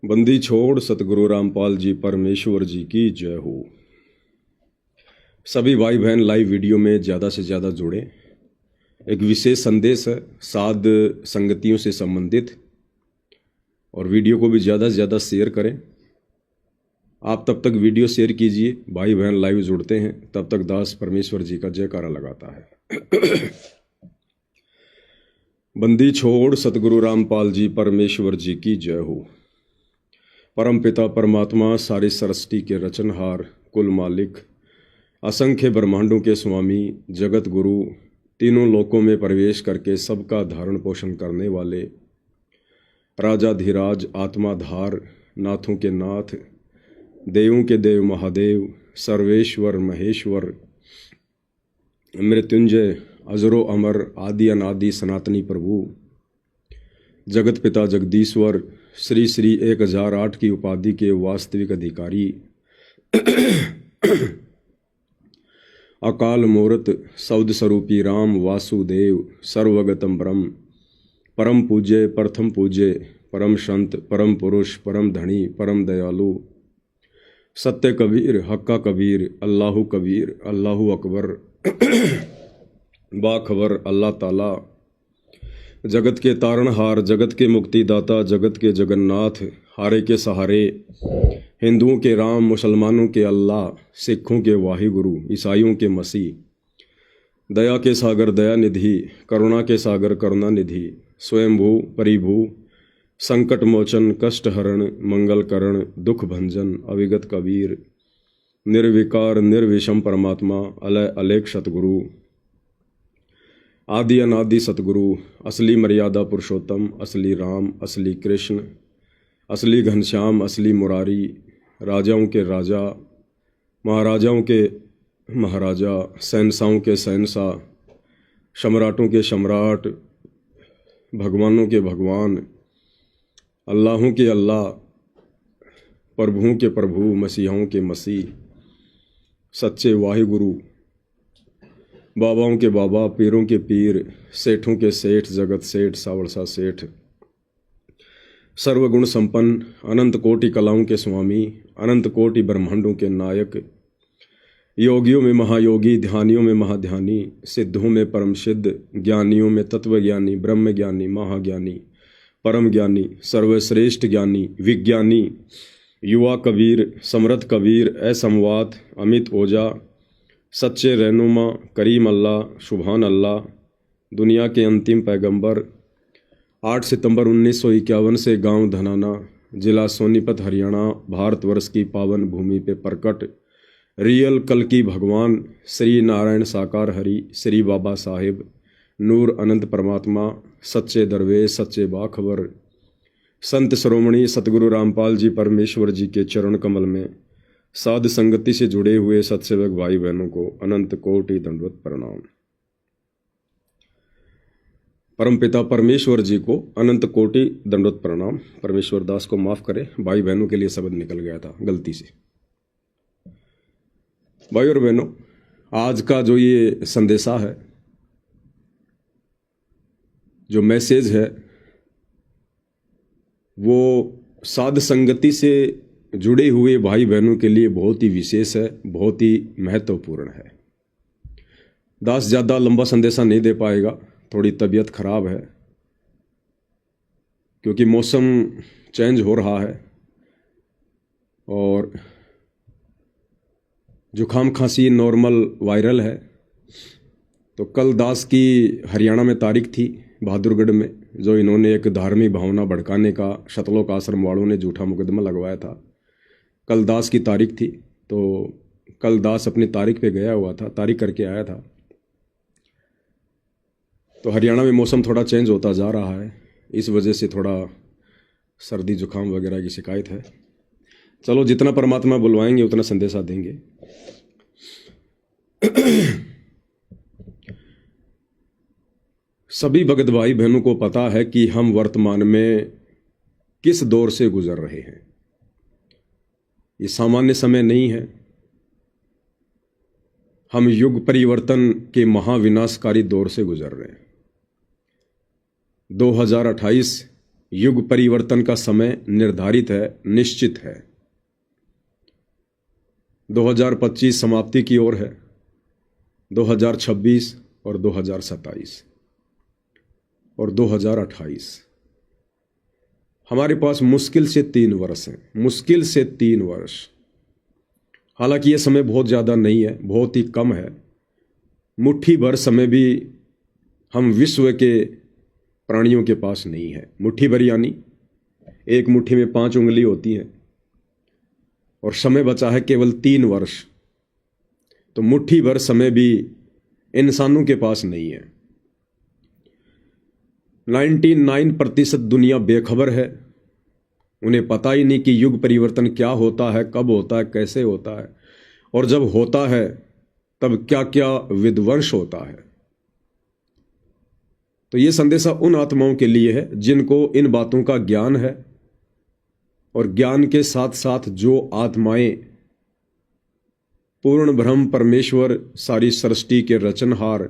बंदी छोड़ सतगुरु रामपाल जी परमेश्वर जी की जय हो। सभी भाई बहन लाइव वीडियो में ज़्यादा से ज़्यादा जुड़े। एक विशेष संदेश है साध संगतियों से संबंधित, और वीडियो को भी ज़्यादा से ज़्यादा शेयर करें। आप तब तक वीडियो शेयर कीजिए, भाई बहन लाइव जुड़ते हैं, तब तक दास परमेश्वर जी का जयकारा लगाता है। बंदी छोड़ सतगुरु रामपाल जी परमेश्वर जी की जय हो। परम पिता परमात्मा सारी सृष्टि के रचनहार, कुल मालिक, असंख्य ब्रह्मांडों के स्वामी, जगत गुरु, तीनों लोकों में प्रवेश करके सबका धारण पोषण करने वाले, राजाधिराज, आत्माधार, नाथों के नाथ, देवों के देव महादेव, सर्वेश्वर महेश्वर, मृत्युंजय, अजरो अमर, आदि अनादि सनातनी प्रभु, जगत पिता जगदीश्वर, श्री श्री 1008 की उपाधि के वास्तविक अधिकारी, अकाल मूर्त सौद स्वरूपी राम वासुदेव, सर्वगतम ब्रह्म, परम पूज्य, प्रथम पूज्य, परम संत, परम पुरुष, परम धनी, परम दयालु, सत्य कबीर, हक्का कबीर, अल्लाहु कबीर, अल्लाहु अकबर, बाखबर अल्लाह ताला, जगत के तारणहार, जगत के मुक्तिदाता, जगत के जगन्नाथ, हारे के सहारे, हिंदुओं के राम, मुसलमानों के अल्लाह, सिखों के वाहिगुरु, ईसाइयों के मसीह, दया के सागर दया निधि, करुणा के सागर करुणा निधि, स्वयंभू परिभू, संकट मोचन, कष्ट हरण, मंगल करण, दुख भंजन, अविगत कबीर, निर्विकार निर्विषम परमात्मा, अलय अलेख सतगुरु, आदि अनादि सतगुरु, असली मर्यादा पुरुषोत्तम, असली राम, असली कृष्ण, असली घनश्याम, असली मुरारी, राजाओं के राजा, महाराजाओं के महाराजा, शहंशाहों के शहंशाह, सम्राटों के सम्राट, भगवानों के भगवान, अल्लाहों के अल्लाह, प्रभुओं के प्रभु, मसीहों के मसीह, सच्चे वाहिगुरु, बाबाओं के बाबा, पीरों के पीर, सेठों के सेठ, जगत सेठ, सावरसा सेठ, सर्वगुण संपन्न, अनंत कोटि कलाओं के स्वामी, अनंत कोटि ब्रह्मांडों के नायक, योगियों में महायोगी, ध्यानियों में महाध्यानी, सिद्धों में परम सिद्ध, ज्ञानियों में तत्वज्ञानी, ब्रह्म ज्ञानी, महाज्ञानी, परम ज्ञानी, सर्वश्रेष्ठ ज्ञानी, विज्ञानी, युवा कबीर, समर्थ कबीर, असमवात, अमित ओजा, सच्चे रहनुमा, करीम अल्लाह, सुभान अल्लाह, दुनिया के अंतिम पैगंबर, 8 सितंबर 1951 से गांव धनाना, जिला सोनीपत, हरियाणा, भारतवर्ष की पावन भूमि पे प्रकट रियल कल की भगवान श्री नारायण साकार हरि, श्री बाबा साहिब, नूर अनंत परमात्मा, सच्चे दरवेश, सच्चे बाखबर, संत श्रोमणी सतगुरु रामपाल जी परमेश्वर जी के चरण कमल में साध संगति से जुड़े हुए सत्सेवक भाई बहनों को अनंत कोटि दंडवत प्रणाम। परमपिता परमेश्वर जी को अनंत कोटि दंडवत प्रणाम। परमेश्वर दास को माफ करें, भाई बहनों के लिए शब्द निकल गया था गलती से। भाई और बहनों, आज का जो ये संदेशा है, जो मैसेज है, वो साध संगति से जुड़े हुए भाई बहनों के लिए बहुत ही विशेष है, बहुत ही महत्वपूर्ण है। दास ज़्यादा लंबा संदेशा नहीं दे पाएगा, थोड़ी तबीयत खराब है क्योंकि मौसम चेंज हो रहा है और जुखाम खांसी नॉर्मल वायरल है। तो कल दास की हरियाणा में तारीख थी, बहादुरगढ़ में, जो इन्होंने एक धार्मिक भावना भड़काने का शतलोक आश्रम वालों ने झूठा मुकदमा लगवाया था। कल दास की तारीख थी, तो कल दास अपनी तारीख पे गया हुआ था, तारीख करके आया था। तो हरियाणा में मौसम थोड़ा चेंज होता जा रहा है, इस वजह से थोड़ा सर्दी जुकाम वगैरह की शिकायत है। चलो, जितना परमात्मा बुलवाएंगे उतना संदेशा देंगे। सभी भगत भाई बहनों को पता है कि हम वर्तमान में किस दौर से गुजर रहे हैं। ये सामान्य समय नहीं है। हम युग परिवर्तन के महाविनाशकारी दौर से गुजर रहे हैं। 2028 युग परिवर्तन का समय निर्धारित है, निश्चित है। 2025 समाप्ति की ओर है, 2026 और 2027 और 2028। हमारे पास मुश्किल से 3 वर्ष हैं, मुश्किल से 3 वर्ष। हालांकि यह समय बहुत ज़्यादा नहीं है, बहुत ही कम है। मुट्ठी भर समय भी हम विश्व के प्राणियों के पास नहीं है। मुट्ठी भर यानी एक मुट्ठी में 5 उंगली होती है, और समय बचा है केवल 3 वर्ष। तो मुट्ठी भर समय भी इंसानों के पास नहीं है। 99% दुनिया बेखबर है। उन्हें पता ही नहीं कि युग परिवर्तन क्या होता है, कब होता है, कैसे होता है, और जब होता है तब क्या क्या विध्वंस होता है। तो ये संदेशा उन आत्माओं के लिए है जिनको इन बातों का ज्ञान है, और ज्ञान के साथ साथ जो आत्माएं पूर्ण ब्रह्म परमेश्वर सारी सृष्टि के रचनहार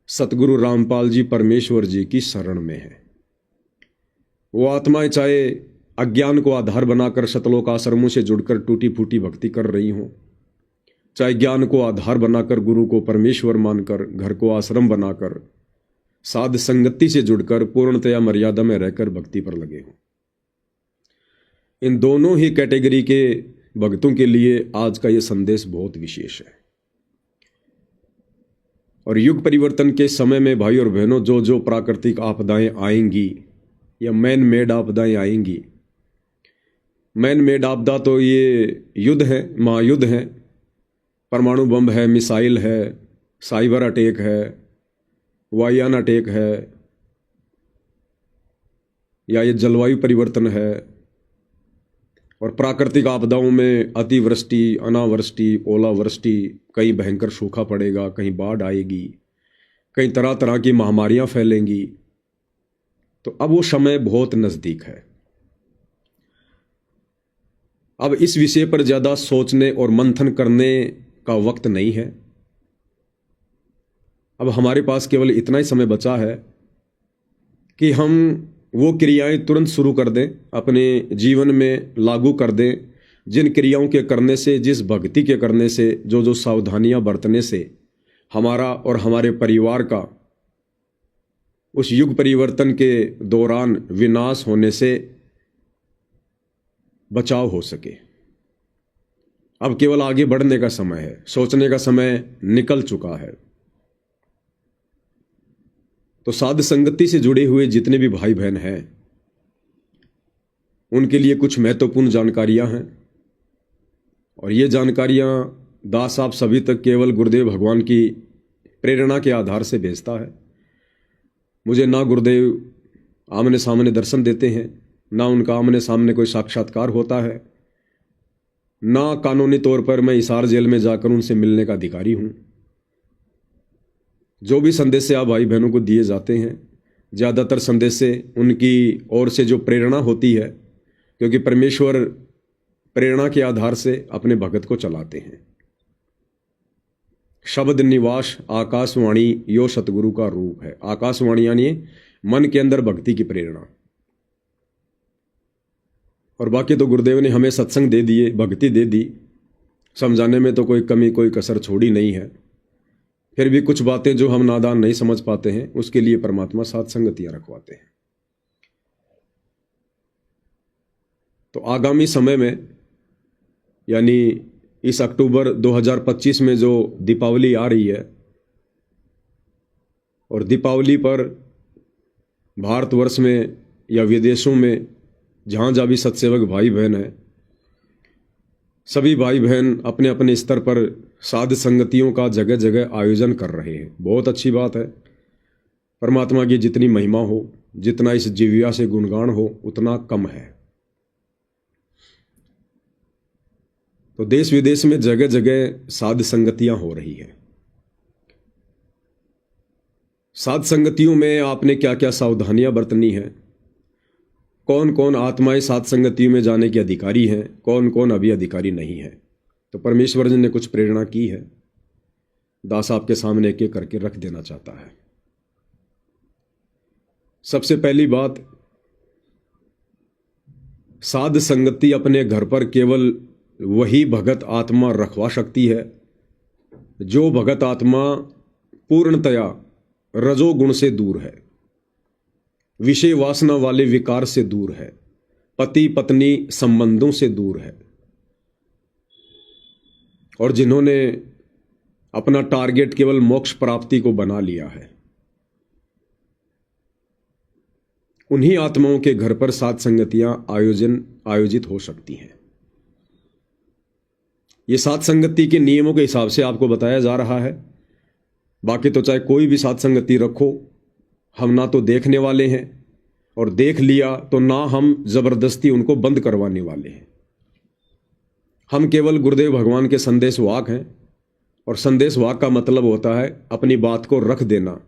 सतगुरु रामपाल जी परमेश्वर जी की शरण में है। वो आत्माएं चाहे अज्ञान को आधार बनाकर शतलोक आश्रमों से जुड़कर टूटी फूटी भक्ति कर रही हों, चाहे ज्ञान को आधार बनाकर गुरु को परमेश्वर मानकर घर को आश्रम बनाकर साध संगति से जुड़कर पूर्णतया मर्यादा में रहकर भक्ति पर लगे हों। इन दोनों ही कैटेगरी के भक्तों के लिए आज का यह संदेश बहुत विशेष है। और युग परिवर्तन के समय में भाई और बहनों, जो जो प्राकृतिक आपदाएं आएंगी या मैन मेड आपदाएं आएंगी, मैन मेड आपदा तो ये युद्ध है, महायुद्ध है, परमाणु बम है, मिसाइल है, साइबर अटैक है, वायुयान अटैक है, या ये जलवायु परिवर्तन है। और प्राकृतिक आपदाओं में अतिवृष्टि, अनावृष्टि, ओलावृष्टि, कहीं भयंकर सूखा पड़ेगा, कहीं बाढ़ आएगी, कहीं तरह तरह की महामारियां फैलेंगी। तो अब वो समय बहुत नज़दीक है। अब इस विषय पर ज़्यादा सोचने और मंथन करने का वक्त नहीं है। अब हमारे पास केवल इतना ही समय बचा है कि हम वो क्रियाएं तुरंत शुरू कर दें, अपने जीवन में लागू कर दें, जिन क्रियाओं के करने से, जिस भक्ति के करने से, जो जो सावधानियां बरतने से हमारा और हमारे परिवार का उस युग परिवर्तन के दौरान विनाश होने से बचाव हो सके। अब केवल आगे बढ़ने का समय है, सोचने का समय निकल चुका है। तो साध संगति से जुड़े हुए जितने भी भाई बहन हैं, उनके लिए कुछ महत्वपूर्ण जानकारियां हैं, और ये जानकारियां दास साहब सभी तक केवल गुरुदेव भगवान की प्रेरणा के आधार से भेजता है। मुझे ना गुरुदेव आमने सामने दर्शन देते हैं, ना उनका आमने सामने कोई साक्षात्कार होता है, ना कानूनी तौर पर मैं हिसार जेल में जाकर उनसे मिलने का अधिकारी हूं। जो भी संदेश आप भाई बहनों को दिए जाते हैं, ज़्यादातर संदेश से उनकी ओर से जो प्रेरणा होती है, क्योंकि परमेश्वर प्रेरणा के आधार से अपने भगत को चलाते हैं। शब्द निवास आकाशवाणी यो सतगुरु का रूप है। आकाशवाणी यानी मन के अंदर भक्ति की प्रेरणा। और बाकी तो गुरुदेव ने हमें सत्संग दे दिए, भक्ति दे दी, समझाने में तो कोई कमी कोई कसर छोड़ी नहीं है। फिर भी कुछ बातें जो हम नादान नहीं समझ पाते हैं, उसके लिए परमात्मा साथ संगतियां रखवाते हैं। तो आगामी समय में, यानी इस अक्टूबर 2025 में जो दीपावली आ रही है, और दीपावली पर भारतवर्ष में या विदेशों में जहाँ जहाँ भी सत्सेवक भाई बहन हैं, सभी भाई बहन अपने अपने स्तर पर साध संगतियों का जगह जगह आयोजन कर रहे हैं। बहुत अच्छी बात है। परमात्मा की जितनी महिमा हो, जितना इस जीविया से गुणगान हो, उतना कम है। तो देश विदेश में जगह जगह साध संगतियां हो रही है। साध संगतियों में आपने क्या क्या सावधानियां बरतनी है, कौन कौन आत्माएं साध संगतियों में जाने के अधिकारी हैं, कौन कौन अभी अधिकारी नहीं है, तो परमेश्वर जी ने कुछ प्रेरणा की है। दास आपके सामने एक एक करके रख देना चाहता है। सबसे पहली बात, साध संगति अपने घर पर केवल वही भगत आत्मा रखवा सकती है जो भगत आत्मा पूर्णतया रजोगुण से दूर है, विषय वासना वाले विकार से दूर है, पति पत्नी संबंधों से दूर है, और जिन्होंने अपना टारगेट केवल मोक्ष प्राप्ति को बना लिया है। उन्हीं आत्माओं के घर पर सात संगतियां आयोजित हो सकती हैं। ये सात संगति के नियमों के हिसाब से आपको बताया जा रहा है। बाकी तो चाहे कोई भी सात संगति रखो, हम ना तो देखने वाले हैं, और देख लिया तो ना हम जबरदस्ती उनको बंद करवाने वाले हैं। हम केवल गुरुदेव भगवान के संदेश वाक हैं, और संदेश वाक का मतलब होता है अपनी बात को रख देना,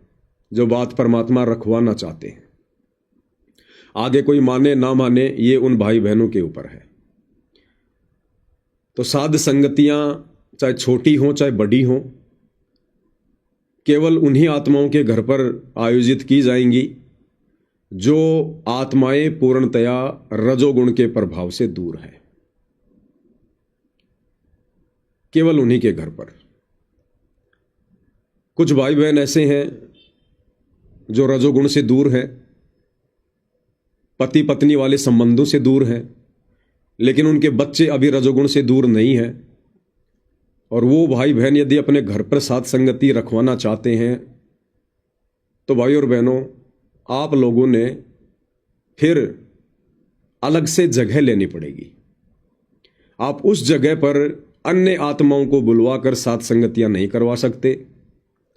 जो बात परमात्मा रखवाना चाहते हैं। आगे कोई माने ना माने ये उन भाई बहनों के ऊपर है। तो साध संगतियां चाहे छोटी हों चाहे बड़ी हों, केवल उन्हीं आत्माओं के घर पर आयोजित की जाएंगी जो आत्माएं पूर्णतया रजोगुण के प्रभाव से दूर है। केवल उन्हीं के घर पर। कुछ भाई बहन ऐसे हैं जो रजोगुण से दूर हैं, पति पत्नी वाले संबंधों से दूर हैं, लेकिन उनके बच्चे अभी रजोगुण से दूर नहीं हैं। और वो भाई बहन यदि अपने घर पर सात संगति रखवाना चाहते हैं तो भाई और बहनों, आप लोगों ने फिर अलग से जगह लेनी पड़ेगी। आप उस जगह पर अन्य आत्माओं को बुलवाकर सात संगतियां नहीं करवा सकते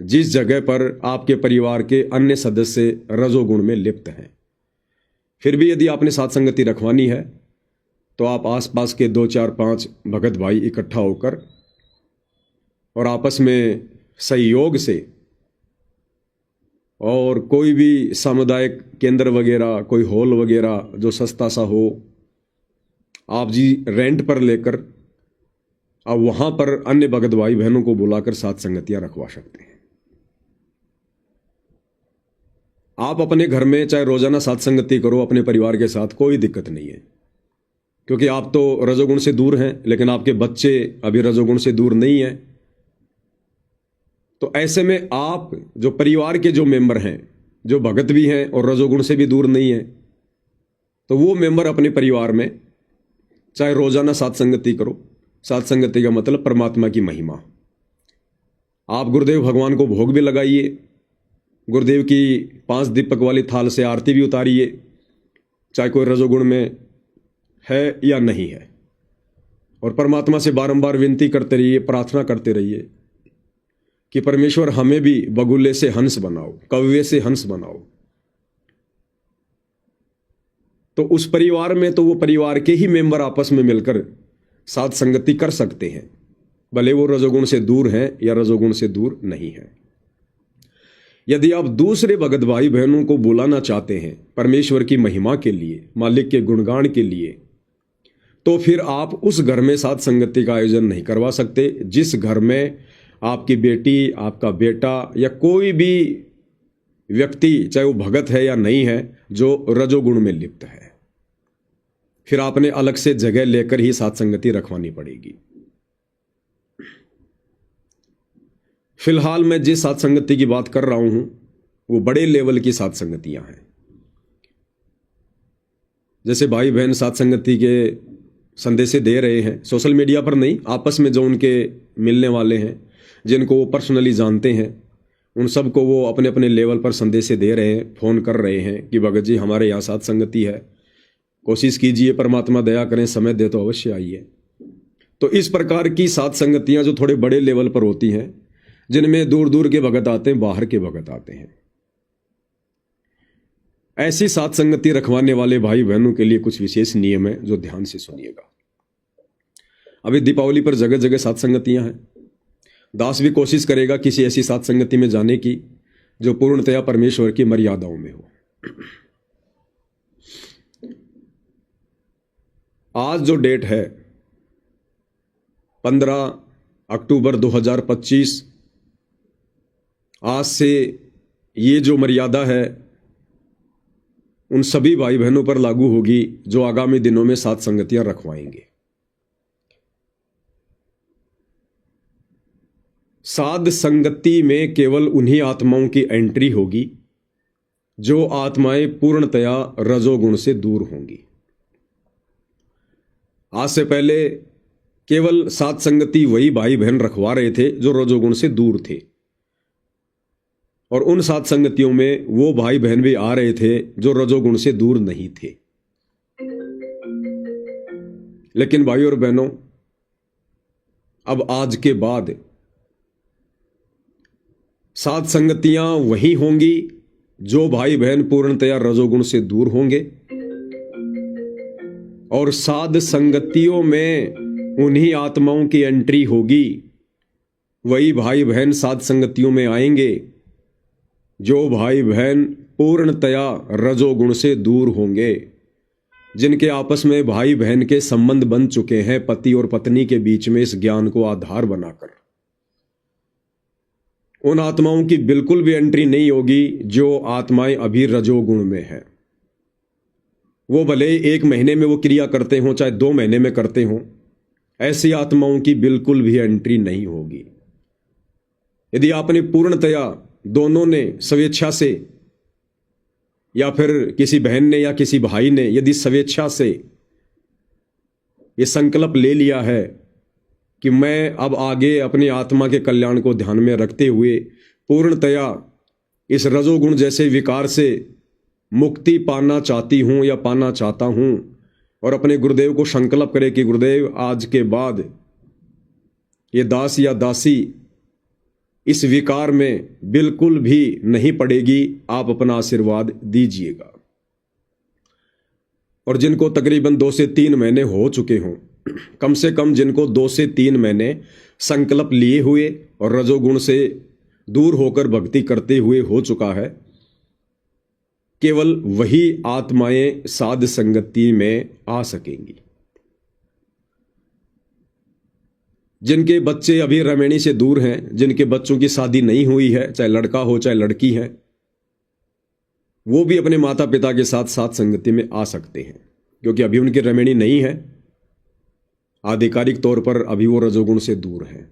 जिस जगह पर आपके परिवार के अन्य सदस्य रजोगुण में लिप्त हैं। फिर भी यदि आपने सात संगति रखवानी है तो आप आसपास के 2 4 5 भगत भाई इकट्ठा होकर और आपस में सहयोग से, और कोई भी सामुदायिक केंद्र वगैरह, कोई हॉल वगैरह जो सस्ता सा हो, आप जी रेंट पर लेकर आप वहां पर अन्य भगत भाई बहनों को बुलाकर सात संगतियां रखवा सकते हैं। आप अपने घर में चाहे रोजाना सात संगति करो अपने परिवार के साथ, कोई दिक्कत नहीं है, क्योंकि आप तो रजोगुण से दूर हैं, लेकिन आपके बच्चे अभी रजोगुण से दूर नहीं हैं। तो ऐसे में आप जो परिवार के जो मेंबर हैं, जो भगत भी हैं और रजोगुण से भी दूर नहीं हैं, तो वो मेंबर अपने परिवार में चाहे रोजाना सात संगति करो। सात संगति का मतलब परमात्मा की महिमा। आप गुरुदेव भगवान को भोग भी लगाइए, गुरुदेव की 5 दीपक वाली थाल से आरती भी उतारिए, चाहे कोई रजोगुण में है या नहीं है, और परमात्मा से बारंबार विनती करते रहिए, प्रार्थना करते रहिए कि परमेश्वर हमें भी बगुले से हंस बनाओ, कौवे से हंस बनाओ। तो उस परिवार में तो वो परिवार के ही मेंबर आपस में मिलकर सात संगति कर सकते हैं, भले वो रजोगुण से दूर हैं या रजोगुण से दूर नहीं है। यदि आप दूसरे भगत भाई बहनों को बुलाना चाहते हैं परमेश्वर की महिमा के लिए, मालिक के गुणगान के लिए, तो फिर आप उस घर में सात संगति का आयोजन नहीं करवा सकते जिस घर में आपकी बेटी, आपका बेटा या कोई भी व्यक्ति, चाहे वो भगत है या नहीं है, जो रजोगुण में लिप्त है। फिर आपने अलग से जगह लेकर ही सात संगति रखवानी पड़ेगी। फिलहाल मैं जिस सात संगति की बात कर रहा हूं वो बड़े लेवल की सात संगतियां हैं। जैसे भाई बहन सात संगति के संदेश दे रहे हैं सोशल मीडिया पर नहीं, आपस में जो उनके मिलने वाले हैं, जिनको वो पर्सनली जानते हैं, उन सबको वो अपने अपने लेवल पर संदेश दे रहे हैं, फोन कर रहे हैं कि भगत जी हमारे यहाँ सात संगति है, कोशिश कीजिए, परमात्मा दया करें, समय दे तो अवश्य आइए। तो इस प्रकार की सात संगतियां जो थोड़े बड़े लेवल पर होती हैं, जिनमें दूर दूर के भगत आते हैं, बाहर के भगत आते हैं, ऐसी सात संगति रखवाने वाले भाई बहनों के लिए कुछ विशेष नियम है जो ध्यान से सुनिएगा। अभी दीपावली पर जगह जगह सात संगतियां हैं। दास भी कोशिश करेगा किसी ऐसी सात संगति में जाने की जो पूर्णतया परमेश्वर की मर्यादाओं में हो। आज जो डेट है 15 अक्टूबर 2025, आज से ये जो मर्यादा है उन सभी भाई बहनों पर लागू होगी जो आगामी दिनों में सात संगतियां रखवाएंगे। साध संगति में केवल उन्हीं आत्माओं की एंट्री होगी जो आत्माएं पूर्णतया रजोगुण से दूर होंगी। आज से पहले केवल सात संगति वही भाई बहन रखवा रहे थे जो रजोगुण से दूर थे, और उन सात संगतियों में वो भाई बहन भी आ रहे थे जो रजोगुण से दूर नहीं थे। लेकिन भाइयों और बहनों, अब आज के बाद सात संगतियां वही होंगी जो भाई बहन पूर्णतया रजोगुण से दूर होंगे, और साध संगतियों में उन्हीं आत्माओं की एंट्री होगी। वही भाई बहन साध संगतियों में आएंगे जो भाई बहन पूर्णतया रजोगुण से दूर होंगे, जिनके आपस में भाई बहन के संबंध बन चुके हैं पति और पत्नी के बीच में इस ज्ञान को आधार बनाकर। उन आत्माओं की बिल्कुल भी एंट्री नहीं होगी जो आत्माएं अभी रजोगुण में हैं। वो भले 1 महीने में वो क्रिया करते हों, चाहे 2 महीने में करते हों, ऐसी आत्माओं की बिल्कुल भी एंट्री नहीं होगी। यदि आपने पूर्णतया दोनों ने स्वेच्छा से, या फिर किसी बहन ने या किसी भाई ने यदि स्वेच्छा से ये संकल्प ले लिया है कि मैं अब आगे अपनी आत्मा के कल्याण को ध्यान में रखते हुए पूर्णतया इस रजोगुण जैसे विकार से मुक्ति पाना चाहती हूं या पाना चाहता हूं, और अपने गुरुदेव को संकल्प करे कि गुरुदेव आज के बाद ये दास या दासी इस विकार में बिल्कुल भी नहीं पड़ेगी, आप अपना आशीर्वाद दीजिएगा। और जिनको तकरीबन 2 से 3 महीने हो चुके हों, कम से कम जिनको 2 से 3 महीने संकल्प लिए हुए और रजोगुण से दूर होकर भक्ति करते हुए हो चुका है, केवल वही आत्माएं साध संगति में आ सकेंगी। जिनके बच्चे अभी रमेणी से दूर हैं, जिनके बच्चों की शादी नहीं हुई है, चाहे लड़का हो चाहे लड़की है, वो भी अपने माता पिता के साथ साथ संगति में आ सकते हैं, क्योंकि अभी उनकी रमेणी नहीं है, आधिकारिक तौर पर अभी वो रजोगुण से दूर हैं।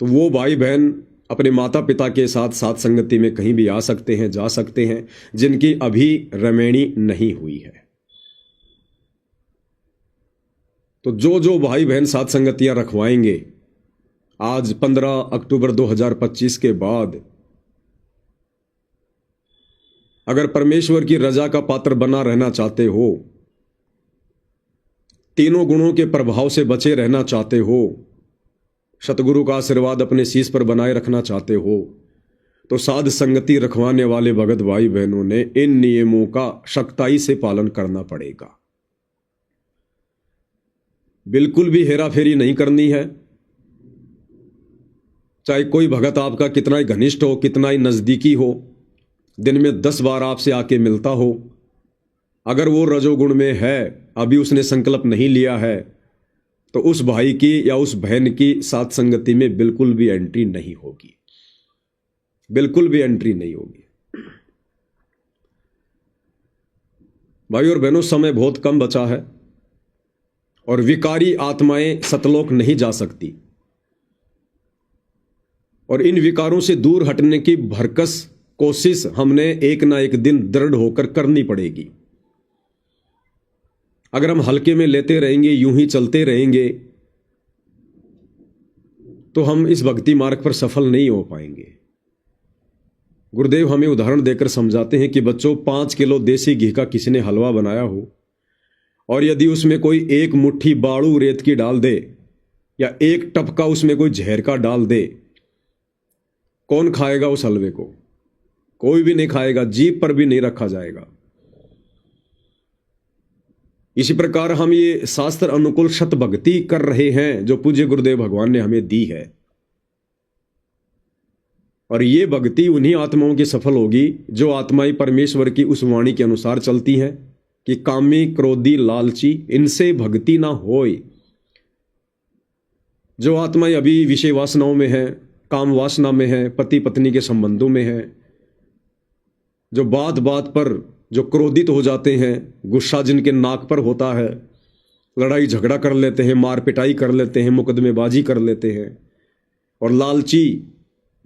तो वो भाई बहन अपने माता पिता के साथ साथ संगति में कहीं भी आ सकते हैं, जा सकते हैं, जिनकी अभी रमेणी नहीं हुई है। तो जो जो भाई बहन साथ संगतियां रखवाएंगे आज 15 अक्टूबर 2025 के बाद, अगर परमेश्वर की रजा का पात्र बना रहना चाहते हो, तीनों गुणों के प्रभाव से बचे रहना चाहते हो, सतगुरु का आशीर्वाद अपने शीश पर बनाए रखना चाहते हो, तो साध संगति रखवाने वाले भगत भाई बहनों ने इन नियमों का सख्ताई से पालन करना पड़ेगा। बिल्कुल भी हेरा फेरी नहीं करनी है। चाहे कोई भगत आपका कितना ही घनिष्ठ हो, कितना ही नजदीकी हो, दिन में 10 बार आपसे आके मिलता हो, अगर वो रजोगुण में है, अभी उसने संकल्प नहीं लिया है, तो उस भाई की या उस बहन की साथ संगति में बिल्कुल भी एंट्री नहीं होगी, बिल्कुल भी एंट्री नहीं होगी। भाई और बहनों, समय बहुत कम बचा है और विकारी आत्माएं सतलोक नहीं जा सकती, और इन विकारों से दूर हटने की भरकस कोशिश हमने एक ना एक दिन दृढ़ होकर करनी पड़ेगी। अगर हम हल्के में लेते रहेंगे, यूं ही चलते रहेंगे, तो हम इस भक्ति मार्ग पर सफल नहीं हो पाएंगे। गुरुदेव हमें उदाहरण देकर समझाते हैं कि बच्चों, 5 किलो देसी घी का किसी ने हलवा बनाया हो और यदि उसमें कोई 1 मुट्ठी बाड़ू रेत की डाल दे या 1 टपका उसमें कोई जहर का डाल दे, कौन खाएगा उस हलवे को? कोई भी नहीं खाएगा, जीभ पर भी नहीं रखा जाएगा। इसी प्रकार हम ये शास्त्र अनुकूल शत भक्ति कर रहे हैं जो पूज्य गुरुदेव भगवान ने हमें दी है, और ये भक्ति उन्हीं आत्माओं की सफल होगी जो आत्माएं परमेश्वर की उस वाणी के अनुसार चलती हैं कि कामी क्रोधी लालची इनसे भक्ति ना होए। जो आत्माएं अभी विषय वासनाओं में हैं, काम वासना में हैं, पति पत्नी के संबंधों में हैं, जो बात बात पर जो क्रोधित हो जाते हैं, गुस्सा जिनके नाक पर होता है, लड़ाई झगड़ा कर लेते हैं, मार पिटाई कर लेते हैं, मुकदमेबाजी कर लेते हैं, और लालची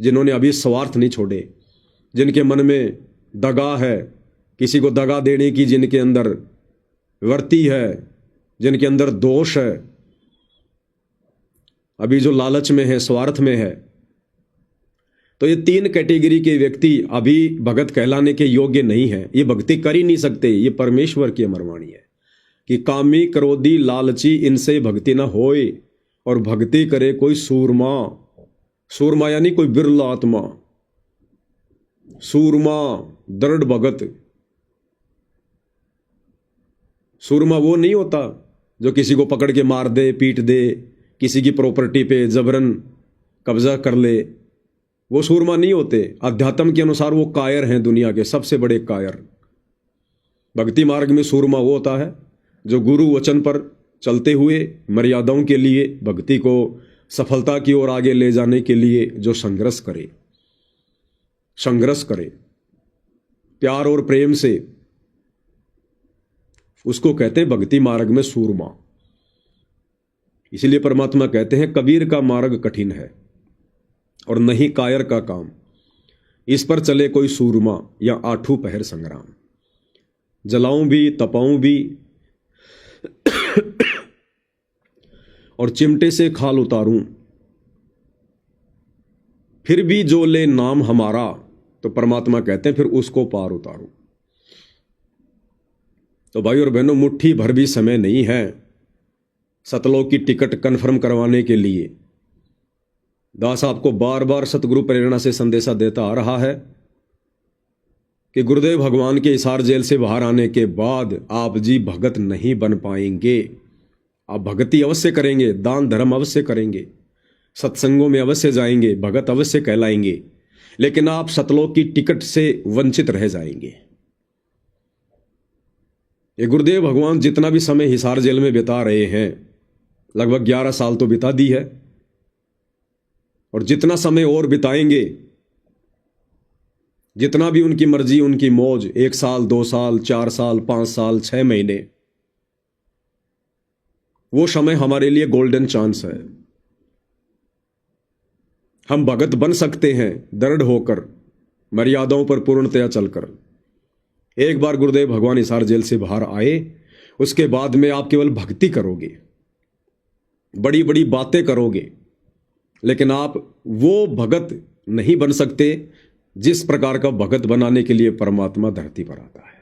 जिन्होंने अभी स्वार्थ नहीं छोड़े, जिनके मन में दगा है, किसी को दगा देने की जिनके अंदर वृत्ति है, जिनके अंदर दोष है, अभी जो लालच में है, स्वार्थ में है, तो ये 3 कैटेगरी के व्यक्ति अभी भगत कहलाने के योग्य नहीं है। ये भक्ति कर ही नहीं सकते। ये परमेश्वर की अमरवाणी है कि कामी क्रोधी लालची इनसे भक्ति न होए, और भक्ति करे कोई सूरमा। सूरमा यानी कोई बिरला आत्मा, सूरमा दृढ़ भगत। सूरमा वो नहीं होता जो किसी को पकड़ के मार दे, पीट दे, किसी की प्रॉपर्टी पे जबरन कब्जा कर ले, वो सूरमा नहीं होते। अध्यात्म के अनुसार वो कायर हैं, दुनिया के सबसे बड़े कायर। भक्ति मार्ग में सूरमा वो होता है जो गुरु वचन पर चलते हुए मर्यादाओं के लिए, भक्ति को सफलता की ओर आगे ले जाने के लिए जो संघर्ष करे प्यार और प्रेम से, उसको कहते हैं भक्ति मार्ग में सूरमा। इसलिए परमात्मा कहते हैं कबीर का मार्ग कठिन है और नहीं कायर का काम, इस पर चले कोई सूरमा या आठों पहर संग्राम। जलाऊं भी तपाऊं भी और चिमटे से खाल उतारूं, फिर भी जो ले नाम हमारा, तो परमात्मा कहते हैं फिर उसको पार उतारूं। तो भाई और बहनों, मुट्ठी भर भी समय नहीं है सतलोक की टिकट कन्फर्म करवाने के लिए। दास आपको बार बार सतगुरु प्रेरणा से संदेशा देता आ रहा है कि गुरुदेव भगवान के हिसार जेल से बाहर आने के बाद आप जी भगत नहीं बन पाएंगे। आप भक्ति अवश्य करेंगे, दान धर्म अवश्य करेंगे, सत्संगों में अवश्य जाएंगे, भगत अवश्य कहलाएंगे, लेकिन आप सतलोक की टिकट से वंचित रह जाएंगे। ये गुरुदेव भगवान जितना भी समय हिसार जेल में बिता रहे हैं, लगभग 11 साल तो बिता दी है, और जितना समय और बिताएंगे, जितना भी उनकी मर्जी, उनकी मौज, 1 साल 2 साल 4 साल 5 साल 6 महीने, वो समय हमारे लिए गोल्डन चांस है। हम भगत बन सकते हैं दृढ़ होकर, मर्यादाओं पर पूर्णतया चलकर। एक बार गुरुदेव भगवान हिसार जेल से बाहर आए, उसके बाद में आप केवल भक्ति करोगे, बड़ी बड़ी बातें करोगे, लेकिन आप वो भगत नहीं बन सकते जिस प्रकार का भगत बनाने के लिए परमात्मा धरती पर आता है।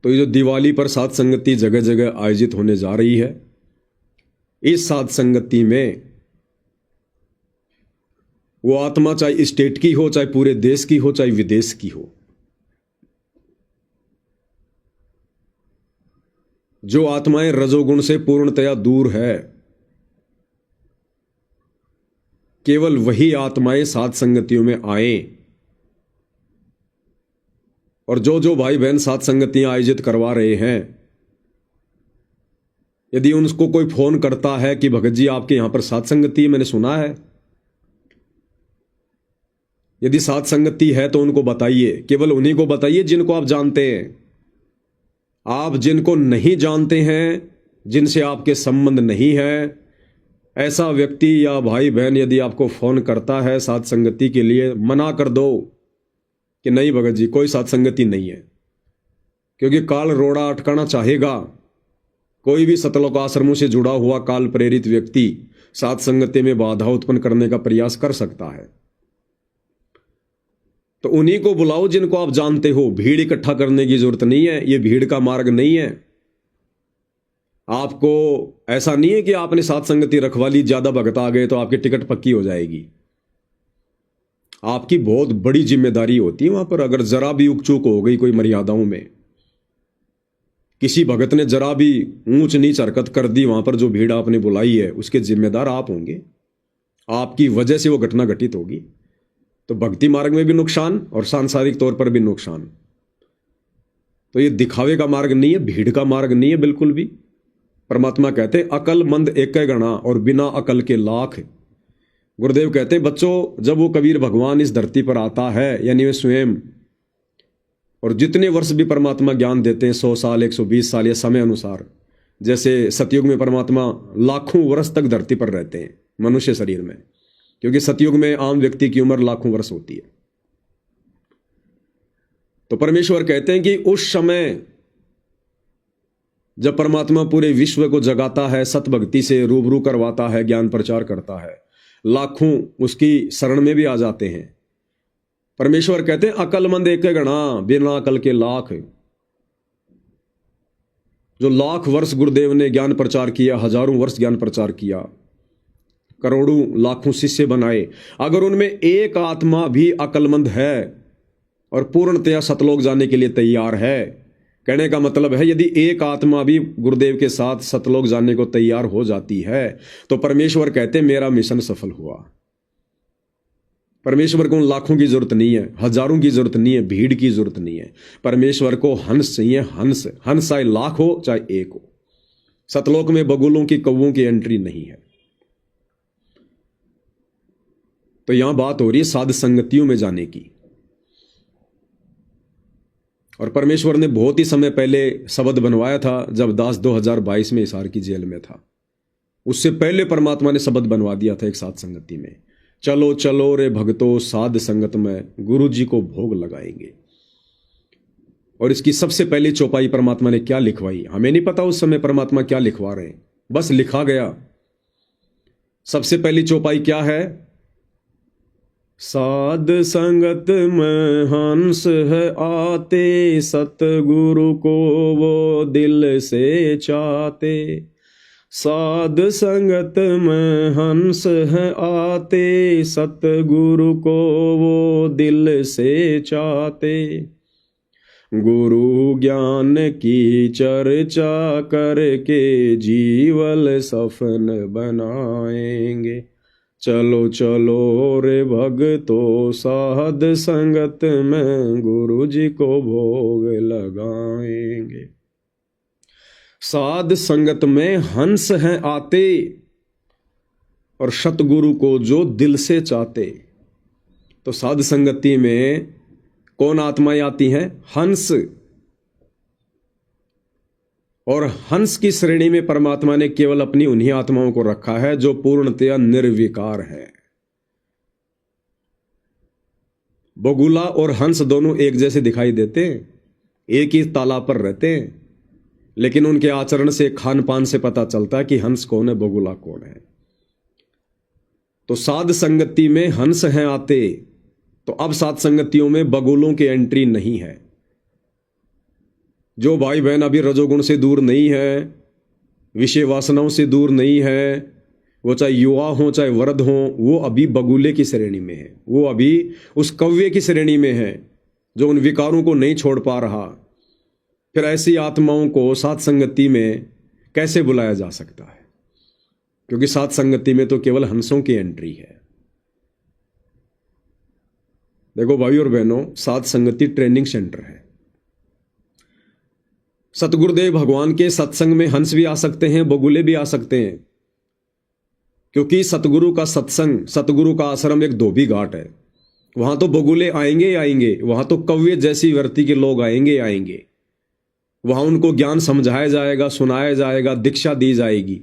तो ये जो दिवाली पर साध संगति जगह जगह आयोजित होने जा रही है, इस साध संगति में वो आत्मा चाहे स्टेट की हो, चाहे पूरे देश की हो, चाहे विदेश की हो, जो आत्माएं रजोगुण से पूर्णतया दूर है, केवल वही आत्माएं साध संगतियों में आए। और जो भाई बहन साध संगतियां आयोजित करवा रहे हैं, यदि उनको कोई फोन करता है कि भगत जी आपके यहां पर साध संगति मैंने सुना है, यदि साध संगति है तो उनको बताइए, केवल उन्हीं को बताइए जिनको आप जानते हैं। आप जिनको नहीं जानते हैं, जिनसे आपके संबंध नहीं है, ऐसा व्यक्ति या भाई बहन यदि आपको फोन करता है साध संगति के लिए, मना कर दो कि नहीं भगत जी कोई साध संगति नहीं है, क्योंकि काल रोड़ा अटकाना चाहेगा। कोई भी सतलोक आश्रमों से जुड़ा हुआ काल प्रेरित व्यक्ति साध संगति में बाधा उत्पन्न करने का प्रयास कर सकता है। तो उन्हीं को बुलाओ जिनको आप जानते हो। भीड़ इकट्ठा करने की जरूरत नहीं है, ये भीड़ का मार्ग नहीं है। आपको ऐसा नहीं है कि आपने साध संगति रखवा ली, ज्यादा भगत आ गए तो आपकी टिकट पक्की हो जाएगी। आपकी बहुत बड़ी जिम्मेदारी होती है वहां पर। अगर जरा भी उकचूक हो गई कोई मर्यादाओं में, किसी भगत ने जरा भी ऊंच नीच हरकत कर दी, वहां पर जो भीड़ आपने बुलाई है उसके जिम्मेदार आप होंगे। आपकी वजह से वो घटना घटित होगी। तो भक्ति मार्ग में भी नुकसान और सांसारिक तौर पर भी नुकसान। तो ये दिखावे का मार्ग नहीं है, भीड़ का मार्ग नहीं है बिल्कुल भी। परमात्मा कहते हैं अकल मंद एक गणा और बिना अकल के लाख। गुरुदेव कहते हैं बच्चों, जब वो कबीर भगवान इस धरती पर आता है, यानी वे स्वयं, और जितने वर्ष भी परमात्मा ज्ञान देते हैं, 100 साल 120 साल या समय अनुसार, जैसे सतयुग में परमात्मा लाखों वर्ष तक धरती पर रहते हैं मनुष्य शरीर में, क्योंकि सतयुग में आम व्यक्ति की उम्र लाखों वर्ष होती है। तो परमेश्वर कहते हैं कि उस समय जब परमात्मा पूरे विश्व को जगाता है, सतभक्ति से रूबरू करवाता है, ज्ञान प्रचार करता है, लाखों उसकी शरण में भी आ जाते हैं। परमेश्वर कहते हैं अकलमंद एक गणा, बिना अकल के लाख। जो लाख वर्ष गुरुदेव ने ज्ञान प्रचार किया, हजारों वर्ष ज्ञान प्रचार किया, करोड़ों लाखों शिष्य बनाए, अगर उनमें एक आत्मा भी अकलमंद है और पूर्णतया सतलोक जाने के लिए तैयार है, कहने का मतलब है यदि एक आत्मा भी गुरुदेव के साथ सतलोक जाने को तैयार हो जाती है तो परमेश्वर कहते मेरा मिशन सफल हुआ। परमेश्वर को उन लाखों की जरूरत नहीं है, हजारों की जरूरत नहीं है, भीड़ की जरूरत नहीं है। परमेश्वर को हंस चाहिए, हंस। हंस चाहे लाख हो चाहे एक हो। सतलोक में बगुलों की, कौवों की एंट्री नहीं है। तो यहां बात हो रही है साध संगतियों में जाने की। और परमेश्वर ने बहुत ही समय पहले शब्द बनवाया था जब दास 2022 में हिसार की जेल में था। उससे पहले परमात्मा ने शब्द बनवा दिया था एक साध संगति में, चलो चलो रे भक्तों साध संगत में गुरु जी को भोग लगाएंगे। और इसकी सबसे पहली चौपाई परमात्मा ने क्या लिखवाई, हमें नहीं पता उस समय परमात्मा क्या लिखवा रहे हैं, बस लिखा गया। सबसे पहली चौपाई क्या है, साध संगत में हंस है आते, सतगुरु को वो दिल से चाहते। साध संगत में हंस है आते, सतगुरु को वो दिल से चाहते। गुरु ज्ञान की चर्चा करके जीवन सफल बनाएंगे। चलो चलो रे भगतो साध संगत में गुरु जी को भोग लगाएंगे। साध संगत में हंस हैं आते और सतगुरु को जो दिल से चाहते। तो साध संगति में कौन आत्माएं आती हैं, हंस। और हंस की श्रेणी में परमात्मा ने केवल अपनी उन्हीं आत्माओं को रखा है जो पूर्णतया निर्विकार है। बगुला और हंस दोनों एक जैसे दिखाई देते हैं, एक ही तालाब पर रहते हैं, लेकिन उनके आचरण से, खान पान से पता चलता है कि हंस कौन है, बगुला कौन है। तो साध संगति में हंस हैं आते, तो अब साध संगतियों में बगुलों की एंट्री नहीं है। जो भाई बहन अभी रजोगुण से दूर नहीं है, विषय वासनाओं से दूर नहीं है, वो चाहे युवा हो चाहे वृद्ध हो, वो अभी बगुले की श्रेणी में है, वो अभी उस कौवे की श्रेणी में है जो उन विकारों को नहीं छोड़ पा रहा। फिर ऐसी आत्माओं को साध संगति में कैसे बुलाया जा सकता है, क्योंकि साध संगति में तो केवल हंसों की एंट्री है। देखो भाई और बहनों, साध संगति ट्रेनिंग सेंटर है। सतगुरुदेव भगवान के सत्संग में हंस भी आ सकते हैं, बगुले भी आ सकते हैं, क्योंकि सतगुरु का सत्संग, सतगुरु का आश्रम एक धोबी घाट है। वहां तो बगुले आएंगे ही आएंगे, वहां तो कौवे जैसी वर्ती के लोग आएंगे ही आएंगे। वहां उनको ज्ञान समझाया जाएगा, सुनाया जाएगा, दीक्षा दी जाएगी।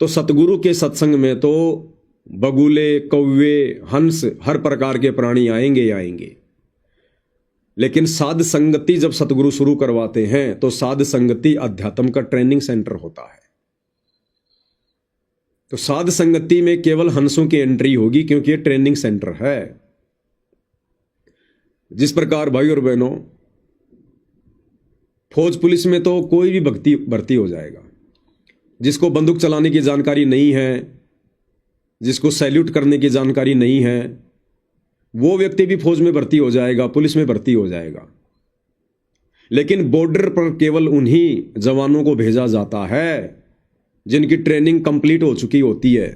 तो सतगुरु के सत्संग में तो बगुले, कौवे, हंस, हर प्रकार के प्राणी आएंगे ही आएंगे। लेकिन साध संगति जब सतगुरु शुरू करवाते हैं तो साध संगति अध्यात्म का ट्रेनिंग सेंटर होता है। तो साध संगति में केवल हंसों की एंट्री होगी, क्योंकि ये ट्रेनिंग सेंटर है। जिस प्रकार भाई और बहनों, फौज पुलिस में तो कोई भी भर्ती हो जाएगा। जिसको बंदूक चलाने की जानकारी नहीं है, जिसको सैल्यूट करने की जानकारी नहीं है, वो व्यक्ति भी फौज में भर्ती हो जाएगा, पुलिस में भर्ती हो जाएगा। लेकिन बॉर्डर पर केवल उन्हीं जवानों को भेजा जाता है जिनकी ट्रेनिंग कंप्लीट हो चुकी होती है,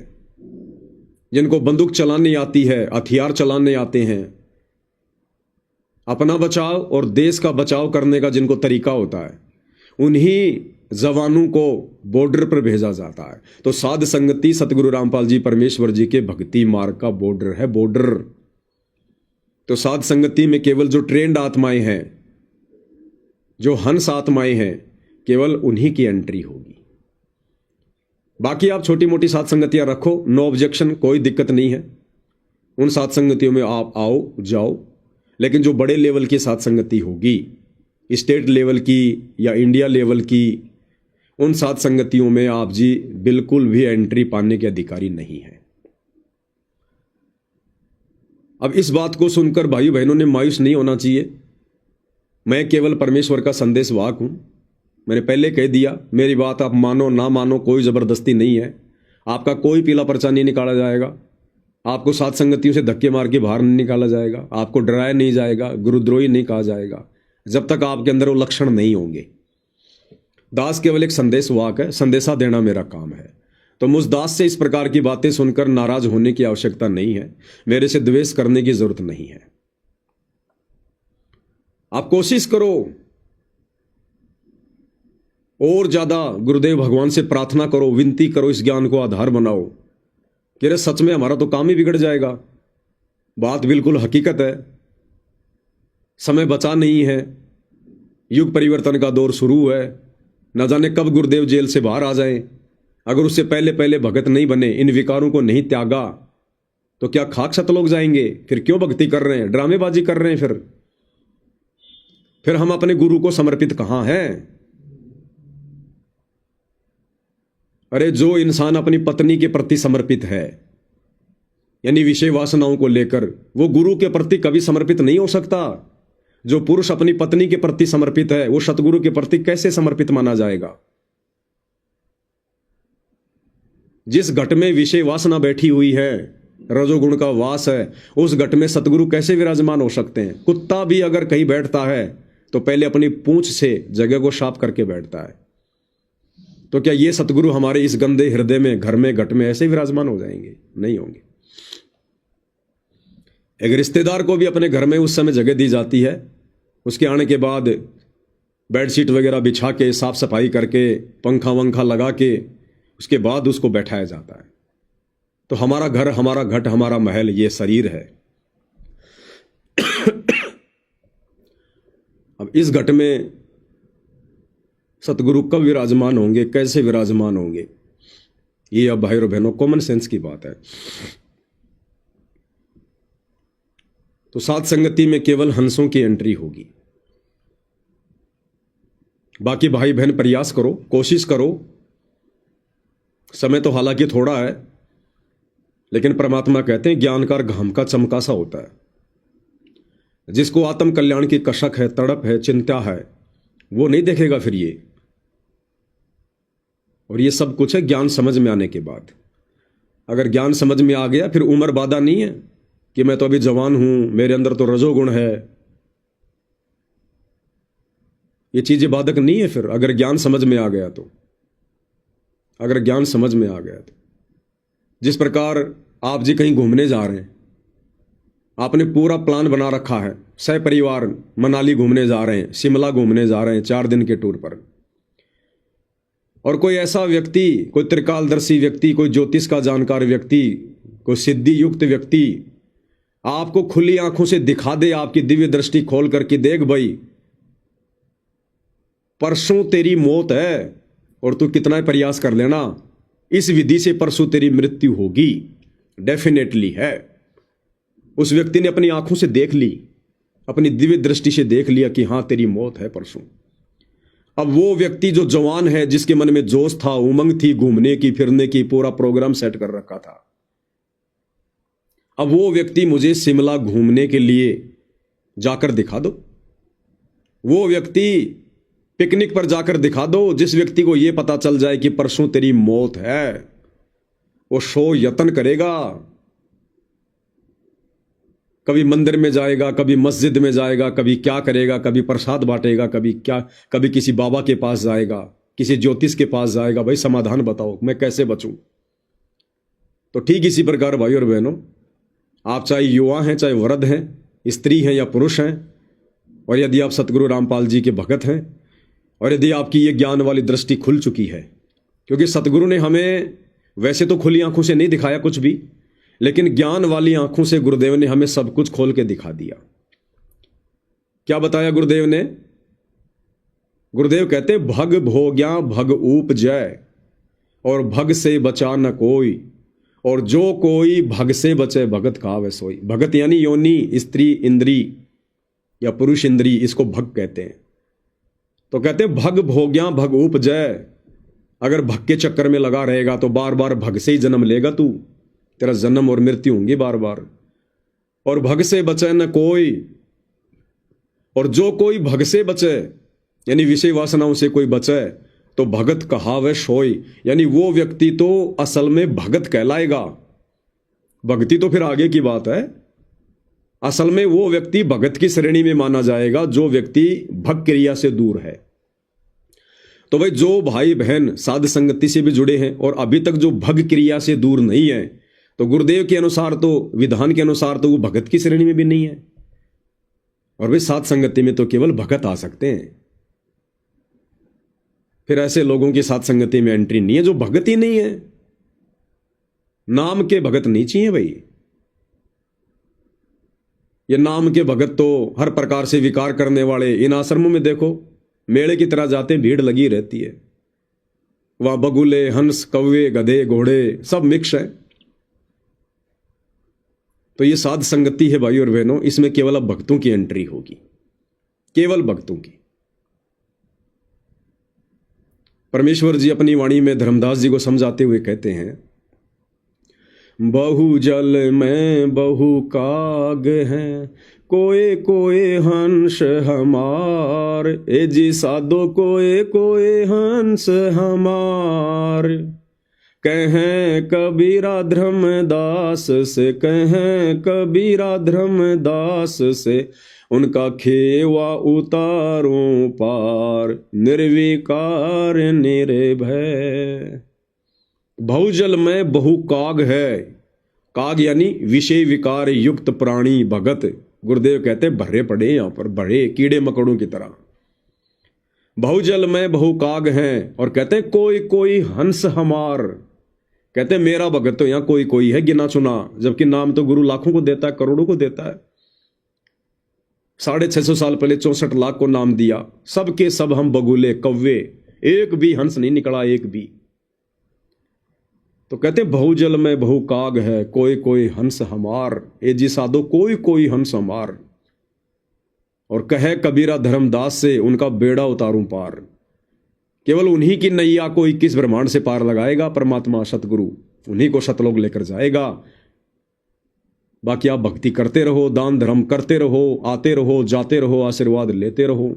जिनको बंदूक चलाने आती है, हथियार चलाने आते हैं, अपना बचाव और देश का बचाव करने का जिनको तरीका होता है, उन्हीं जवानों को बॉर्डर पर भेजा जाता है। तो साध संगति सतगुरु रामपाल जी परमेश्वर जी के भक्ति मार्ग का बॉर्डर है, बॉर्डर। तो साध संगति में केवल जो ट्रेंड आत्माएं हैं, जो हंस आत्माएं हैं, केवल उन्हीं की एंट्री होगी। बाकी आप छोटी मोटी साध संगतियां रखो, नो ऑब्जेक्शन, कोई दिक्कत नहीं है। उन साध संगतियों में आप आओ जाओ, लेकिन जो बड़े लेवल की साध संगति होगी, स्टेट लेवल की या इंडिया लेवल की, उन साध संगतियों में आप जी बिल्कुल भी एंट्री पाने के अधिकारी नहीं है। अब इस बात को सुनकर भाई बहनों ने मायूस नहीं होना चाहिए। मैं केवल परमेश्वर का संदेश वाहक हूं। मैंने पहले कह दिया, मेरी बात आप मानो ना मानो, कोई जबरदस्ती नहीं है। आपका कोई पीला पर्चा नहीं निकाला जाएगा, आपको साध संगतियों से धक्के मार के बाहर नहीं निकाला जाएगा, आपको डराया नहीं जाएगा, गुरुद्रोही नहीं कहा जाएगा, जब तक आपके अंदर वो लक्षण नहीं होंगे। दास केवल एक संदेश वाहक है, संदेशा देना मेरा काम है। तो मुझ दास से इस प्रकार की बातें सुनकर नाराज होने की आवश्यकता नहीं है, मेरे से द्वेष करने की जरूरत नहीं है। आप कोशिश करो और ज्यादा गुरुदेव भगवान से प्रार्थना करो, विनती करो, इस ज्ञान को आधार बनाओ कि अरे सच में हमारा तो काम ही बिगड़ जाएगा। बात बिल्कुल हकीकत है, समय बचा नहीं है, युग परिवर्तन का दौर शुरू है, न जाने कब गुरुदेव जेल से बाहर आ जाएं। अगर उससे पहले पहले भगत नहीं बने, इन विकारों को नहीं त्यागा, तो क्या खाक सतलोक जाएंगे? फिर क्यों भक्ति कर रहे हैं, ड्रामेबाजी कर रहे हैं? फिर हम अपने गुरु को समर्पित कहां हैं? अरे जो इंसान अपनी पत्नी के प्रति समर्पित है, यानी विषय वासनाओं को लेकर, वो गुरु के प्रति कभी समर्पित नहीं हो सकता। जो पुरुष अपनी पत्नी के प्रति समर्पित है, वो सतगुरु के प्रति कैसे समर्पित माना जाएगा? जिस घट में विषय वासना बैठी हुई है, रजोगुण का वास है, उस घट में सतगुरु कैसे विराजमान हो सकते हैं? कुत्ता भी अगर कहीं बैठता है तो पहले अपनी पूंछ से जगह को साफ करके बैठता है। तो क्या ये सतगुरु हमारे इस गंदे हृदय में, घर में, घट में ऐसे विराजमान हो जाएंगे? नहीं होंगे। एक रिश्तेदार को भी अपने घर में उस समय जगह दी जाती है, उसके आने के बाद बेडशीट वगैरह बिछा के, साफ सफाई करके, पंखा वंखा लगा के, उसके बाद उसको बैठाया जाता है। तो हमारा घर, हमारा घट, हमारा महल, ये शरीर है। अब इस घट में सतगुरु कब विराजमान होंगे, कैसे विराजमान होंगे, ये अब भाई और बहनों कॉमन सेंस की बात है। तो साध संगति में केवल हंसों की एंट्री होगी। बाकी भाई बहन प्रयास करो, कोशिश करो। समय तो हालांकि थोड़ा है, लेकिन परमात्मा कहते हैं ज्ञान का घाम का चमका सा होता है। जिसको आत्म कल्याण की कशक है, तड़प है, चिंता है, वो नहीं देखेगा फिर ये। और ये सब कुछ है ज्ञान समझ में आने के बाद। अगर ज्ञान समझ में आ गया, फिर उम्र बाधा नहीं है कि मैं तो अभी जवान हूं, मेरे अंदर तो रजोगुण है, ये चीजें बाधक नहीं है। फिर अगर ज्ञान समझ में आ गया तो, अगर ज्ञान समझ में आ गया तो, जिस प्रकार आप जी कहीं घूमने जा रहे हैं, आपने पूरा प्लान बना रखा है, सहपरिवार मनाली घूमने जा रहे हैं, शिमला घूमने जा रहे हैं 4 दिन के टूर पर, और कोई ऐसा व्यक्ति, कोई त्रिकालदर्शी व्यक्ति, कोई ज्योतिष का जानकार व्यक्ति, कोई सिद्धि युक्त व्यक्ति आपको खुली आंखों से दिखा दे, आपकी दिव्य दृष्टि खोल करके, देख भाई परसों तेरी मौत है और तू कितना प्रयास कर लेना, इस विधि से परसों तेरी मृत्यु होगी, डेफिनेटली है। उस व्यक्ति ने अपनी आंखों से देख ली, अपनी दिव्य दृष्टि से देख लिया कि हां तेरी मौत है परसों। अब वो व्यक्ति जो जवान है, जिसके मन में जोश था, उमंग थी, घूमने की, फिरने की, पूरा प्रोग्राम सेट कर रखा था, अब वो व्यक्ति मुझे शिमला घूमने के लिए जाकर दिखा दो, वो व्यक्ति पिकनिक पर जाकर दिखा दो। जिस व्यक्ति को यह पता चल जाए कि परसों तेरी मौत है, वो 100 यत्न करेगा, कभी मंदिर में जाएगा, कभी मस्जिद में जाएगा, कभी क्या करेगा, कभी प्रसाद बांटेगा, कभी क्या, कभी किसी बाबा के पास जाएगा, किसी ज्योतिष के पास जाएगा, भाई समाधान बताओ, मैं कैसे बचूं। तो ठीक इसी प्रकार भाई और बहनों, आप चाहे युवा हैं, चाहे वृद्ध हैं, स्त्री हैं या पुरुष हैं, और यदि आप सतगुरु रामपाल जी के भगत हैं, और यदि आपकी ये ज्ञान वाली दृष्टि खुल चुकी है, क्योंकि सतगुरु ने हमें वैसे तो खुली आंखों से नहीं दिखाया कुछ भी, लेकिन ज्ञान वाली आंखों से गुरुदेव ने हमें सब कुछ खोल के दिखा दिया। क्या बताया गुरुदेव ने? गुरुदेव कहते भग भोग्या भग उपजय, और भग से बचा न कोई, और जो कोई भग से बचे भगत कहावै सोई। भगत यानी योनि, स्त्री इंद्री या पुरुष इंद्री, इसको भग कहते हैं। तो कहते भग भोग्या भग उपजय, अगर भग के चक्कर में लगा रहेगा तो बार बार भग से ही जन्म लेगा तू, तेरा जन्म और मृत्यु होंगी बार बार। और भग से बचे न कोई, और जो कोई भग से बचे यानी विषय वासनाओं से कोई बचे तो भगत कहावै सोई, यानी वो व्यक्ति तो असल में भगत कहलाएगा। भक्ति तो फिर आगे की बात है। असल में वो व्यक्ति भगत की श्रेणी में माना जाएगा जो व्यक्ति भग क्रिया से दूर है। तो भाई जो भाई बहन साध संगति से भी जुड़े हैं और अभी तक जो भग क्रिया से दूर नहीं है, तो गुरुदेव के अनुसार तो, विधान के अनुसार तो वो भगत की श्रेणी में भी नहीं है। और भाई साध संगति में तो केवल भगत आ सकते हैं। फिर ऐसे लोगों की साथ संगति में एंट्री नहीं है जो भगत ही नहीं है। नाम के भगत नहीं चाहिए भाई। ये नाम के भगत तो हर प्रकार से विकार करने वाले इन आश्रमों में देखो, मेले की तरह जाते भीड़ लगी रहती है। वहां बगुले, हंस, कौवे, गधे, घोड़े सब मिक्स है। तो ये साध संगति है भाई और बहनों, इसमें केवल अब भक्तों की एंट्री होगी, केवल भक्तों की। परमेश्वर जी अपनी वाणी में धर्मदास जी को समझाते हुए कहते हैं, बहु जल में बहु काग हैं, कोए कोए हंस हमार, ए जी साधो कोए कोए हंस हमार। कहें कबीरा धर्मदास से, कहें कबीरा धर्मदास से, उनका खेवा उतारूं पार, निर्विकार निर्भय। बहुजल में बहु काग है। काग यानी विषय विकार युक्त प्राणी भगत। गुरुदेव कहते भरे पड़े यहां पर, भरे कीड़े मकड़ों की तरह। बहुजल में बहु काग हैं, और कहते कोई कोई हंस हमार। कहते मेरा भगत तो यहां कोई कोई है, गिना चुना, जबकि नाम तो गुरु लाखों को देता है, करोड़ों को देता है। 650 साल पहले 64 लाख को नाम दिया। सबके सब हम बगुले, कौवे, एक भी हंस नहीं निकला, एक भी। तो कहते बहुजल में बहु काग है, कोई कोई हंस हमार, ए जी साधो कोई कोई हंस हमार। और कहे कबीरा धर्मदास से, उनका बेड़ा उतारूं पार। केवल उन्हीं की नैया को 21 ब्रह्मांड से पार लगाएगा परमात्मा सतगुरु, उन्हीं को सतलोक लेकर जाएगा। बाकी आप भक्ति करते रहो, दान धर्म करते रहो, आते रहो, जाते रहो, आशीर्वाद लेते रहो,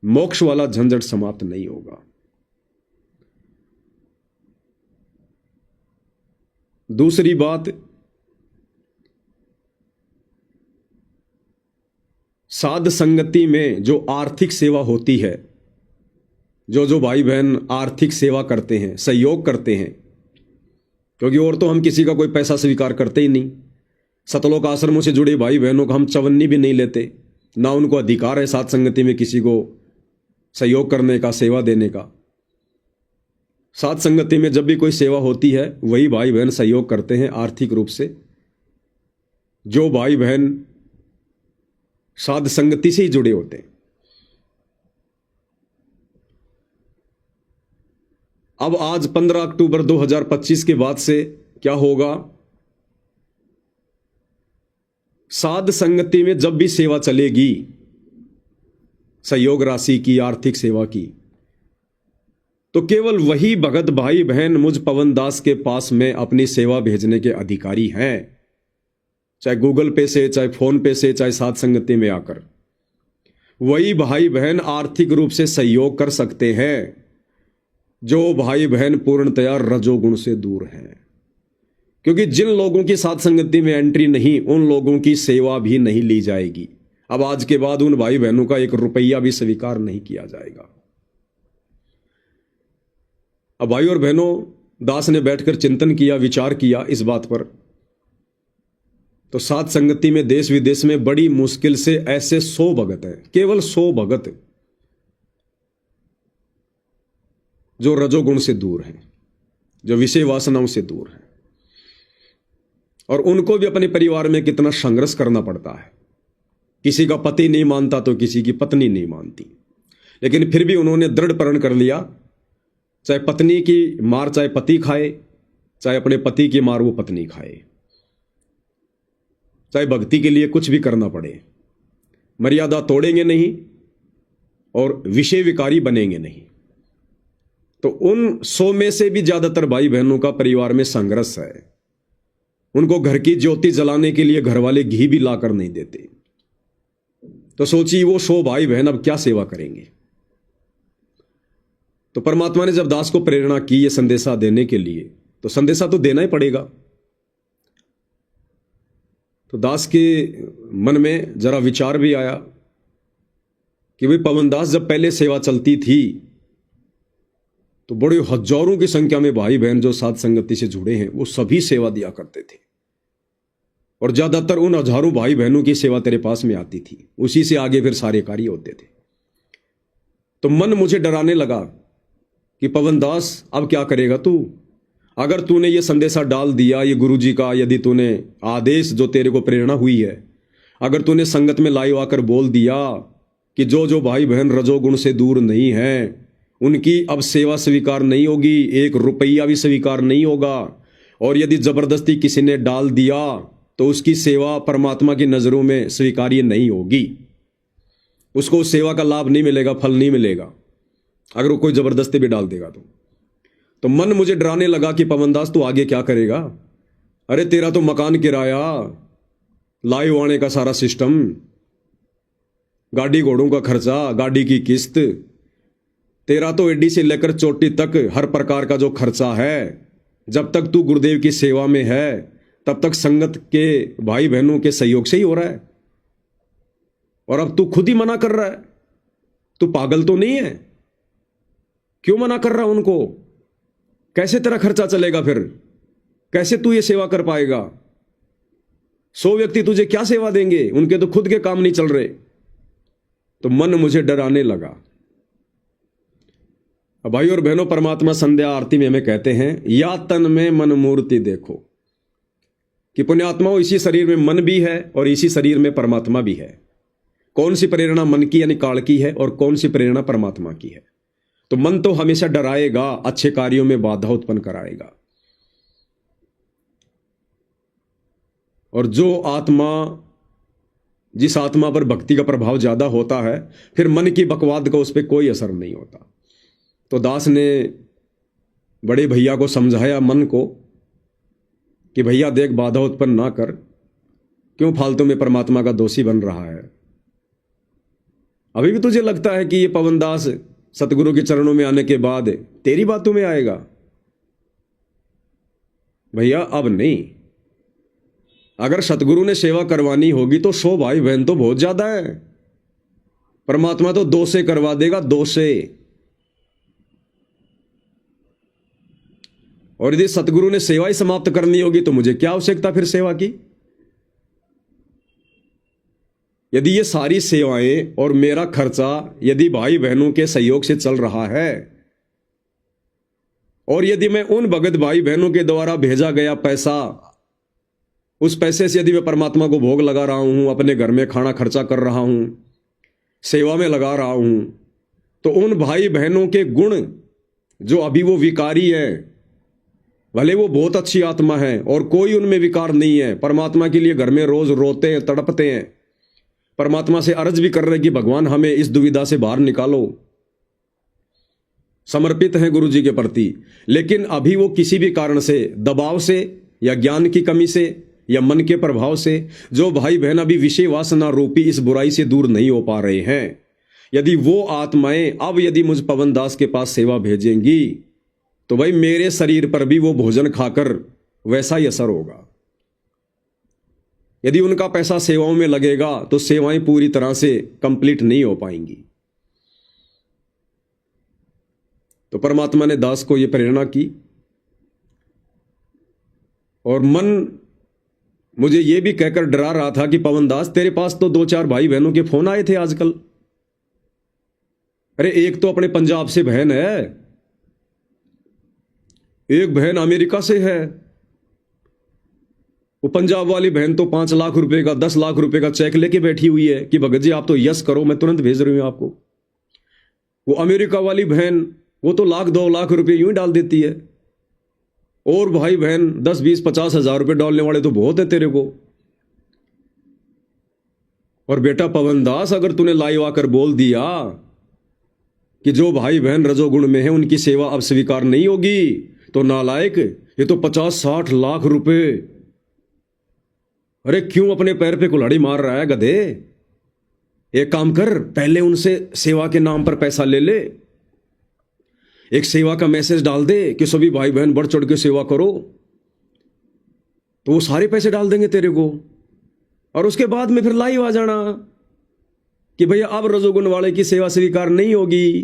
मोक्ष वाला झंझट समाप्त नहीं होगा। दूसरी बात, साध संगति में जो आर्थिक सेवा होती है, जो भाई बहन आर्थिक सेवा करते हैं, सहयोग करते हैं, क्योंकि और तो हम किसी का कोई पैसा स्वीकार करते ही नहीं। सतलोक आश्रमों से जुड़े भाई बहनों का हम चवन्नी भी नहीं लेते, ना उनको अधिकार है साथ संगति में किसी को सहयोग करने का, सेवा देने का। साथ संगति में जब भी कोई सेवा होती है, वही भाई बहन सहयोग करते हैं आर्थिक रूप से। जो भाई बहन साध संगति से ही जुड़े होते हैं। अब आज 15 अक्टूबर 2025 के बाद से क्या होगा? साध संगति में जब भी सेवा चलेगी, सहयोग राशि की, आर्थिक सेवा की, तो केवल वही भगत भाई बहन मुझ पवन दास के पास में अपनी सेवा भेजने के अधिकारी हैं। चाहे गूगल पे से, चाहे फोन पे से, चाहे साध संगति में आकर, वही भाई बहन आर्थिक रूप से सहयोग कर सकते हैं जो भाई बहन पूर्णतया रजोगुण से दूर हैं। क्योंकि जिन लोगों की साथ संगति में एंट्री नहीं, उन लोगों की सेवा भी नहीं ली जाएगी। अब आज के बाद उन भाई बहनों का 1 रुपया भी स्वीकार नहीं किया जाएगा। अब भाई और बहनों, दास ने बैठकर चिंतन किया, विचार किया इस बात पर, तो साथ संगति में देश विदेश में बड़ी मुश्किल से ऐसे 100 भगत हैं, केवल 100 भगत जो रजोगुण से दूर हैं, जो विषय वासनाओं से दूर हैं, और उनको भी अपने परिवार में कितना संघर्ष करना पड़ता है। किसी का पति नहीं मानता तो किसी की पत्नी नहीं मानती, लेकिन फिर भी उन्होंने दृढ़ प्रण कर लिया, चाहे पत्नी की मार चाहे पति खाए, चाहे अपने पति की मार वो पत्नी खाए, चाहे भक्ति के लिए कुछ भी करना पड़े, मर्यादा तोड़ेंगे नहीं और विषय विकारी बनेंगे नहीं। तो उन 100 में से भी ज्यादातर भाई बहनों का परिवार में संघर्ष है। उनको घर की ज्योति जलाने के लिए घर वाले घी भी लाकर नहीं देते। तो सोचिए वो 100 भाई बहन अब क्या सेवा करेंगे। तो परमात्मा ने जब दास को प्रेरणा की ये संदेशा देने के लिए, तो संदेशा तो देना ही पड़ेगा। तो दास के मन में जरा विचार भी आया कि भाई पवन दास जब पहले सेवा चलती थी तो बड़े हजारों की संख्या में भाई बहन जो साध संगति से जुड़े हैं वो सभी सेवा दिया करते थे, और ज्यादातर उन हजारों भाई बहनों की सेवा तेरे पास में आती थी, उसी से आगे फिर सारे कार्य होते थे। तो मन मुझे डराने लगा कि पवन दास अब क्या करेगा तू। अगर तूने ये संदेशा डाल दिया, ये गुरु जी का यदि तूने आदेश जो तेरे को प्रेरणा हुई है, अगर तूने संगत में लाइव आकर बोल दिया कि जो जो भाई बहन रजोगुण से दूर नहीं हैं उनकी अब सेवा स्वीकार नहीं होगी, 1 रुपया भी स्वीकार नहीं होगा, और यदि जबरदस्ती किसी ने डाल दिया तो उसकी सेवा परमात्मा की नजरों में स्वीकार्य नहीं होगी, उसको उस सेवा का लाभ नहीं मिलेगा, फल नहीं मिलेगा अगर वो कोई जबरदस्ती भी डाल देगा तो मन मुझे डराने लगा कि पवन दास तू आगे क्या करेगा। अरे तेरा तो मकान किराया, लाइव आने का सारा सिस्टम, गाड़ी घोड़ों का खर्चा, गाड़ी की किस्त, तेरा तो एडी से लेकर चोटी तक हर प्रकार का जो खर्चा है, जब तक तू गुरुदेव की सेवा में है तब तक संगत के भाई बहनों के सहयोग से ही हो रहा है, और अब तू खुद ही मना कर रहा है। तू पागल तो नहीं है? क्यों मना कर रहा है उनको? कैसे तेरा खर्चा चलेगा? फिर कैसे तू ये सेवा कर पाएगा? 100 व्यक्ति तुझे क्या सेवा देंगे? उनके तो खुद के काम नहीं चल रहे। तो मन मुझे डराने लगा। अब भाई और बहनों, परमात्मा संध्या आरती में हमें कहते हैं, या तन में मन मूर्ति देखो, कि पुण्यात्माओं इसी शरीर में मन भी है और इसी शरीर में परमात्मा भी है। कौन सी प्रेरणा मन की यानी काल की है और कौन सी प्रेरणा परमात्मा की है? तो मन तो हमेशा डराएगा, अच्छे कार्यों में बाधा उत्पन्न कराएगा, और जो आत्मा, जिस आत्मा पर भक्ति का प्रभाव ज्यादा होता है, फिर मन की बकवाद का उस पर कोई असर नहीं होता। तो दास ने बड़े भैया को समझाया, मन को, कि भैया देख, बाधा उत्पन्न ना कर, क्यों फालतू में परमात्मा का दोषी बन रहा है। अभी भी तुझे लगता है कि ये पवन दास सतगुरु के चरणों में आने के बाद तेरी बातों में आएगा? भैया अब नहीं। अगर सतगुरु ने सेवा करवानी होगी तो 100 भाई बहन तो बहुत ज्यादा है। परमात्मा तो 2 से करवा देगा, 2 से। और यदि सतगुरु ने सेवा ही समाप्त करनी होगी तो मुझे क्या आवश्यकता फिर सेवा की? यदि ये सारी सेवाएं और मेरा खर्चा यदि भाई बहनों के सहयोग से चल रहा है, और यदि मैं उन भगत भाई बहनों के द्वारा भेजा गया पैसा, उस पैसे से यदि मैं परमात्मा को भोग लगा रहा हूं, अपने घर में खाना खर्चा कर रहा हूं, सेवा में लगा रहा हूं, तो उन भाई बहनों के गुण जो अभी वो विकारी है, भले वो बहुत अच्छी आत्मा है और कोई उनमें विकार नहीं है, परमात्मा के लिए घर में रोज रोते हैं, तड़पते हैं, परमात्मा से अर्ज भी कर रहे हैं कि भगवान हमें इस दुविधा से बाहर निकालो, समर्पित हैं गुरु जी के प्रति, लेकिन अभी वो किसी भी कारण से, दबाव से या ज्ञान की कमी से या मन के प्रभाव से, जो भाई बहन अभी विषय वासना रूपी इस बुराई से दूर नहीं हो पा रहे हैं, यदि वो आत्माएं अब यदि मुझ पवन दास के पास सेवा भेजेंगी तो भाई मेरे शरीर पर भी वो भोजन खाकर वैसा ही असर होगा। यदि उनका पैसा सेवाओं में लगेगा तो सेवाएं पूरी तरह से कंप्लीट नहीं हो पाएंगी। तो परमात्मा ने दास को यह प्रेरणा की, और मन मुझे यह भी कहकर डरा रहा था कि पवन दास, तेरे पास तो 2-4 भाई बहनों के फोन आए थे आजकल। अरे एक तो अपने पंजाब से बहन है, एक बहन अमेरिका से है, वो पंजाब वाली बहन तो 5 लाख रुपए का 10 लाख रुपए का चेक लेके बैठी हुई है कि भगत जी आप तो यस करो, मैं तुरंत भेज रही हूं आपको। वो अमेरिका वाली बहन वो तो 1 लाख 2 लाख रुपए यूं ही डाल देती है। और भाई बहन 10 20 50 हजार रुपए डालने वाले तो बहुत है तेरे को। और बेटा पवन दास, अगर तूने लाइव आकर बोल दिया कि जो भाई बहन रजोगुण में है उनकी सेवा अब स्वीकार नहीं होगी, तो नालायक, ये तो 50-60 लाख रुपए। अरे क्यों अपने पैर पे कुल्हाड़ी मार रहा है गधे? एक काम कर, पहले उनसे सेवा के नाम पर पैसा ले ले, एक सेवा का मैसेज डाल दे कि सभी भाई बहन बढ़ चढ़ के सेवा करो, तो वो सारे पैसे डाल देंगे तेरे को। और उसके बाद में फिर लाइव आ जाना कि भैया अब रजोगुण वाले की सेवा स्वीकार नहीं होगी।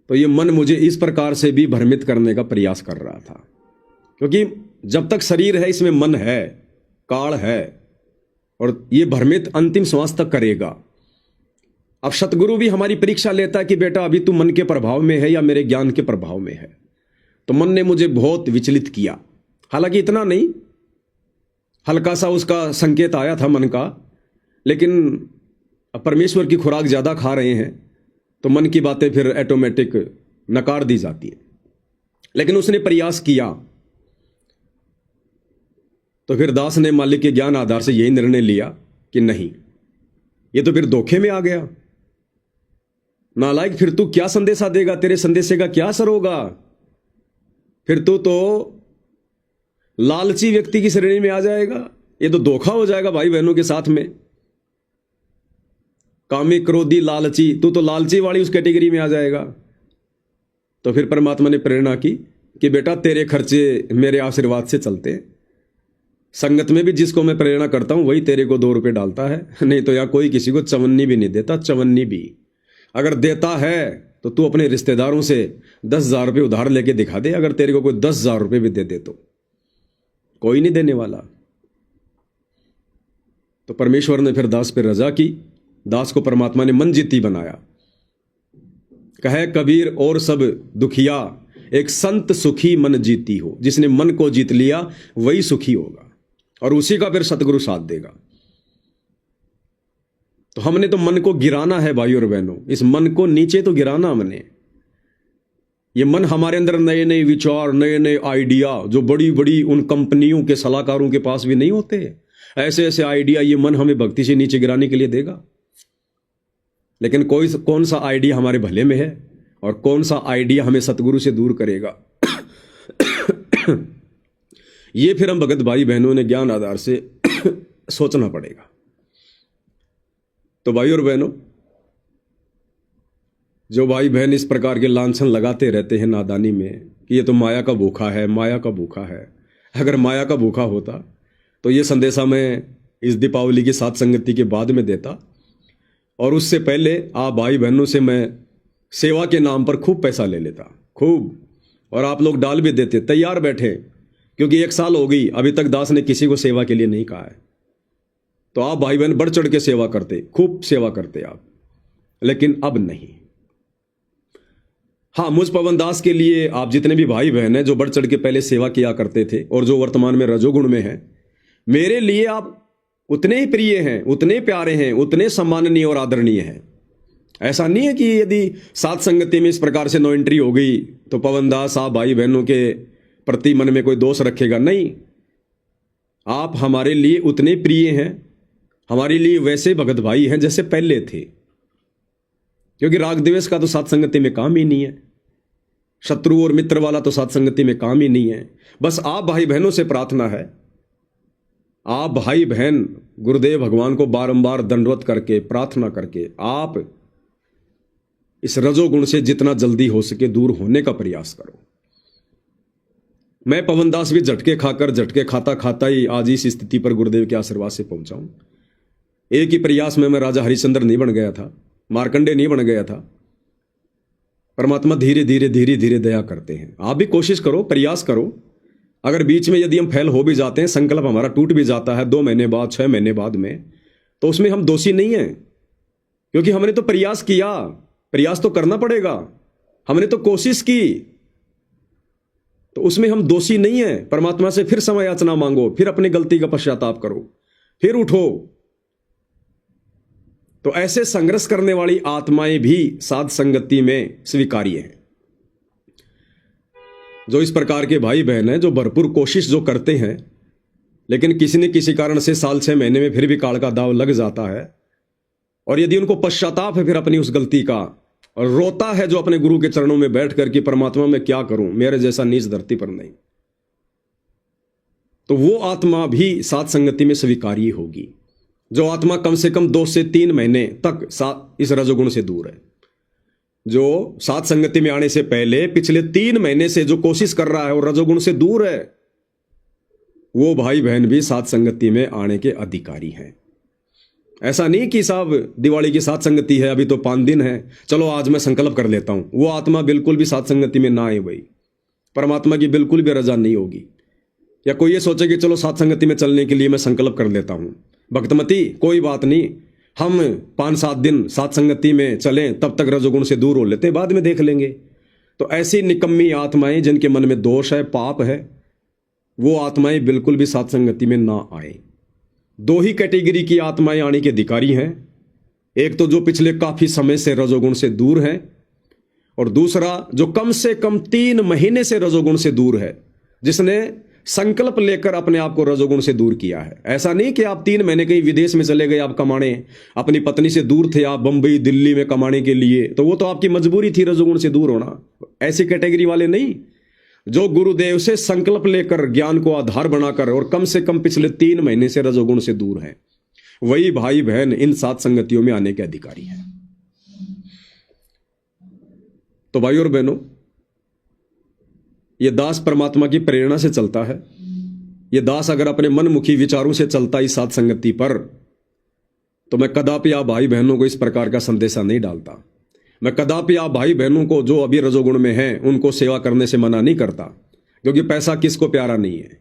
तो ये मन मुझे इस प्रकार से भी भ्रमित करने का प्रयास कर रहा था, क्योंकि जब तक शरीर है इसमें मन है, काल है, और ये भ्रमित अंतिम श्वास तक करेगा। अब सतगुरु भी हमारी परीक्षा लेता है कि बेटा अभी तू मन के प्रभाव में है या मेरे ज्ञान के प्रभाव में है। तो मन ने मुझे बहुत विचलित किया, हालांकि इतना नहीं, हल्का सा उसका संकेत आया था मन का, लेकिन अब परमेश्वर की खुराक ज्यादा खा रहे हैं तो मन की बातें फिर ऑटोमेटिक नकार दी जाती है। लेकिन उसने प्रयास किया, तो फिर दास ने मालिक के ज्ञान आधार से यही निर्णय लिया कि नहीं, ये तो फिर धोखे में आ गया। नालायक, फिर तू क्या संदेशा देगा? तेरे संदेशे का क्या असर होगा? फिर तू तो लालची व्यक्ति की श्रेणी में आ जाएगा। ये तो धोखा हो जाएगा भाई बहनों के साथ में। कामी क्रोधी लालची, तू तो लालची वाली उस कैटेगरी में आ जाएगा। तो फिर परमात्मा ने प्रेरणा की कि बेटा तेरे खर्चे मेरे आशीर्वाद से चलते हैं। संगत में भी जिसको मैं प्रेरणा करता हूं वही तेरे को 2 रुपए डालता है, नहीं तो यार कोई किसी को चवन्नी भी नहीं देता। चवन्नी भी अगर देता है तो तू अपने रिश्तेदारों से 10,000 रुपये उधार लेके दिखा दे। अगर तेरे को कोई 10,000 रुपये भी दे दे तो कोई नहीं देने वाला। तो परमेश्वर ने फिर दास पे रजा की। दास को परमात्मा ने मन जीती बनाया। कहे कबीर और सब दुखिया, एक संत सुखी मन जीती हो। जिसने मन को जीत लिया वही सुखी होगा, और उसी का फिर सतगुरु साथ देगा। तो हमने तो मन को गिराना है भाई और बहनों, इस मन को नीचे तो गिराना हमने। ये मन हमारे अंदर नए नए विचार, नए नए आइडिया, जो बड़ी बड़ी उन कंपनियों के सलाहकारों के पास भी नहीं होते, ऐसे ऐसे आइडिया ये मन हमें भक्ति से नीचे गिराने के लिए देगा। लेकिन कौन सा आइडिया हमारे भले में है और कौन सा आइडिया हमें सतगुरु से दूर करेगा, ये फिर हम भगत भाई बहनों ने ज्ञान आधार से सोचना पड़ेगा। तो भाई और बहनों, जो भाई बहन इस प्रकार के लांछन लगाते रहते हैं नादानी में कि ये तो माया का भूखा है, माया का भूखा है, अगर माया का भूखा होता तो ये संदेशा मैं इस दीपावली की साथ संगति के बाद में देता, और उससे पहले आप भाई बहनों से मैं सेवा के नाम पर खूब पैसा ले लेता, खूब, और आप लोग डाल भी देते, तैयार बैठे, क्योंकि 1 साल हो गई अभी तक दास ने किसी को सेवा के लिए नहीं कहा है। तो आप भाई बहन बढ़ चढ़ के सेवा करते, खूब सेवा करते आप, लेकिन अब नहीं। हाँ, मुझ पवन दास के लिए आप जितने भी भाई बहन हैं जो बढ़ चढ़ के पहले सेवा किया करते थे और जो वर्तमान में रजोगुण में हैं, मेरे लिए आप उतने ही प्रिय हैं, उतने प्यारे हैं, उतने सम्माननीय और आदरणीय हैं। ऐसा नहीं है कि यदि सात संगति में इस प्रकार से नो एंट्री हो गई तो पवन दास आप भाई बहनों के प्रति मन में कोई दोष रखेगा, नहीं। आप हमारे लिए उतने प्रिय हैं, हमारे लिए वैसे भगत भाई हैं जैसे पहले थे, क्योंकि राग द्वेष का तो सात संगति में काम ही नहीं है, शत्रु और मित्र वाला तो सात संगति में काम ही नहीं है। बस आप भाई बहनों से प्रार्थना है, आप भाई बहन गुरुदेव भगवान को बारंबार दंडवत करके प्रार्थना करके आप इस रजोगुण से जितना जल्दी हो सके दूर होने का प्रयास करो। मैं पवन दास भी झटके खाकर झटके खाता खाता ही आज इस स्थिति पर गुरुदेव के आशीर्वाद से पहुंचा हूं। एक ही प्रयास में मैं राजा हरिश्चंद्र नहीं बन गया था, मार्कंडे नहीं बन गया था। परमात्मा धीरे धीरे धीरे धीरे दया करते हैं। आप भी कोशिश करो, प्रयास करो। अगर बीच में यदि हम फेल हो भी जाते हैं, संकल्प हमारा टूट भी जाता है 2 महीने बाद 6 महीने बाद में, तो उसमें हम दोषी नहीं हैं, क्योंकि हमने तो प्रयास किया। प्रयास तो करना पड़ेगा, हमने तो कोशिश की। तो उसमें हम दोषी नहीं है। परमात्मा से फिर क्षमा याचना मांगो, फिर अपनी गलती का पश्चाताप करो, फिर उठो। तो ऐसे संघर्ष करने वाली आत्माएं भी साध संगति में स्वीकार्य हैं। जो इस प्रकार के भाई बहन हैं, जो भरपूर कोशिश जो करते हैं, लेकिन किसी न किसी कारण से साल 6 महीने में फिर भी काल का दाव लग जाता है, और यदि उनको पश्चाताप है फिर अपनी उस गलती का, और रोता है जो अपने गुरु के चरणों में बैठ कर कि परमात्मा मैं क्या करूं, मेरे जैसा नीच धरती पर नहीं, तो वो आत्मा भी साध संगति में स्वीकार्य होगी। जो आत्मा कम से कम 2 से 3 महीने तक इस रजोगुण से दूर है, जो साध संगति में आने से पहले पिछले 3 महीने से जो कोशिश कर रहा है और रजोगुण से दूर है, वो भाई बहन भी साध संगति में आने के अधिकारी हैं। ऐसा नहीं कि साहब दिवाली की साध संगति है, अभी तो 5 दिन है, चलो आज मैं संकल्प कर लेता हूं। वो आत्मा बिल्कुल भी साध संगति में ना आए भाई, परमात्मा की बिल्कुल भी रजा नहीं होगी। या कोई ये सोचे कि चलो साध संगति में चलने के लिए मैं संकल्प कर लेता हूं, भक्तमती कोई बात नहीं, हम 5-7 दिन साध संगति में चलें, तब तक रजोगुण से दूर हो लेते, बाद में देख लेंगे। तो ऐसी निकम्मी आत्माएं जिनके मन में दोष है, पाप है, वो आत्माएं बिल्कुल भी साध संगति में ना आए। 2 ही कैटेगरी की आत्माएं आने के अधिकारी हैं। एक तो जो पिछले काफी समय से रजोगुण से दूर है, और दूसरा जो कम से कम 3 महीने से रजोगुण से दूर है, जिसने संकल्प लेकर अपने आप को रजोगुण से दूर किया है। ऐसा नहीं कि आप 3 महीने कहीं विदेश में चले गए आप कमाने, अपनी पत्नी से दूर थे आप बंबई दिल्ली में कमाने के लिए, तो वो तो आपकी मजबूरी थी रजोगुण से दूर होना। ऐसी कैटेगरी वाले नहीं, जो गुरुदेव से संकल्प लेकर ज्ञान को आधार बनाकर और कम से कम पिछले 3 महीने से रजोगुण से दूर हैं, वही भाई बहन इन सात संगतियों में आने के अधिकारी हैं। तो भाई और बहनों, ये दास परमात्मा की प्रेरणा से चलता है। ये दास अगर अपने मनमुखी विचारों से चलता इस सात संगति पर, तो मैं कदापि आप भाई बहनों को इस प्रकार का संदेशा नहीं डालता। मैं कदापि आप भाई बहनों को जो अभी रजोगुण में हैं उनको सेवा करने से मना नहीं करता, क्योंकि पैसा किसको प्यारा नहीं है।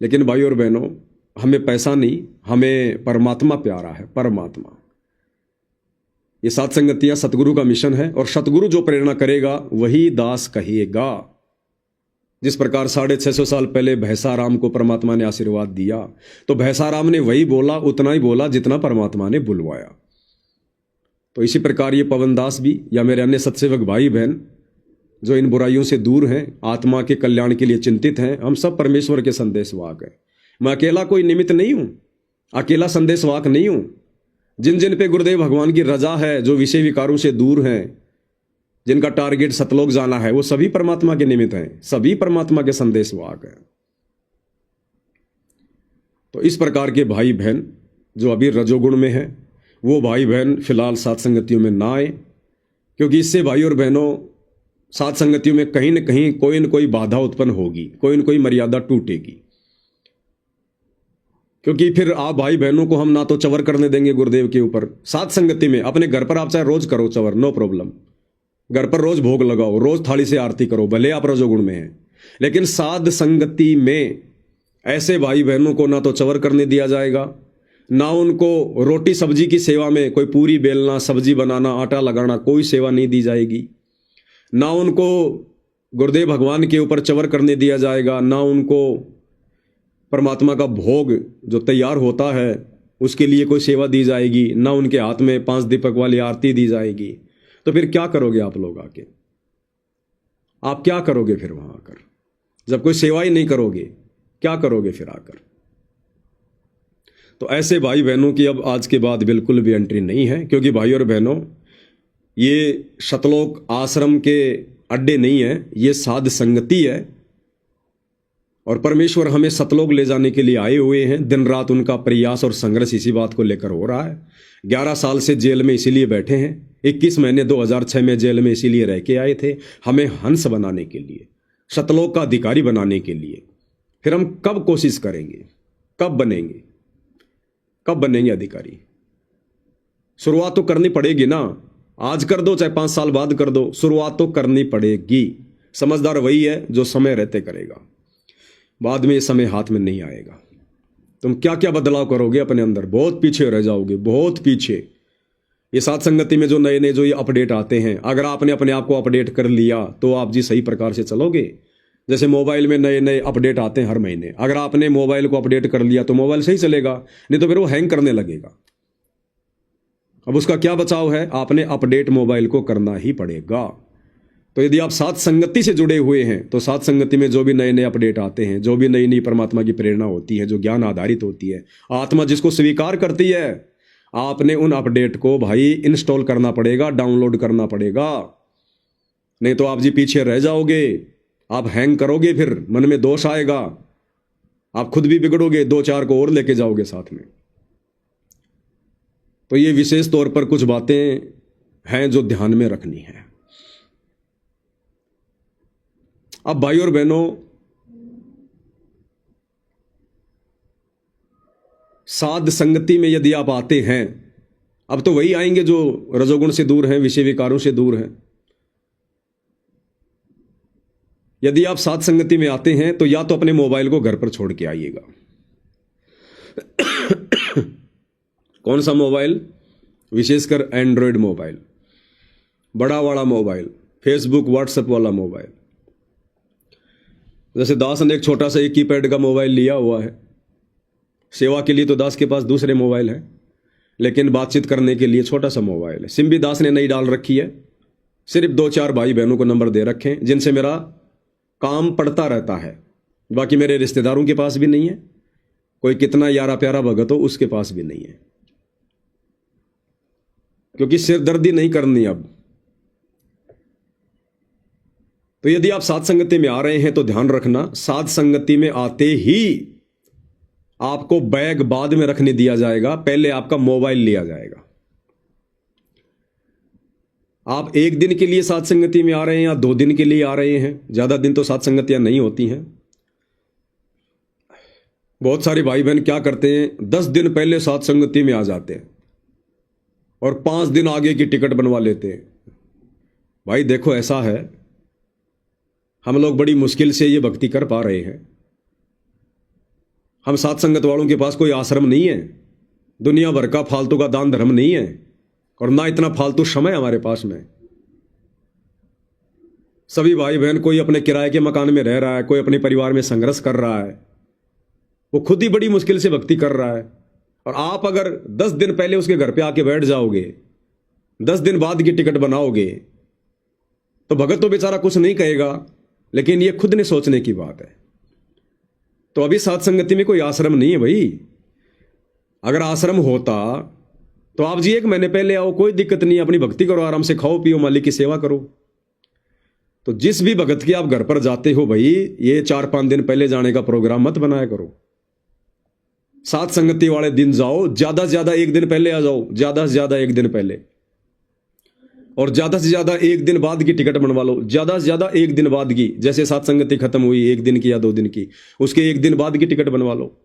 लेकिन भाई और बहनों, हमें पैसा नहीं, हमें परमात्मा प्यारा है, परमात्मा। ये सात संगतियां सतगुरु का मिशन है, और सतगुरु जो प्रेरणा करेगा वही दास कहेगा। जिस प्रकार 650 साल पहले भैंसाराम को परमात्मा ने आशीर्वाद दिया, तो भैंसाराम ने वही बोला, उतना ही बोला जितना परमात्मा ने बुलवाया। तो इसी प्रकार ये पवनदास भी, या मेरे अन्य सत्सेवक भाई बहन जो इन बुराइयों से दूर हैं, आत्मा के कल्याण के लिए चिंतित हैं, हम सब परमेश्वर के संदेशवाहक हैं। मैं अकेला कोई निमित्त नहीं हूं, अकेला संदेशवाहक नहीं हूं। जिन जिन पे गुरुदेव भगवान की रजा है, जो विषय विकारों से दूर हैं, जिनका टारगेट सतलोक जाना है, वो सभी परमात्मा के निमित्त हैं, सभी परमात्मा के संदेशवाहक हैं। तो इस प्रकार के भाई बहन जो अभी रजोगुण में है, वो भाई बहन फिलहाल सात संगतियों में ना आए, क्योंकि इससे भाई और बहनों सात संगतियों में कहीं न कहीं कोई न कोई बाधा उत्पन्न होगी, कोई न कोई मर्यादा टूटेगी। क्योंकि फिर आप भाई बहनों को हम ना तो चवर करने देंगे गुरुदेव के ऊपर। सात संगति में अपने घर पर आप चाहे रोज करो चवर, नो प्रॉब्लम, घर पर रोज भोग लगाओ, रोज थाली से आरती करो, भले आप रजोगुण में हैं। लेकिन साध संगति में ऐसे भाई बहनों को ना तो चवर करने दिया जाएगा, ना उनको रोटी सब्जी की सेवा में कोई पूरी बेलना, सब्जी बनाना, आटा लगाना, कोई सेवा नहीं दी जाएगी। ना उनको गुरुदेव भगवान के ऊपर चवर करने दिया जाएगा, ना उनको परमात्मा का भोग जो तैयार होता है उसके लिए कोई सेवा दी जाएगी, ना उनके हाथ में 5 दीपक वाली आरती दी जाएगी। तो फिर क्या करोगे आप लोग आके? आप क्या करोगे फिर वहां आकर? जब कोई सेवा ही नहीं करोगे, क्या करोगे फिर आकर? तो ऐसे भाई बहनों की अब आज के बाद बिल्कुल भी एंट्री नहीं है, क्योंकि भाई और बहनों, ये सतलोक आश्रम के अड्डे नहीं है, ये साध संगति है। और परमेश्वर हमें सतलोक ले जाने के लिए आए हुए हैं। दिन रात उनका प्रयास और संघर्ष इसी बात को लेकर हो रहा है। 11 साल से जेल में इसीलिए बैठे हैं, 21 महीने 2006 में जेल में इसीलिए रह के आए थे, हमें हंस बनाने के लिए, सतलोक का अधिकारी बनाने के लिए। फिर हम कब कोशिश करेंगे? कब बनेंगे? कब बनेंगे अधिकारी? शुरुआत तो करनी पड़ेगी ना। आज कर दो चाहे 5 साल बाद कर दो, शुरुआत तो करनी पड़ेगी। समझदार वही है जो समय रहते करेगा, बाद में ये समय हाथ में नहीं आएगा। तुम क्या क्या बदलाव करोगे अपने अंदर, बहुत पीछे रह जाओगे, बहुत पीछे। ये साथ संगति में जो नए नए जो ये अपडेट आते हैं, अगर आपने अपने आप को अपडेट कर लिया तो आप जी सही प्रकार से चलोगे। जैसे मोबाइल में नए नए अपडेट आते हैं हर महीने, अगर आपने मोबाइल को अपडेट कर लिया तो मोबाइल सही चलेगा, नहीं तो फिर वो हैंग करने लगेगा। अब उसका क्या बचाव है? आपने अपडेट मोबाइल को करना ही पड़ेगा। तो यदि आप साथ संगति से जुड़े हुए हैं तो साथ संगति में जो भी नए नए अपडेट आते हैं, जो भी नई नई परमात्मा की प्रेरणा होती है, जो ज्ञान आधारित होती है, आत्मा जिसको स्वीकार करती है, आपने उन अपडेट को भाई इंस्टॉल करना पड़ेगा, डाउनलोड करना पड़ेगा। नहीं तो आप जी पीछे रह जाओगे, आप हैंग करोगे, फिर मन में दोष आएगा, आप खुद भी बिगड़ोगे, दो चार को और लेके जाओगे साथ में। तो ये विशेष तौर पर कुछ बातें हैं जो ध्यान में रखनी है। अब भाई और बहनों, साध संगति में यदि आप आते हैं, अब तो वही आएंगे जो रजोगुण से दूर हैं, विषय विकारों से दूर हैं। यदि आप साध संगति में आते हैं तो या तो अपने मोबाइल को घर पर छोड़ के आइएगा। कौन सा मोबाइल? विशेषकर एंड्रॉयड मोबाइल, बड़ा वाला मोबाइल, फेसबुक व्हाट्सएप वाला मोबाइल। जैसे दास ने एक छोटा सा एक कीपैड का मोबाइल लिया हुआ है, सेवा के लिए तो दास के पास दूसरे मोबाइल है, लेकिन बातचीत करने के लिए छोटा सा मोबाइल है। सिम भी दास ने नई डाल रखी है, सिर्फ 2-4 भाई बहनों को नंबर दे रखे हैं जिनसे मेरा काम पड़ता रहता है। बाकी मेरे रिश्तेदारों के पास भी नहीं है, कोई कितना यारा प्यारा भगत हो उसके पास भी नहीं है, क्योंकि सिरदर्दी नहीं करनी अब। तो यदि आप साध संगति में आ रहे हैं तो ध्यान रखना, साध संगति में आते ही आपको बैग बाद में रखने दिया जाएगा, पहले आपका मोबाइल लिया जाएगा। आप 1 दिन के लिए साध संगति में आ रहे हैं या 2 दिन के लिए आ रहे हैं, ज्यादा दिन तो साध संगतियां नहीं होती हैं। बहुत सारे भाई बहन क्या करते हैं, 10 दिन पहले साध संगति में आ जाते हैं और 5 दिन आगे की टिकट बनवा लेते हैं। भाई देखो, ऐसा है, हम लोग बड़ी मुश्किल से ये भक्ति कर पा रहे हैं। हम साथ संगत वालों के पास कोई आश्रम नहीं है, दुनिया भर का फालतू का दान धर्म नहीं है, और ना इतना फालतू समय हमारे पास में। सभी भाई बहन, कोई अपने किराए के मकान में रह रहा है, कोई अपने परिवार में संघर्ष कर रहा है, वो खुद ही बड़ी मुश्किल से भक्ति कर रहा है। और आप अगर 10 दिन पहले उसके घर पे आके बैठ जाओगे, 10 दिन बाद की टिकट बनाओगे, तो भगत तो बेचारा कुछ नहीं कहेगा, लेकिन ये खुद ने सोचने की बात है। तो अभी साथ संगति में कोई आश्रम नहीं है भाई। अगर आश्रम होता तो आप जी 1 महीने पहले आओ, कोई दिक्कत नहीं, अपनी भक्ति करो, आराम से खाओ पियो, मालिक की सेवा करो। तो जिस भी भगत के आप घर पर जाते हो भाई, ये 4-5 दिन पहले जाने का प्रोग्राम मत बनाया करो। साथ संगति वाले दिन जाओ, ज्यादा से ज्यादा 1 दिन पहले आ जाओ, ज्यादा से ज्यादा 1 दिन पहले, और ज्यादा से ज्यादा 1 दिन बाद की टिकट बनवा लो, ज्यादा से ज्यादा 1 दिन बाद की। जैसे साथ संगति खत्म हुई 1 दिन की या 2 दिन की, उसके 1 दिन बाद की टिकट बनवा लो।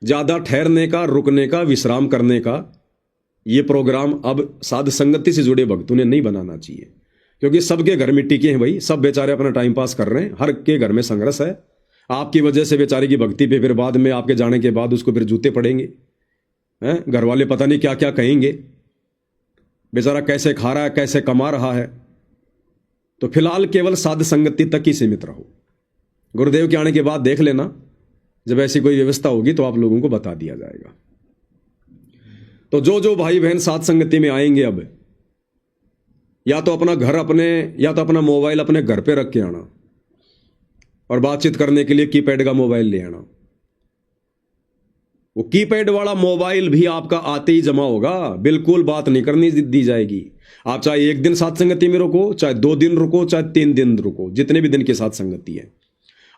ज्यादा ठहरने का, रुकने का, विश्राम करने का ये प्रोग्राम अब साध संगति से जुड़े भक्तों ने नहीं बनाना चाहिए, क्योंकि सबके घर मिट्टी के हैं भाई, सब बेचारे अपना टाइम पास कर रहे हैं, हर के घर में संघर्ष है। आपकी वजह से बेचारे की भक्ति पे फिर बाद में आपके जाने के बाद उसको फिर जूते पड़ेंगे, हैं? घर वाले पता नहीं क्या क्या कहेंगे, बेचारा कैसे खा रहा है, कैसे कमा रहा है। तो फिलहाल केवल साध संगति तक ही सीमित रहो। गुरुदेव के आने के बाद देख लेना, जब ऐसी कोई व्यवस्था होगी तो आप लोगों को बता दिया जाएगा। तो जो जो भाई बहन साध संगति में आएंगे, अब या तो अपना घर अपने, या तो अपना मोबाइल अपने घर पे रख के आना, और बातचीत करने के लिए कीपैड का मोबाइल ले आना। वो कीपैड वाला मोबाइल भी आपका आते ही जमा होगा, बिल्कुल बात नहीं करनी दी जाएगी। आप चाहे 1 दिन साथ संगति में रुको, चाहे 2 दिन रुको, चाहे 3 दिन रुको, जितने भी दिन की साथ संगति है,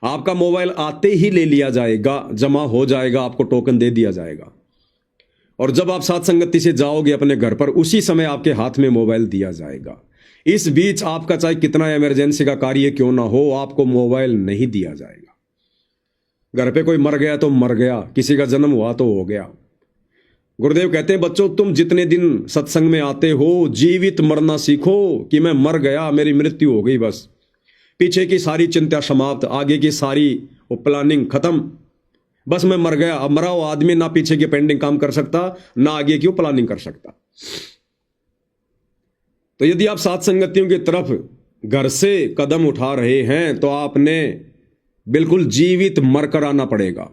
आपका मोबाइल आते ही ले लिया जाएगा, जमा हो जाएगा, आपको टोकन दे दिया जाएगा। और जब आप साथ संगति से जाओगे अपने घर पर, उसी समय आपके हाथ में मोबाइल दिया जाएगा। इस बीच आपका चाहे कितना इमरजेंसी का कार्य क्यों ना हो, आपको मोबाइल नहीं दिया जाएगा। घर पे कोई मर गया तो मर गया, किसी का जन्म हुआ तो हो गया। गुरुदेव कहते हैं, बच्चों तुम जितने दिन सत्संग में आते हो, जीवित मरना सीखो कि मैं मर गया, मेरी मृत्यु हो गई, बस पीछे की सारी चिंता समाप्त, आगे की सारी वो प्लानिंग खत्म, बस मैं मर गया। अब मरा हुआ आदमी ना पीछे की पेंडिंग काम कर सकता, ना आगे की प्लानिंग कर सकता। तो यदि आप साथ संगतियों की तरफ घर से कदम उठा रहे हैं, तो आपने बिल्कुल जीवित मरकर आना पड़ेगा।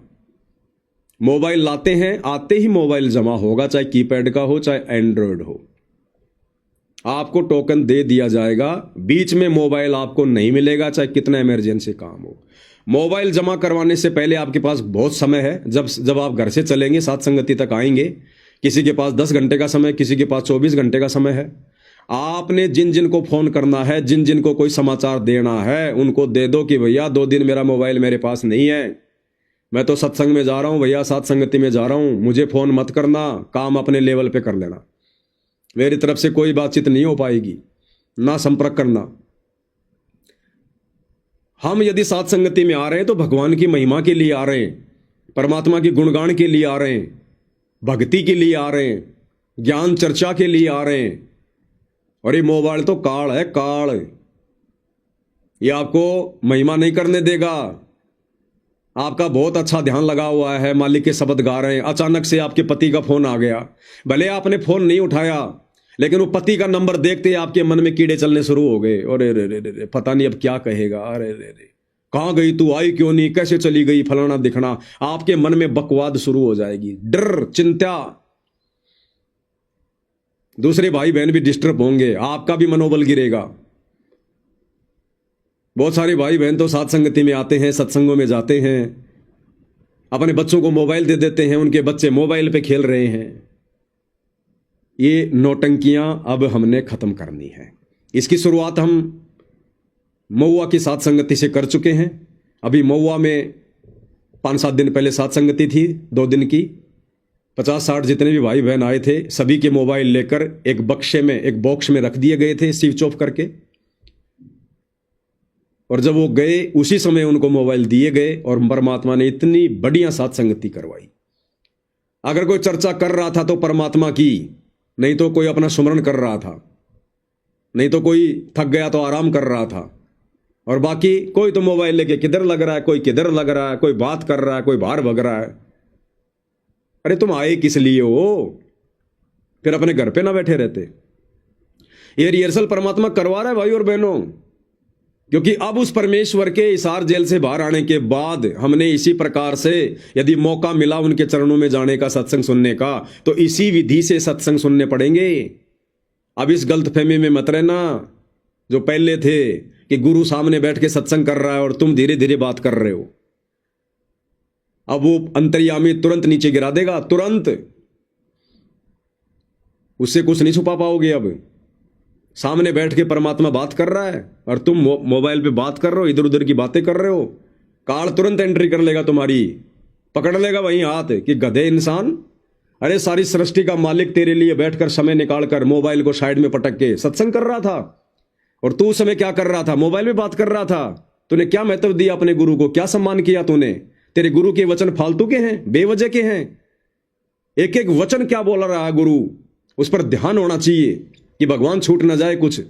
मोबाइल लाते हैं, आते ही मोबाइल जमा होगा, चाहे कीपैड का हो चाहे एंड्रॉयड हो। आपको टोकन दे दिया जाएगा, बीच में मोबाइल आपको नहीं मिलेगा, चाहे कितना इमरजेंसी काम हो। मोबाइल जमा करवाने से पहले आपके पास बहुत समय है। जब आप घर से चलेंगे, सात संगति तक आएंगे, किसी के पास 10 घंटे का समय, किसी के पास 24 घंटे का समय है। आपने जिन जिन को फोन करना है, जिन जिन को कोई समाचार देना है, उनको दे दो कि भैया 2 दिन मेरा मोबाइल मेरे पास नहीं है, मैं तो सत्संग में जा रहा हूं भैया, सात संगति में जा रहा हूं, मुझे फोन मत करना, काम अपने लेवल पे कर लेना, मेरी तरफ से कोई बातचीत नहीं हो पाएगी, ना संपर्क करना। हम यदि सात संगति में आ रहे हैं तो भगवान की महिमा के लिए आ रहे हैं, परमात्मा की गुणगान के लिए आ रहे हैं, भक्ति के लिए आ रहे हैं, ज्ञान चर्चा के लिए आ रहे हैं। और ये मोबाइल तो काल है, काल। ये आपको महिमा नहीं करने देगा। आपका बहुत अच्छा ध्यान लगा हुआ है, मालिक के शब्द गा रहे हैं, अचानक से आपके पति का फोन आ गया, भले आपने फोन नहीं उठाया, लेकिन वो पति का नंबर देखते ही आपके मन में कीड़े चलने शुरू हो गए। अरे रे रे रे, पता नहीं अब क्या कहेगा, अरे रे रे, कहां गई तू, आई क्यों नहीं, कैसे चली गई, फलाना दिखना। आपके मन में बकवाद शुरू हो जाएगी, डर, चिंता। दूसरे भाई बहन भी डिस्टर्ब होंगे, आपका भी मनोबल गिरेगा। बहुत सारे भाई बहन तो सात संगति में आते हैं, सत्संगों में जाते हैं, अपने बच्चों को मोबाइल दे देते हैं, उनके बच्चे मोबाइल पे खेल रहे हैं। ये नौटंकियां अब हमने खत्म करनी है। इसकी शुरुआत हम महुआ की सात संगति से कर चुके हैं। अभी महुआ में 5-7 दिन पहले सात संगति थी, 2 दिन की। 50-60 जितने भी भाई बहन आए थे, सभी के मोबाइल लेकर एक बक्से में, एक बॉक्स में रख दिए गए थे, स्विच ऑफ करके। और जब वो गए, उसी समय उनको मोबाइल दिए गए और परमात्मा ने इतनी बढ़िया सात संगति करवाई। अगर कोई चर्चा कर रहा था तो परमात्मा की, नहीं तो कोई अपना सुमरन कर रहा था, नहीं तो कोई थक गया तो आराम कर रहा था। और बाकी कोई तो मोबाइल लेके किधर लग रहा है, कोई किधर लग रहा है, कोई बात कर रहा है, कोई बाहर भग रहा है। अरे तुम आए किस लिए हो? फिर अपने घर पे ना बैठे रहते। ये रिहर्सल परमात्मा करवा रहा है भाई और बहनों, क्योंकि अब उस परमेश्वर के हिसार जेल से बाहर आने के बाद हमने इसी प्रकार से, यदि मौका मिला उनके चरणों में जाने का, सत्संग सुनने का, तो इसी विधि से सत्संग सुनने पड़ेंगे। अब इस गलतफहमी में मत रहना जो पहले थे कि गुरु सामने बैठ के सत्संग कर रहा है और तुम धीरे धीरे बात कर रहे हो। अब वो अंतर्यामी तुरंत नीचे गिरा देगा, तुरंत। उससे कुछ नहीं छुपा पाओगे। अब सामने बैठ के परमात्मा बात कर रहा है और तुम मोबाइल पे बात कर रहे हो, इधर उधर की बातें कर रहे हो। काल तुरंत एंट्री कर लेगा तुम्हारी, पकड़ लेगा वहीं हाथ कि गधे इंसान। अरे सारी सृष्टि का मालिक तेरे लिए बैठकर समय निकालकर मोबाइल को साइड में पटक के सत्संग कर रहा था, और तू उस समय क्या कर रहा था? मोबाइल में बात कर रहा था। तूने क्या महत्व दिया अपने गुरु को, क्या सम्मान किया तूने? तेरे गुरु के वचन फालतू के हैं, बेवजह के हैं। एक एक वचन क्या बोल रहा है गुरु, उस पर ध्यान होना चाहिए कि भगवान छूट ना जाए। कुछ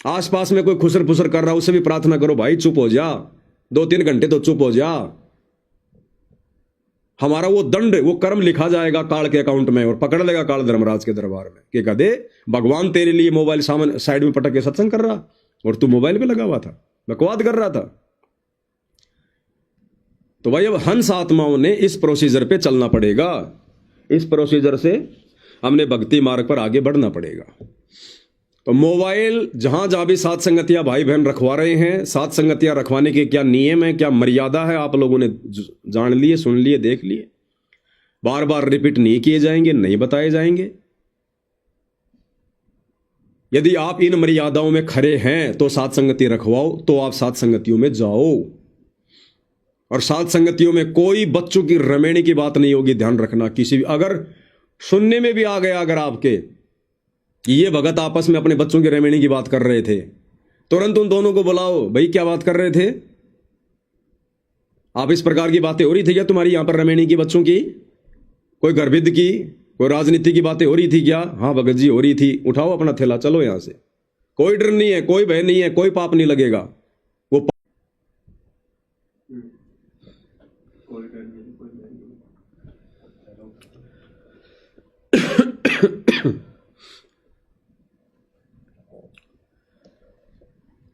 आसपास में कोई खुसर फुसर कर रहा है, उससे भी प्रार्थना करो, भाई चुप हो जा, 2-3 घंटे तो चुप हो जा। हमारा वो दंड, वो कर्म लिखा जाएगा काल के अकाउंट में, और पकड़ लेगा काल धर्मराज के दरबार में कि गधे, भगवान तेरे लिए मोबाइल सामने साइड में पटक के सत्संग कर रहा और तू मोबाइल पे लगा हुआ था, बकवाद कर रहा था। तो भाई अब हंस आत्माओं ने इस प्रोसीजर पे चलना पड़ेगा। इस प्रोसीजर से हमने भक्ति मार्ग पर आगे बढ़ना पड़ेगा। तो मोबाइल जहां जहां भी सात संगतियां भाई बहन रखवा रहे हैं, सात संगतियां रखवाने के क्या नियम है, क्या मर्यादा है, आप लोगों ने जान लिए, सुन लिए, देख लिए। बार बार रिपीट नहीं किए जाएंगे, नहीं बताए जाएंगे। यदि आप इन मर्यादाओं में खरे हैं तो सात संगति रखवाओ, तो आप सात संगतियों में जाओ। और सात संगतियों में कोई बच्चों की रमेणी की बात नहीं होगी, ध्यान रखना। किसी भी अगर सुनने में भी आ गया अगर आपके कि ये भगत आपस में अपने बच्चों की रमेणी की बात कर रहे थे, तुरंत उन दोनों को बुलाओ, भाई क्या बात कर रहे थे आप? इस प्रकार की बातें हो रही थी क्या तुम्हारी यहां पर रमेणी की, बच्चों की? कोई गर्भिद की, कोई राजनीति की बातें हो रही थी क्या? हाँ भगत जी हो रही थी। उठाओ अपना थैला, चलो यहां से। कोई डर नहीं है, कोई भय नहीं है, कोई पाप नहीं लगेगा। वो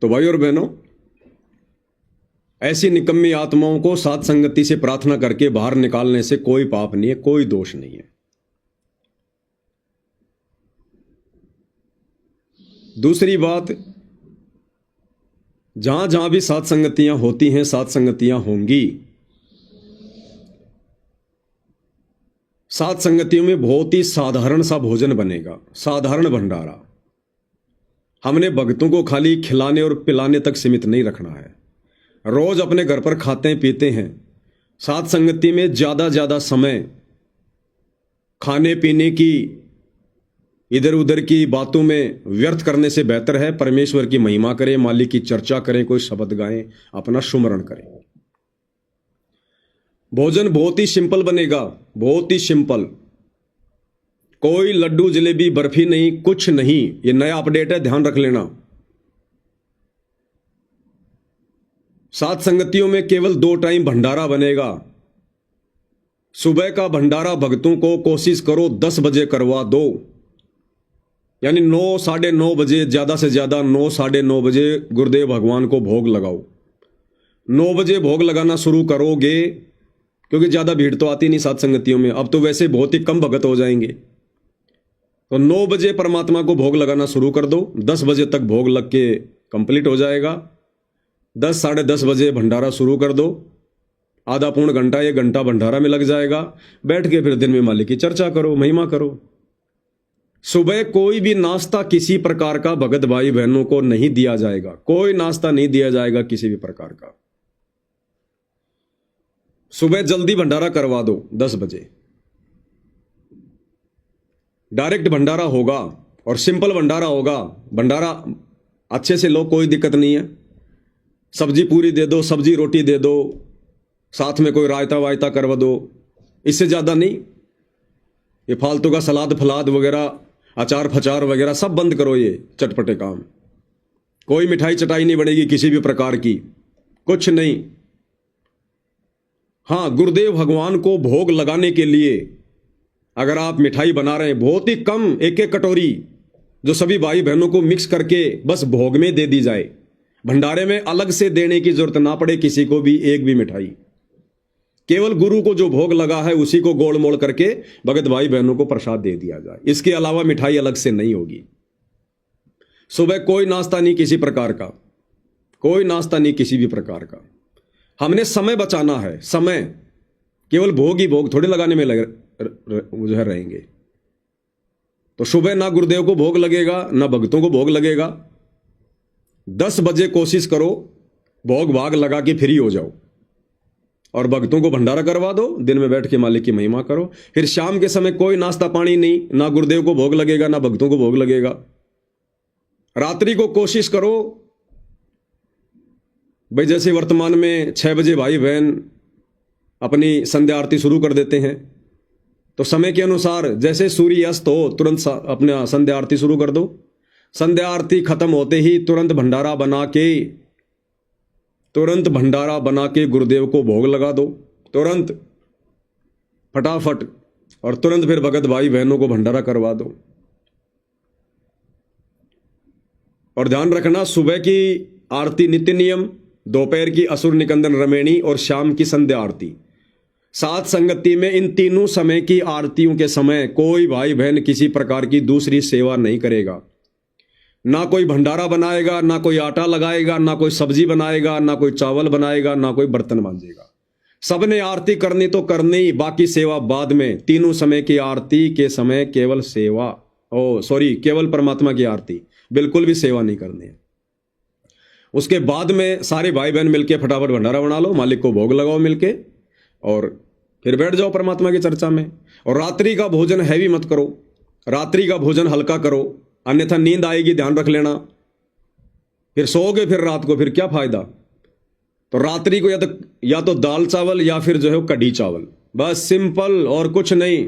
तो भाई और बहनों, ऐसी निकम्मी आत्माओं को साथ संगति से प्रार्थना करके बाहर निकालने से कोई पाप नहीं है, कोई दोष नहीं है। दूसरी बात, जहां जहां भी साथ संगतियां होती हैं, साथ संगतियां होंगी, साथ संगतियों में बहुत ही साधारण सा भोजन बनेगा, साधारण भंडारा। हमने भक्तों को खाली खिलाने और पिलाने तक सीमित नहीं रखना है। रोज अपने घर पर खाते हैं पीते हैं, साथ संगति में ज्यादा समय खाने पीने की, इधर उधर की बातों में व्यर्थ करने से बेहतर है परमेश्वर की महिमा करें, मालिक की चर्चा करें, कोई शब्द गाएं, अपना सुमरण करें। भोजन बहुत ही सिंपल बनेगा, बहुत ही सिंपल। कोई लड्डू जलेबी बर्फी नहीं, कुछ नहीं। ये नया अपडेट है, ध्यान रख लेना। सात संगतियों में केवल 2 टाइम भंडारा बनेगा। सुबह का भंडारा भक्तों को कोशिश करो 10 बजे करवा दो, यानी 9 साढ़े 9 बजे, ज्यादा से ज्यादा 9 साढ़े 9 बजे गुरुदेव भगवान को भोग लगाओ। 9 बजे भोग लगाना शुरू करोगे, क्योंकि ज्यादा भीड़ तो आती नहीं सात संगतियों में, अब तो वैसे बहुत ही कम भगत हो जाएंगे। तो 9 बजे परमात्मा को भोग लगाना शुरू कर दो, 10 बजे तक भोग लग के कंप्लीट हो जाएगा। 10 साढ़े 10 बजे भंडारा शुरू कर दो, आधा पौन घंटा 1 घंटा भंडारा में लग जाएगा। बैठ के फिर दिन में मालिक की चर्चा करो, महिमा करो। सुबह कोई भी नाश्ता किसी प्रकार का भगत भाई बहनों को नहीं दिया जाएगा, कोई नाश्ता नहीं दिया जाएगा किसी भी प्रकार का। सुबह जल्दी भंडारा करवा दो 10 बजे, डायरेक्ट भंडारा होगा और सिंपल भंडारा होगा। भंडारा अच्छे से लो, कोई दिक्कत नहीं है। सब्जी पूरी दे दो, सब्जी रोटी दे दो, साथ में कोई रायता वायता करवा दो, इससे ज्यादा नहीं। ये फालतू का सलाद फलाद वगैरह, अचार फचार वगैरह सब बंद करो, ये चटपटे काम। कोई मिठाई चटाई नहीं बनेगी किसी भी प्रकार की, कुछ नहीं। हाँ, गुरुदेव भगवान को भोग लगाने के लिए अगर आप मिठाई बना रहे हैं, बहुत ही कम, 1-1 कटोरी, जो सभी भाई बहनों को मिक्स करके बस भोग में दे दी जाए। भंडारे में अलग से देने की जरूरत ना पड़े किसी को भी एक भी मिठाई। केवल गुरु को जो भोग लगा है उसी को गोल मोड़ करके भगत भाई बहनों को प्रसाद दे दिया जाए। इसके अलावा मिठाई अलग से नहीं होगी। सुबह कोई नाश्ता नहीं किसी प्रकार का, कोई नाश्ता नहीं किसी भी प्रकार का। हमने समय बचाना है, समय। केवल भोग ही भोग थोड़े लगाने में जो है रहेंगे। तो सुबह ना गुरुदेव को भोग लगेगा ना भक्तों को भोग लगेगा। 10 बजे कोशिश करो भोग भाग लगा के फ्री हो जाओ और भक्तों को भंडारा करवा दो। दिन में बैठ के मालिक की महिमा करो। फिर शाम के समय कोई नाश्ता पानी नहीं, ना गुरुदेव को भोग लगेगा ना भक्तों को भोग लगेगा। रात्रि को कोशिश करो भाई, जैसे वर्तमान में 6 बजे भाई बहन अपनी संध्या आरती शुरू कर देते हैं, तो समय के अनुसार जैसे सूर्य अस्त हो तुरंत अपना संध्या आरती शुरू कर दो। संध्या आरती खत्म होते ही तुरंत भंडारा बना के गुरुदेव को भोग लगा दो, तुरंत फटाफट, और तुरंत फिर भगत भाई बहनों को भंडारा करवा दो। और ध्यान रखना, सुबह की आरती नित्य नियम, दोपहर की असुर निकंदन रमेणी और शाम की संध्या आरती। सात संगति में इन तीनों समय की आरतियों के समय कोई भाई बहन किसी प्रकार की दूसरी सेवा नहीं करेगा। ना कोई भंडारा बनाएगा, ना कोई आटा लगाएगा, ना कोई सब्जी बनाएगा, ना कोई चावल बनाएगा, ना कोई बर्तन मांजेगा। सबने आरती करनी तो करनी, बाकी सेवा बाद में। तीनों समय की आरती के समय केवल सेवा, केवल परमात्मा की आरती, बिल्कुल भी सेवा नहीं करनी है। उसके बाद में सारे भाई बहन मिलके फटाफट भंडारा बना लो, मालिक को भोग लगाओ मिलके, और फिर बैठ जाओ परमात्मा की चर्चा में। और रात्रि का भोजन हैवी मत करो, रात्रि का भोजन हल्का करो, अन्यथा नींद आएगी, ध्यान रख लेना। फिर सोओगे फिर रात को, फिर क्या फायदा। तो रात्रि को या तो दाल चावल या फिर जो है कढ़ी चावल, बस सिंपल, और कुछ नहीं।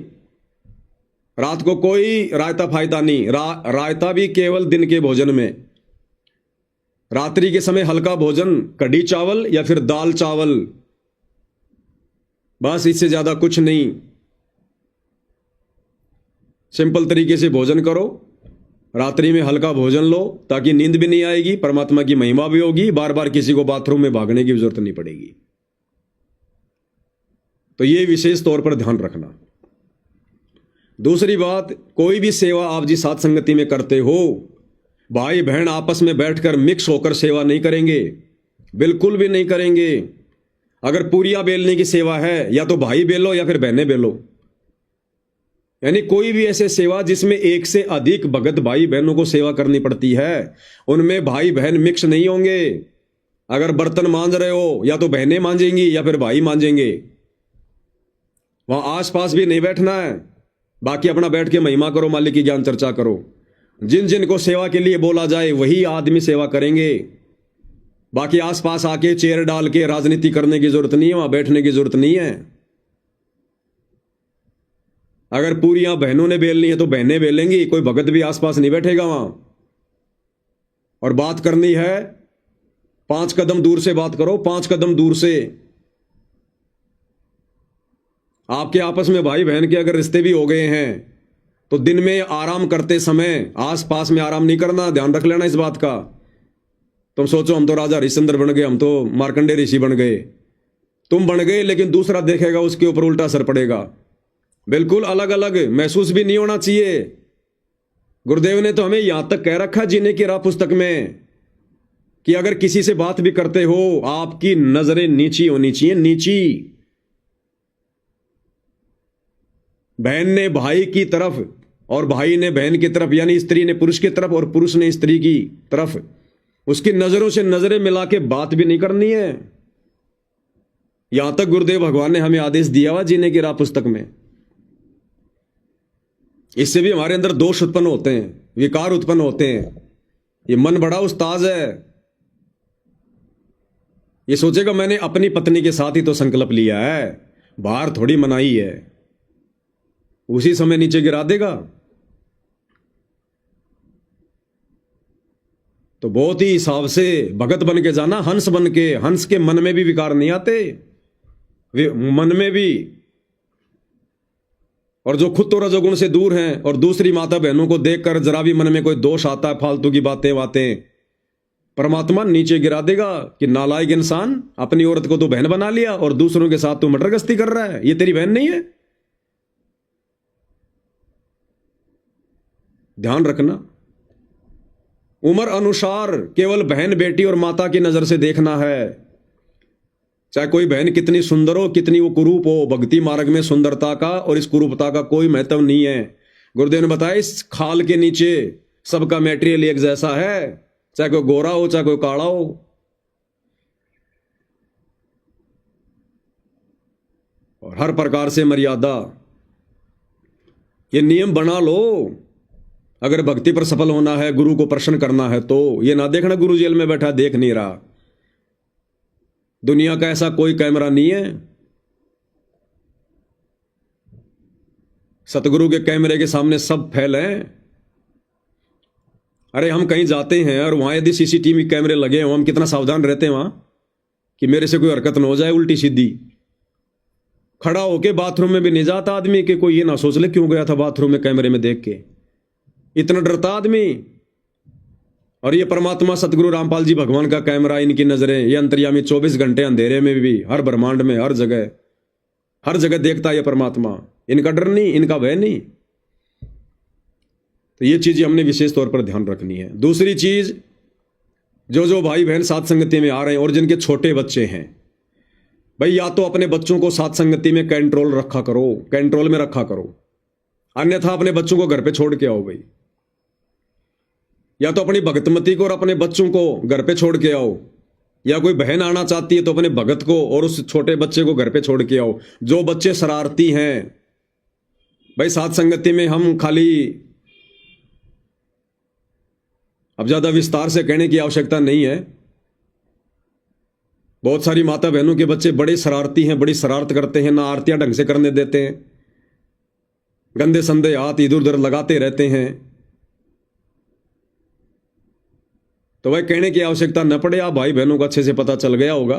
रात को कोई रायता फायदा नहीं। रायता भी केवल दिन के भोजन में। रात्रि के समय हल्का भोजन, कढ़ी चावल या फिर दाल चावल, बस, इससे ज्यादा कुछ नहीं। सिंपल तरीके से भोजन करो। रात्रि में हल्का भोजन लो ताकि नींद भी नहीं आएगी, परमात्मा की महिमा भी होगी, बार बार किसी को बाथरूम में भागने की जरूरत नहीं पड़ेगी। तो ये विशेष तौर पर ध्यान रखना। दूसरी बात, कोई भी सेवा आप जी साथ संगति में करते हो, भाई बहन आपस में बैठकर मिक्स होकर सेवा नहीं करेंगे, बिल्कुल भी नहीं करेंगे। अगर पूरियां बेलने की सेवा है, या तो भाई बेलो या फिर बहनें बेलो, यानी कोई भी ऐसे सेवा जिसमें एक से अधिक भगत भाई बहनों को सेवा करनी पड़ती है, उनमें भाई बहन मिक्स नहीं होंगे। अगर बर्तन मांज रहे हो, या तो बहनें मांजेंगी या फिर भाई मांजेंगे, वहां आसपास भी नहीं बैठना है। बाकी अपना बैठ के महिमा करो, मालिक की ज्ञान चर्चा करो। जिन जिन को सेवा के लिए बोला जाए वही आदमी सेवा करेंगे। बाकी आसपास आके चेयर डाल के राजनीति करने की जरूरत नहीं है, वहां बैठने की जरूरत नहीं है। अगर पूरियां बहनों ने बेलनी है तो बहनें बेलेंगी, कोई भगत भी आसपास नहीं बैठेगा वहां। और बात करनी है 5 कदम दूर से बात करो, 5 कदम दूर से। आपके आपस में भाई बहन के अगर रिश्ते भी हो गए हैं तो दिन में आराम करते समय आसपास में आराम नहीं करना, ध्यान रख लेना इस बात का। तुम सोचो हम तो राजा हरिश्चंद्र बन गए, हम तो मार्कंडे ऋषि बन गए, तुम बन गए, लेकिन दूसरा देखेगा उसके ऊपर उल्टा असर पड़ेगा। बिल्कुल अलग अलग महसूस भी नहीं होना चाहिए। गुरुदेव ने तो हमें यहां तक कह रखा जीने की राह पुस्तक में कि अगर किसी से बात भी करते हो, आपकी नजरें नीची होनी चाहिए, नीची। बहन ने भाई की तरफ और भाई ने बहन की तरफ, यानी स्त्री ने पुरुष की तरफ और पुरुष ने स्त्री की तरफ, उसकी नजरों से नजरें मिला के बात भी नहीं करनी है। यहां तक गुरुदेव भगवान ने हमें आदेश दिया हुआ जीने की राह पुस्तक में। इससे भी हमारे अंदर दोष उत्पन्न होते हैं, विकार उत्पन्न होते हैं। ये मन बड़ा उस्ताद है, ये सोचेगा मैंने अपनी पत्नी के साथ ही तो संकल्प लिया है, बाहर थोड़ी मनाई है, उसी समय नीचे गिरा देगा। तो बहुत ही हिसाब से भगत बन के जाना, हंस बन के। हंस के मन में भी विकार नहीं आते, मन में भी। और जो खुद तो रजोगुण से दूर हैं और दूसरी माता बहनों को देखकर जरा भी मन में कोई दोष आता है, फालतू की बातें, परमात्मा नीचे गिरा देगा कि नालायक इंसान, अपनी औरत को तो बहन बना लिया और दूसरों के साथ तू मटर गश्ती कर रहा है, ये तेरी बहन नहीं है। ध्यान रखना, उम्र अनुसार केवल बहन बेटी और माता की नजर से देखना है। चाहे कोई बहन कितनी सुंदर हो, कितनी वो कुरूप हो, भक्ति मार्ग में सुंदरता का और इस कुरूपता का कोई महत्व नहीं है। गुरुदेव ने बताया इस खाल के नीचे सबका मैटेरियल एक जैसा है, चाहे कोई गोरा हो चाहे कोई काला हो। और हर प्रकार से मर्यादा, ये नियम बना लो। अगर भक्ति पर सफल होना है, गुरु को प्रसन्न करना है, तो ये ना देखना गुरु जेल में बैठा देख नहीं रहा। दुनिया का ऐसा कोई कैमरा नहीं है। सतगुरु के कैमरे के सामने सब फैल हैं। अरे हम कहीं जाते हैं और वहां यदि सीसीटीवी कैमरे लगे हो, हम कितना सावधान रहते हैं वहां कि मेरे से कोई हरकत ना हो जाए उल्टी सीधी। खड़ा होके बाथरूम में भी नहीं जाता आदमी कि कोई ये ना सोच ले क्यों गया था बाथरूम में कैमरे में देख के, इतना डरता आदमी। और ये परमात्मा सतगुरु रामपाल जी भगवान का कैमरा, इनकी नजरें, ये अंतर्यामी 24 घंटे अंधेरे में भी, हर ब्रह्मांड में, हर जगह देखता है ये परमात्मा। इनका डर नहीं, इनका भय नहीं। तो ये चीजें हमने विशेष तौर पर ध्यान रखनी है। दूसरी चीज, जो भाई बहन साथ संगति में आ रहे हैं और जिनके छोटे बच्चे हैं, भाई या तो अपने बच्चों को साथ संगति में कंट्रोल में रखा करो, अन्यथा अपने बच्चों को घर पे छोड़ के आओ भाई। या तो अपनी भगतमती को और अपने बच्चों को घर पे छोड़ के आओ, या कोई बहन आना चाहती है तो अपने भगत को और उस छोटे बच्चे को घर पे छोड़ के आओ। जो बच्चे शरारती हैं भाई, साथ संगति में हम खाली, अब ज्यादा विस्तार से कहने की आवश्यकता नहीं है, बहुत सारी माता बहनों के बच्चे बड़े शरारती हैं, बड़ी शरारत करते हैं, ना आरतियां ढंग से करने देते हैं, गंदे संदे हाथ इधर उधर लगाते रहते हैं। तो भाई कहने की आवश्यकता न पड़े, आप भाई बहनों को अच्छे से पता चल गया होगा।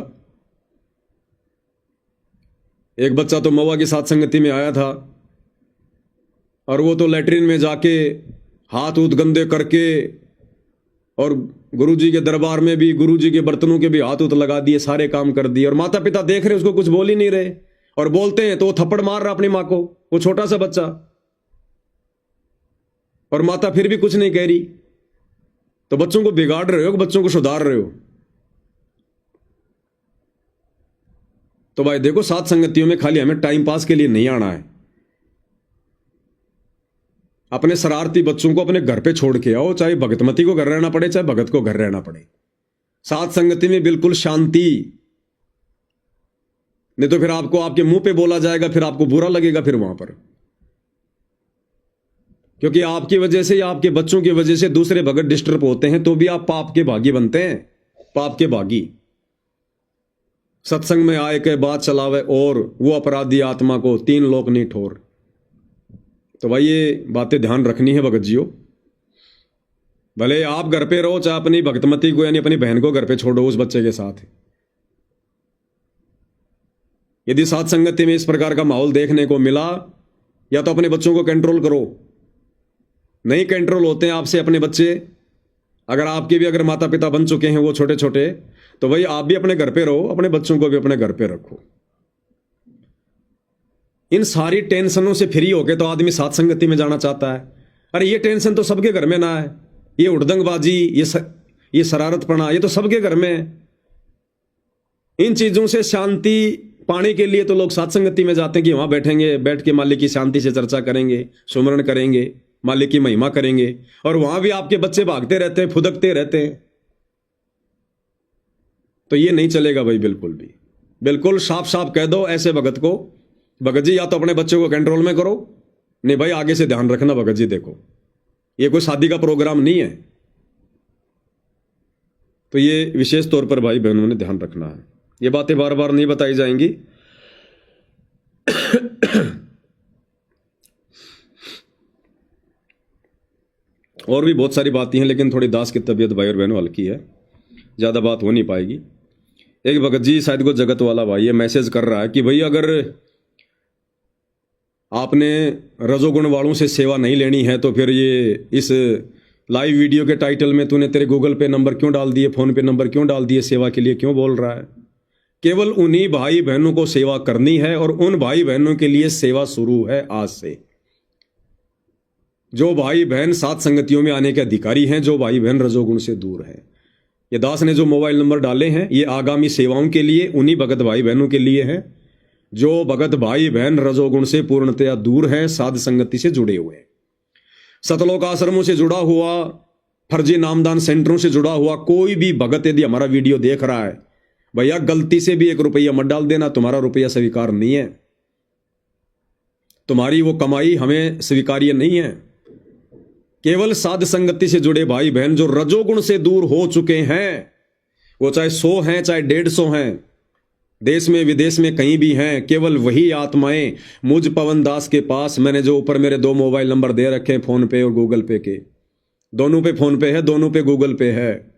एक बच्चा तो मवा की साथ संगति में आया था और वो तो लैट्रिन में जाके हाथ उत गंदे करके, और गुरुजी के दरबार में भी गुरुजी के बर्तनों के भी हाथ उत लगा दिए, सारे काम कर दिए, और माता पिता देख रहे उसको कुछ बोल ही नहीं रहे, और बोलते हैं तो वो थप्पड़ मार रहा अपनी मां को, वो छोटा सा बच्चा, और माता फिर भी कुछ नहीं कह रही। तो बच्चों को बिगाड़ रहे हो कि बच्चों को सुधार रहे हो? तो भाई देखो, साथ संगतियों में खाली हमें टाइम पास के लिए नहीं आना है। अपने शरारती बच्चों को अपने घर पे छोड़ के आओ, चाहे भगतमती को घर रहना पड़े, चाहे भगत को घर रहना पड़े। साथ संगति में बिल्कुल शांति, नहीं तो फिर आपको आपके मुंह पे बोला जाएगा, फिर आपको बुरा लगेगा फिर वहां पर, क्योंकि आपकी वजह से या आपके बच्चों की वजह से दूसरे भगत डिस्टर्ब होते हैं, तो भी आप पाप के भागी बनते हैं, पाप के भागी। सत्संग में आए के बात चलावे और वो अपराधी आत्मा को 3 लोक नहीं ठोर। तो भाई ये बातें ध्यान रखनी है भगत जियो। भले आप घर पे रहो, चाहे अपनी भगतमती को यानी अपनी बहन को घर पे छोड़ो उस बच्चे के साथ। यदि साथ संगति में इस प्रकार का माहौल देखने को मिला, या तो अपने बच्चों को कंट्रोल करो। नहीं कंट्रोल होते हैं आपसे अपने बच्चे, अगर आपके भी अगर माता पिता बन चुके हैं वो छोटे छोटे, तो भाई आप भी अपने घर पे रहो, अपने बच्चों को भी अपने घर पे रखो। इन सारी टेंशनों से फ्री होके तो आदमी साथ संगति में जाना चाहता है। अरे ये टेंशन तो सबके घर में ना है, ये उड़दंगबाजी, ये शरारतपना, ये तो सबके घर में है। इन चीजों से शांति पाने के लिए तो लोग साथ संगति में जाते हैं कि वहां बैठेंगे, बैठ के मालिक की शांति से चर्चा करेंगे, सुमरण करेंगे, मालिक की महिमा करेंगे, और वहां भी आपके बच्चे भागते रहते हैं, फुदकते रहते हैं। तो ये नहीं चलेगा भाई, बिल्कुल भी। बिल्कुल साफ साफ कह दो ऐसे भगत को, भगत जी या तो अपने बच्चे को कंट्रोल में करो, नहीं भाई आगे से ध्यान रखना भगत जी, देखो ये कोई शादी का प्रोग्राम नहीं है। तो ये विशेष तौर पर भाई बहनों ने ध्यान रखना है, ये बातें बार बार नहीं बताई जाएंगी। और भी बहुत सारी बातें हैं, लेकिन थोड़ी दास की तबीयत भाई और बहनों हल्की है, ज़्यादा बात हो नहीं पाएगी। एक भगत जी शायद को जगत वाला भाई ये मैसेज कर रहा है कि भाई अगर आपने रजोगुण वालों से सेवा नहीं लेनी है तो फिर ये इस लाइव वीडियो के टाइटल में तूने तेरे गूगल पे नंबर क्यों डाल दिए, फोन पे नंबर क्यों डाल दिए, सेवा के लिए क्यों बोल रहा है? केवल उन्हीं भाई बहनों को सेवा करनी है, और उन भाई बहनों के लिए सेवा शुरू है आज से। जो भाई बहन सात संगतियों में आने के अधिकारी हैं, जो भाई बहन रजोगुण से दूर हैं। ये दास ने जो मोबाइल नंबर डाले हैं ये आगामी सेवाओं के लिए उन्हीं भगत भाई बहनों के लिए हैं जो भगत भाई बहन रजोगुण से पूर्णतया दूर हैं, साध संगति से जुड़े हुए हैं। सतलोक आश्रमों से जुड़ा हुआ, फर्जी नामदान सेंटरों से जुड़ा हुआ कोई भी भगत यदि हमारा वीडियो देख रहा है, भैया गलती से भी 1 रुपया मत डाल देना, तुम्हारा रुपया स्वीकार नहीं है, तुम्हारी वो कमाई हमें स्वीकार्य नहीं है। केवल साध संगति से जुड़े भाई बहन जो रजोगुण से दूर हो चुके हैं, वो चाहे 100 हैं चाहे 150 हैं, देश में विदेश में कहीं भी हैं, केवल वही आत्माएं मुझ पवन दास के पास, मैंने जो ऊपर मेरे 2 मोबाइल नंबर दे रखे हैं फोन पे और गूगल पे के, दोनों पे फोन पे है, दोनों पे गूगल पे है,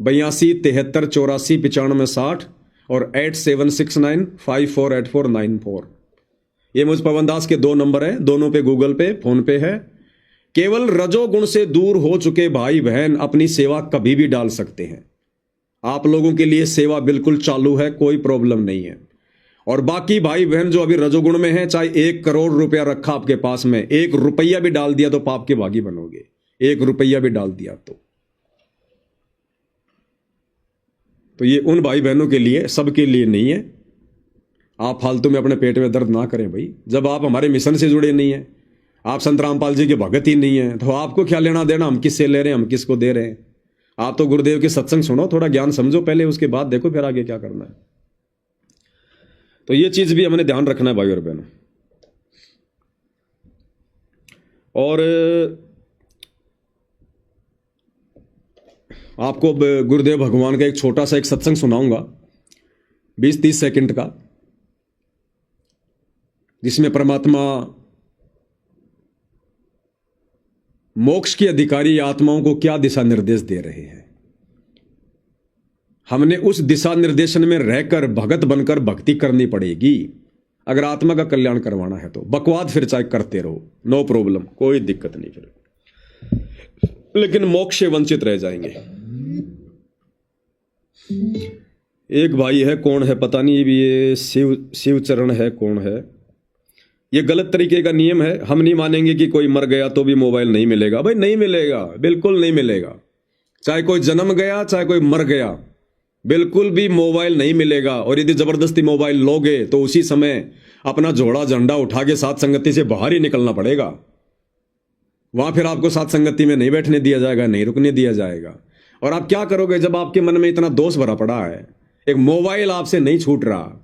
82 73 84 95 60 और 8769548494। ये मुझ पवन दास के 2 नंबर है, दोनों पे गूगल पे फोन पे है। केवल रजोगुण से दूर हो चुके भाई बहन अपनी सेवा कभी भी डाल सकते हैं। आप लोगों के लिए सेवा बिल्कुल चालू है, कोई प्रॉब्लम नहीं है। और बाकी भाई बहन जो अभी रजोगुण में है, चाहे 1 करोड़ रुपया रखा आपके पास में, 1 रुपया भी डाल दिया तो पाप के भागी बनोगे, 1 रुपया भी डाल दिया तो ये उन भाई बहनों के लिए, सबके लिए नहीं है। आप फालतू में अपने पेट में दर्द ना करें भाई। जब आप हमारे मिशन से जुड़े नहीं हैं, आप संत रामपाल जी के भगत ही नहीं है, तो आपको क्या लेना देना, हम किससे ले रहे हैं, हम किसको दे रहे हैं। आप तो गुरुदेव के सत्संग सुनो, थोड़ा ज्ञान समझो पहले, उसके बाद देखो फिर आगे क्या करना है। तो ये चीज भी हमने ध्यान रखना है भाई और बहनों। और आपको गुरुदेव भगवान का एक छोटा सा एक सत्संग सुनाऊंगा 20-30 सेकंड का, जिसमें परमात्मा मोक्ष के अधिकारी आत्माओं को क्या दिशा निर्देश दे रहे हैं। हमने उस दिशा निर्देशन में रहकर भगत बनकर भक्ति करनी पड़ेगी अगर आत्मा का कल्याण करवाना है। तो बकवाद फिर चाहे करते रहो, नो प्रॉब्लम, कोई दिक्कत नहीं। फिर लेकिन मोक्ष से वंचित रह जाएंगे। एक भाई है, कौन है पता नहीं, ये शिवचरण है, कौन है, ये गलत तरीके का नियम है। हम नहीं मानेंगे कि कोई मर गया तो भी मोबाइल नहीं मिलेगा। भाई नहीं मिलेगा, बिल्कुल नहीं मिलेगा। चाहे कोई जन्म गया, चाहे कोई मर गया, बिल्कुल भी मोबाइल नहीं मिलेगा। और यदि जबरदस्ती मोबाइल लोगे तो उसी समय अपना जोड़ा झंडा उठा के साथ संगति से बाहर ही निकलना पड़ेगा। वहां फिर आपको साथ संगति में नहीं बैठने दिया जाएगा, नहीं रुकने दिया जाएगा। और आप क्या करोगे जब आपके मन में इतना दोष भरा पड़ा है, एक मोबाइल आपसे नहीं छूट रहा,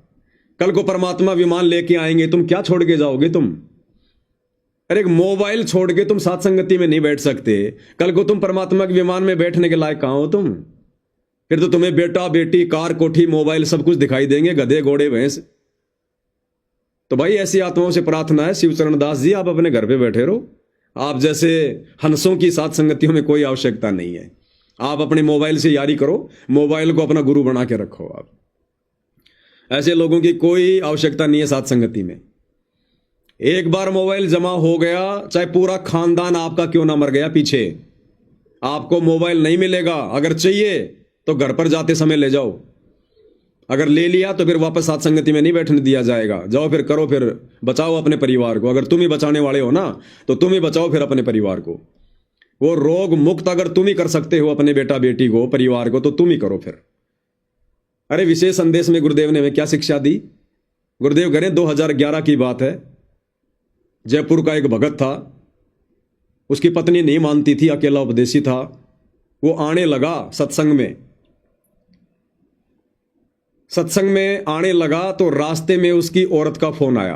कल को परमात्मा विमान लेके आएंगे, तुम क्या छोड़ के जाओगे तुम? अरे एक मोबाइल छोड़ के तुम साथ संगति में नहीं बैठ सकते, कल को तुम परमात्मा के विमान में बैठने के लायक कहां हो तुम? फिर तो तुम्हें बेटा बेटी कार कोठी मोबाइल सब कुछ दिखाई देंगे, गधे घोड़े भैंस। तो भाई ऐसी आत्माओं से प्रार्थना है, शिवचरण दास जी आप अपने घर पे बैठे रहो। आप जैसे हंसों की साथ संगतियों में कोई आवश्यकता नहीं है। आप अपने मोबाइल से यारी करो, मोबाइल को अपना गुरु बना के रखो। आप ऐसे लोगों की कोई आवश्यकता नहीं है साथ संगति में। एक बार मोबाइल जमा हो गया, चाहे पूरा खानदान आपका क्यों ना मर गया पीछे, आपको मोबाइल नहीं मिलेगा। अगर चाहिए तो घर पर जाते समय ले जाओ, अगर ले लिया तो फिर वापस साथ संगति में नहीं बैठने दिया जाएगा। जाओ फिर करो, फिर बचाओ अपने परिवार को। अगर तुम ही बचाने वाले हो ना तो तुम ही बचाओ फिर अपने परिवार को। वो रोग मुक्त अगर तुम ही कर सकते हो अपने बेटा बेटी को, परिवार को, तो तुम ही करो फिर। अरे विशेष संदेश में गुरुदेव ने हमें क्या शिक्षा दी? गुरुदेव कह रहे 2011 की बात है, जयपुर का एक भगत था, उसकी पत्नी नहीं मानती थी, अकेला उपदेशी था। वो आने लगा सत्संग में आने लगा तो रास्ते में उसकी औरत का फोन आया।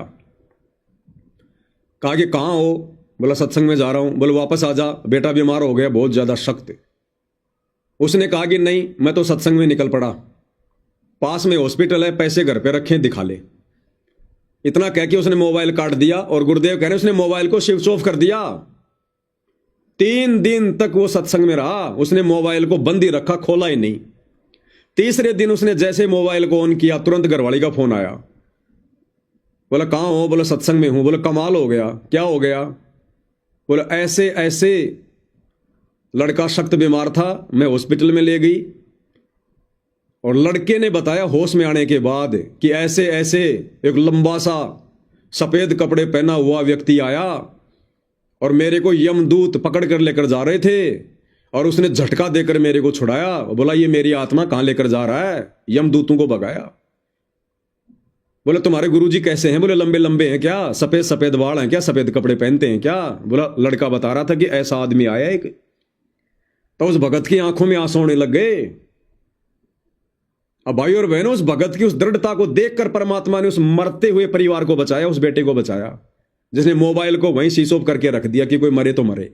कहा कि कहां हो? बोला सत्संग में जा रहा हूं। बोले वापस आ जा, बेटा बीमार हो गया, बहुत ज्यादा सख्त। उसने कहा कि नहीं, मैं तो सत्संग में निकल पड़ा, पास में हॉस्पिटल है, पैसे घर पे रखे, दिखा ले। इतना कह के उसने मोबाइल काट दिया। और गुरुदेव कह रहे उसने मोबाइल को स्विच ऑफ कर दिया। 3 दिन तक वो सत्संग में रहा, उसने मोबाइल को बंद ही रखा, खोला ही नहीं। तीसरे दिन उसने जैसे मोबाइल को ऑन किया, तुरंत घरवाली का फोन आया। बोला कहां हो? बोला सत्संग में हूं। बोला कमाल हो गया, क्या हो गया? बोला ऐसे ऐसे लड़का सख्त बीमार था, मैं हॉस्पिटल में ले गई और लड़के ने बताया होश में आने के बाद कि ऐसे ऐसे एक लंबा सा सफेद कपड़े पहना हुआ व्यक्ति आया और मेरे को यमदूत पकड़ कर लेकर जा रहे थे और उसने झटका देकर मेरे को छुड़ाया। बोला ये मेरी आत्मा कहां लेकर जा रहा है? यमदूतों को भगाया। बोले तुम्हारे गुरुजी कैसे हैं? बोले लंबे लंबे हैं क्या, सफेद सफेद बाल हैं क्या, सफेद कपड़े पहनते हैं क्या? बोला लड़का बता रहा था कि ऐसा आदमी आया एक। तो उस भगत की आंखों में आंसू आने लग गए। अब भाई और बहनों, उस भगत की उस दृढ़ता को देखकर परमात्मा ने उस मरते हुए परिवार को बचाया, उस बेटे को बचाया जिसने मोबाइल को वहीं स्विच ऑफ करके रख दिया कि कोई मरे तो मरे।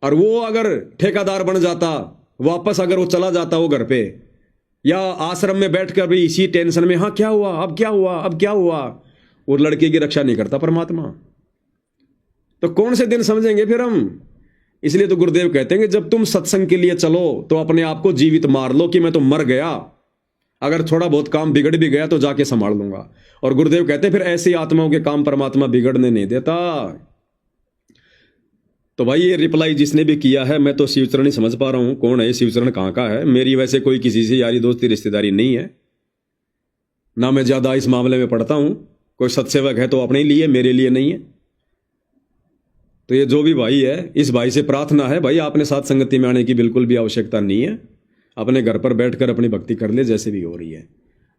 और वो अगर ठेकेदार बन जाता, वापस अगर वो चला जाता वो घर पे या आश्रम में बैठकर भी इसी टेंशन में, हाँ क्या हुआ, अब क्या हुआ, अब क्या हुआ, वो लड़के की रक्षा नहीं करता परमात्मा, तो कौन से दिन समझेंगे फिर हम? इसलिए तो गुरुदेव कहते हैं कि जब तुम सत्संग के लिए चलो तो अपने आप को जीवित मार लो कि मैं तो मर गया, अगर थोड़ा बहुत काम बिगड़ भी गया तो जाके संभाल लूंगा। और गुरुदेव कहते हैं फिर ऐसी आत्माओं के काम परमात्मा बिगड़ने नहीं देता। तो भाई ये रिप्लाई जिसने भी किया है, मैं तो शिवचरण ही समझ पा रहा हूं। कौन है ये शिवचरण, कहां का है? मेरी वैसे कोई किसी से यारी दोस्ती रिश्तेदारी नहीं है, ना मैं ज्यादा इस मामले में पढ़ता हूं। कोई सत्सेवक है तो अपने लिए, मेरे लिए नहीं है। तो ये जो भी भाई है, इस भाई से प्रार्थना है, भाई आपने साथ संगति में आने की बिल्कुल भी आवश्यकता नहीं है। अपने घर पर बैठकर अपनी भक्ति कर ले जैसे भी हो रही है।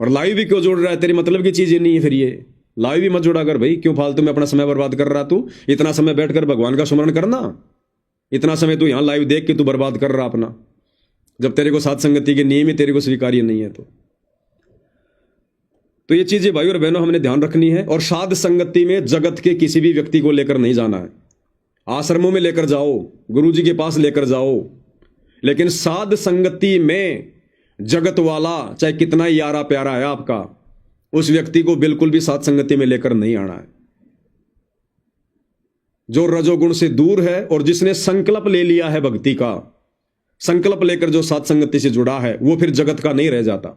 और लाइव भी क्यों जोड़ रहा है? तेरी मतलब की चीज ये नहीं है फिर ये लाइव भी मत जोड़ा कर भाई। क्यों फालतू में अपना समय बर्बाद कर रहा तू? इतना समय बैठकर भगवान का स्मरण करना, इतना समय तू यहां लाइव देख के तू बर्बाद कर रहा अपना, जब तेरे को साथ संगति के नियम ही तेरे को स्वीकार्य नहीं है। तो ये चीजें भाई और बहनों हमने ध्यान रखनी है। और साध संगति में जगत के किसी भी व्यक्ति को लेकर नहीं जाना है। आश्रमों में लेकर जाओ, गुरुजी के पास लेकर जाओ, लेकिन साध संगति में जगत वाला चाहे कितना ही यारा प्यारा है आपका, उस व्यक्ति को बिल्कुल भी साथ संगति में लेकर नहीं आना है। जो रजोगुण से दूर है और जिसने संकल्प ले लिया है भक्ति का, संकल्प लेकर जो साथ संगति से जुड़ा है, वो फिर जगत का नहीं रह जाता।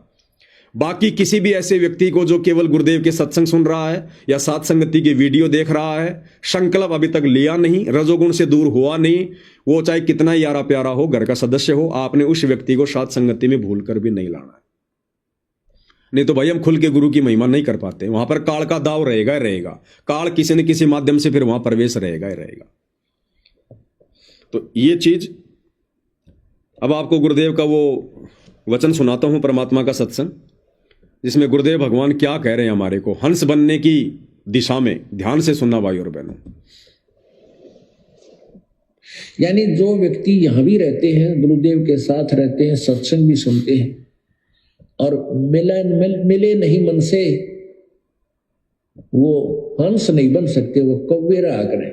बाकी किसी भी ऐसे व्यक्ति को जो केवल गुरुदेव के सत्संग सुन रहा है या सात संगति की वीडियो देख रहा है, संकल्प अभी तक लिया नहीं, रजोगुण से दूर हुआ नहीं, वो चाहे कितना ही यारा प्यारा हो, घर का सदस्य हो, आपने उस व्यक्ति को सात संगति में भूल कर भी नहीं लाना है। नहीं तो भाई हम खुल के गुरु की महिमा नहीं कर पाते। वहां पर काल का दाव रहेगा ही रहेगा, काल किसी न किसी माध्यम से फिर वहां प्रवेश रहेगा ही रहेगा। तो ये चीज, अब आपको गुरुदेव का वो वचन सुनाता हूं, परमात्मा का सत्संग, जिसमें गुरुदेव भगवान क्या कह रहे हैं हमारे को हंस बनने की दिशा में। ध्यान से सुनना भाई और बहनों। यानी जो व्यक्ति यहां भी रहते हैं, गुरुदेव के साथ रहते हैं, सत्संग भी सुनते हैं और मिले नहीं मन से, वो हंस नहीं बन सकते, वो कौवे रहा करें।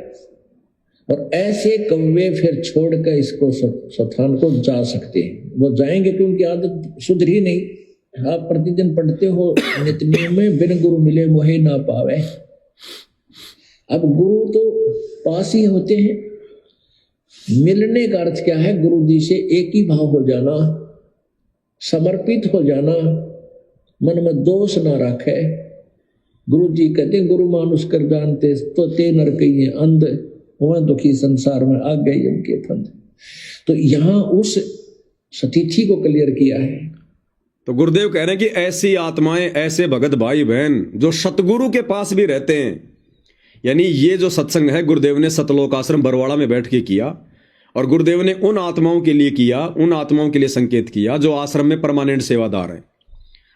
और ऐसे कौवे फिर छोड़कर इसको स्थान को जा सकते हैं। वो जाएंगे क्योंकि आदत सुधरी नहीं। आप प्रतिदिन पढ़ते हो नित्य में, बिन गुरु मिले मोहे ना पावे। अब गुरु तो पास ही होते हैं। मिलने का अर्थ क्या है? गुरु जी से एक ही भाव हो जाना, समर्पित हो जाना, मन में दोष ना रखे। गुरु जी कहते गुरु मानुष कर जानते तो ते नर कहिए अंध, वह दुखी संसार में आ गए उनके फंद। तो यहां उस स्थिति को क्लियर किया है। तो गुरुदेव कह रहे हैं कि ऐसी आत्माएं, ऐसे भगत भाई बहन जो सतगुरु के पास भी रहते हैं, यानी ये जो सत्संग है गुरुदेव ने सतलोक आश्रम बरवाड़ा में बैठ के किया, और गुरुदेव ने उन आत्माओं के लिए किया, उन आत्माओं के लिए संकेत किया जो आश्रम में परमानेंट सेवादार हैं,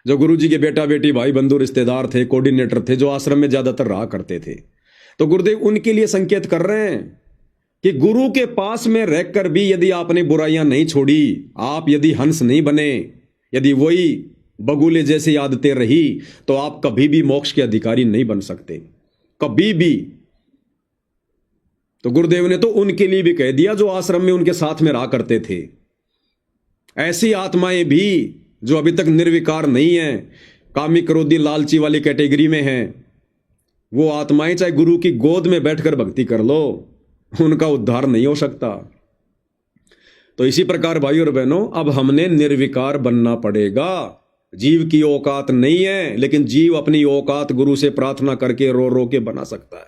जो गुरु जी के बेटा बेटी भाई बंधु रिश्तेदार थे, कोऑर्डिनेटर थे, जो आश्रम में ज्यादातर रहा करते थे। तो गुरुदेव उनके लिए संकेत कर रहे हैं कि गुरु के पास में रहकर भी यदि आपने बुराइयां नहीं छोड़ी, आप यदि हंस नहीं बने, यदि वही बगुले जैसी आदतें रही, तो आप कभी भी मोक्ष के अधिकारी नहीं बन सकते, कभी भी। तो गुरुदेव ने तो उनके लिए भी कह दिया जो आश्रम में उनके साथ में रहा करते थे। ऐसी आत्माएं भी जो अभी तक निर्विकार नहीं है, कामी क्रोधी लालची वाली कैटेगरी में हैं, वो आत्माएं चाहे गुरु की गोद में बैठकर भक्ति कर लो, उनका उद्धार नहीं हो सकता। तो इसी प्रकार भाई और बहनों, अब हमने निर्विकार बनना पड़ेगा। जीव की औकात नहीं है, लेकिन जीव अपनी औकात गुरु से प्रार्थना करके रो रो के बना सकता है।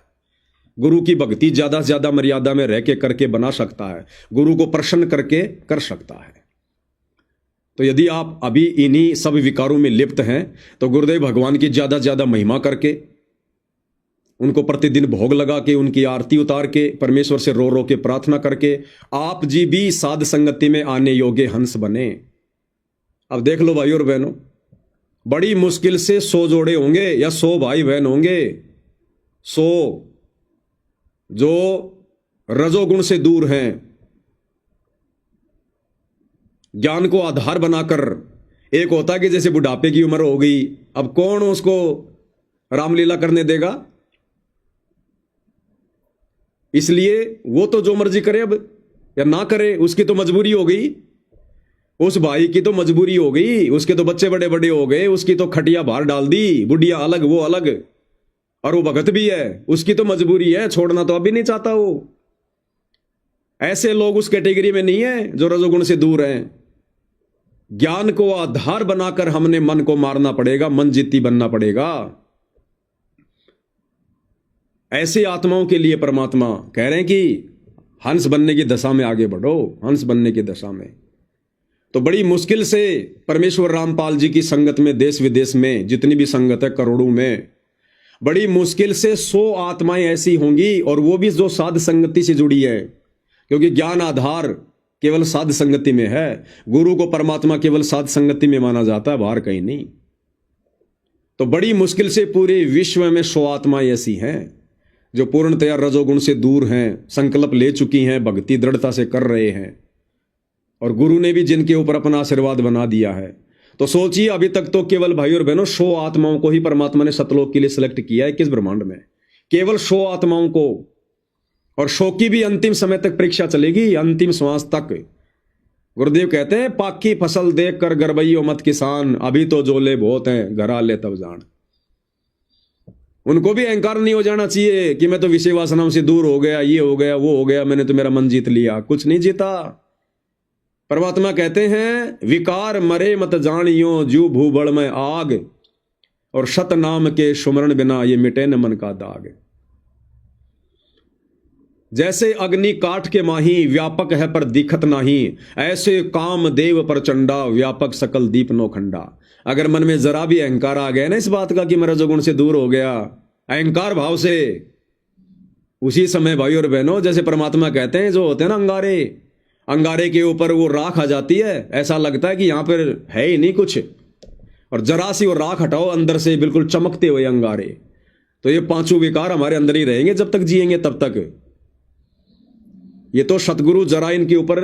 गुरु की भक्ति ज्यादा से ज्यादा मर्यादा में रह के करके बना सकता है, गुरु को प्रसन्न करके कर सकता है। तो यदि आप अभी इन्हीं सब विकारों में लिप्त हैं, तो गुरुदेव भगवान की ज्यादा से ज्यादा महिमा करके, उनको प्रतिदिन भोग लगा के, उनकी आरती उतार के, परमेश्वर से रो रो के प्रार्थना करके आप जी भी साध संगति में आने योग्य हंस बने। अब देख लो भाई और बहनों, बड़ी मुश्किल से 100 जोड़े होंगे या 100 भाई बहन होंगे, 100 जो रजोगुण से दूर हैं, ज्ञान को आधार बनाकर। एक होता है कि जैसे बुढ़ापे की उम्र हो गई, अब कौन उसको रामलीला करने देगा, इसलिए वो तो जो मर्जी करे अब या ना करे, उसकी तो मजबूरी हो गई। उस भाई की तो मजबूरी हो गई, उसके तो बच्चे बड़े बड़े हो गए, उसकी तो खटिया बाहर डाल दी, बुढ़िया अलग वो अलग, और वो भगत भी है, उसकी तो मजबूरी है, छोड़ना तो अभी नहीं चाहता वो। ऐसे लोग उस कैटेगरी में नहीं है जो रजोगुण से दूर हैं। ज्ञान को आधार बनाकर हमने मन को मारना पड़ेगा, मन जीती बनना पड़ेगा। ऐसी आत्माओं के लिए परमात्मा कह रहे हैं कि हंस बनने की दशा में आगे बढ़ो, हंस बनने की दशा में। तो बड़ी मुश्किल से परमेश्वर रामपाल जी की संगत में, देश विदेश में जितनी भी संगत है करोड़ों में, बड़ी मुश्किल से 100 आत्माएं ऐसी होंगी, और वो भी जो साध संगति से जुड़ी है, क्योंकि ज्ञान आधार केवल साध संगति में है। गुरु को परमात्मा केवल साध संगति में माना जाता है, बाहर कहीं नहीं। तो बड़ी मुश्किल से पूरे विश्व में 100 आत्माएं ऐसी हैं जो पूर्णतया रजोगुण से दूर हैं, संकल्प ले चुकी हैं, भक्ति दृढ़ता से कर रहे हैं, और गुरु ने भी जिनके ऊपर अपना आशीर्वाद बना दिया है। तो सोचिए, अभी तक तो केवल भाई और बहनों 100 आत्माओं को ही परमात्मा ने सतलोक के लिए सिलेक्ट किया है। किस ब्रह्मांड में केवल 100 आत्माओं को, और 100 की भी अंतिम समय तक परीक्षा चलेगी, अंतिम श्वास तक। गुरुदेव कहते हैं, पाकी फसल देख कर गरबैयो मत किसान, अभी तो जोले बहुत हैं, घरा ले तब जान। उनको भी अहंकार नहीं हो जाना चाहिए कि मैं तो विषय वासनाओं से दूर हो गया, ये हो गया, वो हो गया, मैंने तो मेरा मन जीत लिया। कुछ नहीं जीता। परमात्मा कहते हैं विकार मरे मत जानियो जू भूबड़ में आग, और शत नाम के सुमरण बिना ये मिटे न मन का दाग। जैसे अग्नि काठ के माही व्यापक है पर दिखत नहीं, ऐसे काम देव प्रचंडा व्यापक सकल दीप नोखंडा। अगर मन में जरा भी अहंकार आ गया ना इस बात का कि मैं रजोगुण से दूर हो गया, अहंकार भाव से, उसी समय भाई और बहनों जैसे परमात्मा कहते हैं जो होते हैं ना अंगारे, अंगारे के ऊपर वो राख आ जाती है, ऐसा लगता है कि यहां पर है ही नहीं कुछ, और जरा सी वो राख हटाओ अंदर से बिल्कुल चमकते हुए अंगारे। तो ये पांचों विकार हमारे अंदर ही रहेंगे जब तक जिएंगे तब तक। ये तो सतगुरु जरा इनके ऊपर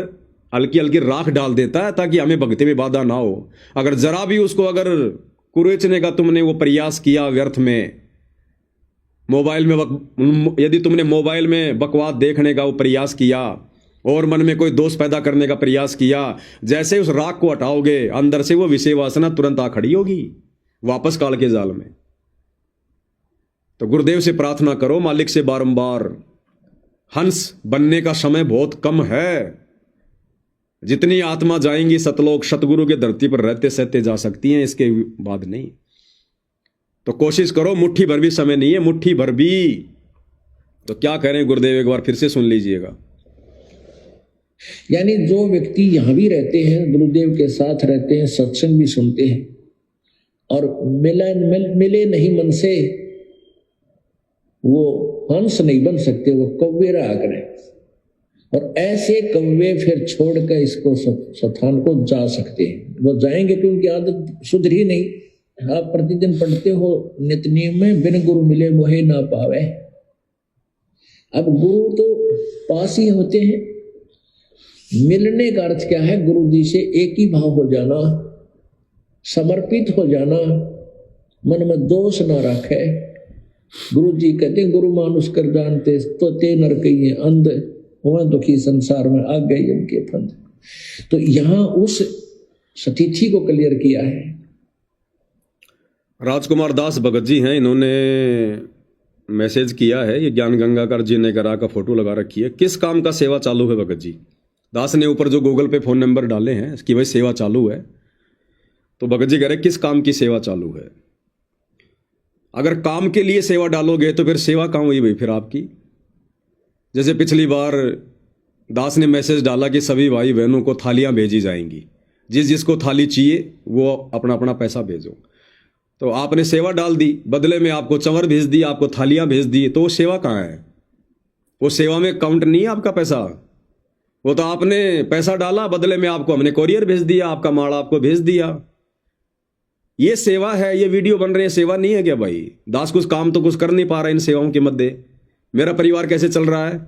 हल्की हल्की राख डाल देता है ताकि हमें भक्ति में बाधा ना हो। अगर जरा भी उसको अगर कुरेचने का तुमने वो प्रयास किया व्यर्थ में, मोबाइल में यदि तुमने मोबाइल में बकवास देखने का वो प्रयास किया और मन में कोई दोष पैदा करने का प्रयास किया, जैसे उस राख को हटाओगे अंदर से वो विषय वासना तुरंत आ खड़ी होगी वापस काल के जाल में। तो गुरुदेव से प्रार्थना करो, मालिक से बारंबार, हंस बनने का समय बहुत कम है। जितनी आत्मा जाएंगी सतलोक सतगुरु के धरती पर रहते सहते जा सकती हैं, इसके बाद नहीं। तो कोशिश करो, मुट्ठी भर भी समय नहीं है, मुट्ठी भर भी। तो क्या कह रहे हैं गुरुदेव, एक बार फिर से सुन लीजिएगा। यानी जो व्यक्ति यहां भी रहते हैं, गुरुदेव के साथ रहते हैं, सत्संग भी सुनते हैं और मिले नहीं मन से, वो हंस नहीं बन सकते, वो कौवे रहा करें। और ऐसे कौवे फिर छोड़कर इसको स्थान को जा सकते हैं। वो जाएंगे क्योंकि आदत सुधरी नहीं। आप प्रतिदिन पढ़ते हो नित्यनेम में, बिन गुरु मिले मोहे ना पावे। अब गुरु तो पास ही होते हैं। मिलने का अर्थ क्या है? गुरु जी से एक ही भाव हो जाना, समर्पित हो जाना, मन में दोष ना रखे। गुरु जी कहते हैं गुरु मानुष कर जानते तो ते नर कहिए अंध, वह दुखी संसार में आ गई उनके फंद। तो यहां उस स्थिति को क्लियर किया है। राजकुमार दास भगत जी हैं, इन्होंने मैसेज किया है, ये ज्ञान गंगाकर जी ने करा का फोटो लगा रखी है। किस काम का सेवा चालू है भगत जी? दास ने ऊपर जो गूगल पे फोन नंबर डाले हैं कि भाई सेवा चालू है, तो भगत जी कह रहे किस काम की सेवा चालू है। अगर काम के लिए सेवा डालोगे तो फिर सेवा कहाँ हुई भाई फिर आपकी? जैसे पिछली बार दास ने मैसेज डाला कि सभी भाई बहनों को थालियां भेजी जाएंगी, जिस जिसको थाली चाहिए वो अपना अपना पैसा भेजो। तो आपने सेवा डाल दी, बदले में आपको चंवर भेज दी, आपको थालियां भेज दी, तो वो सेवा कहाँ है? वो सेवा में काउंट नहीं है आपका पैसा। वो तो आपने पैसा डाला, बदले में आपको हमने कोरियर भेज दिया, आपका माल आपको भेज दिया। ये सेवा है? ये वीडियो बन रही है, सेवा नहीं है क्या भाई? दास कुछ काम तो कुछ कर नहीं पा रहा इन सेवाओं के मध्य। मेरा परिवार कैसे चल रहा है?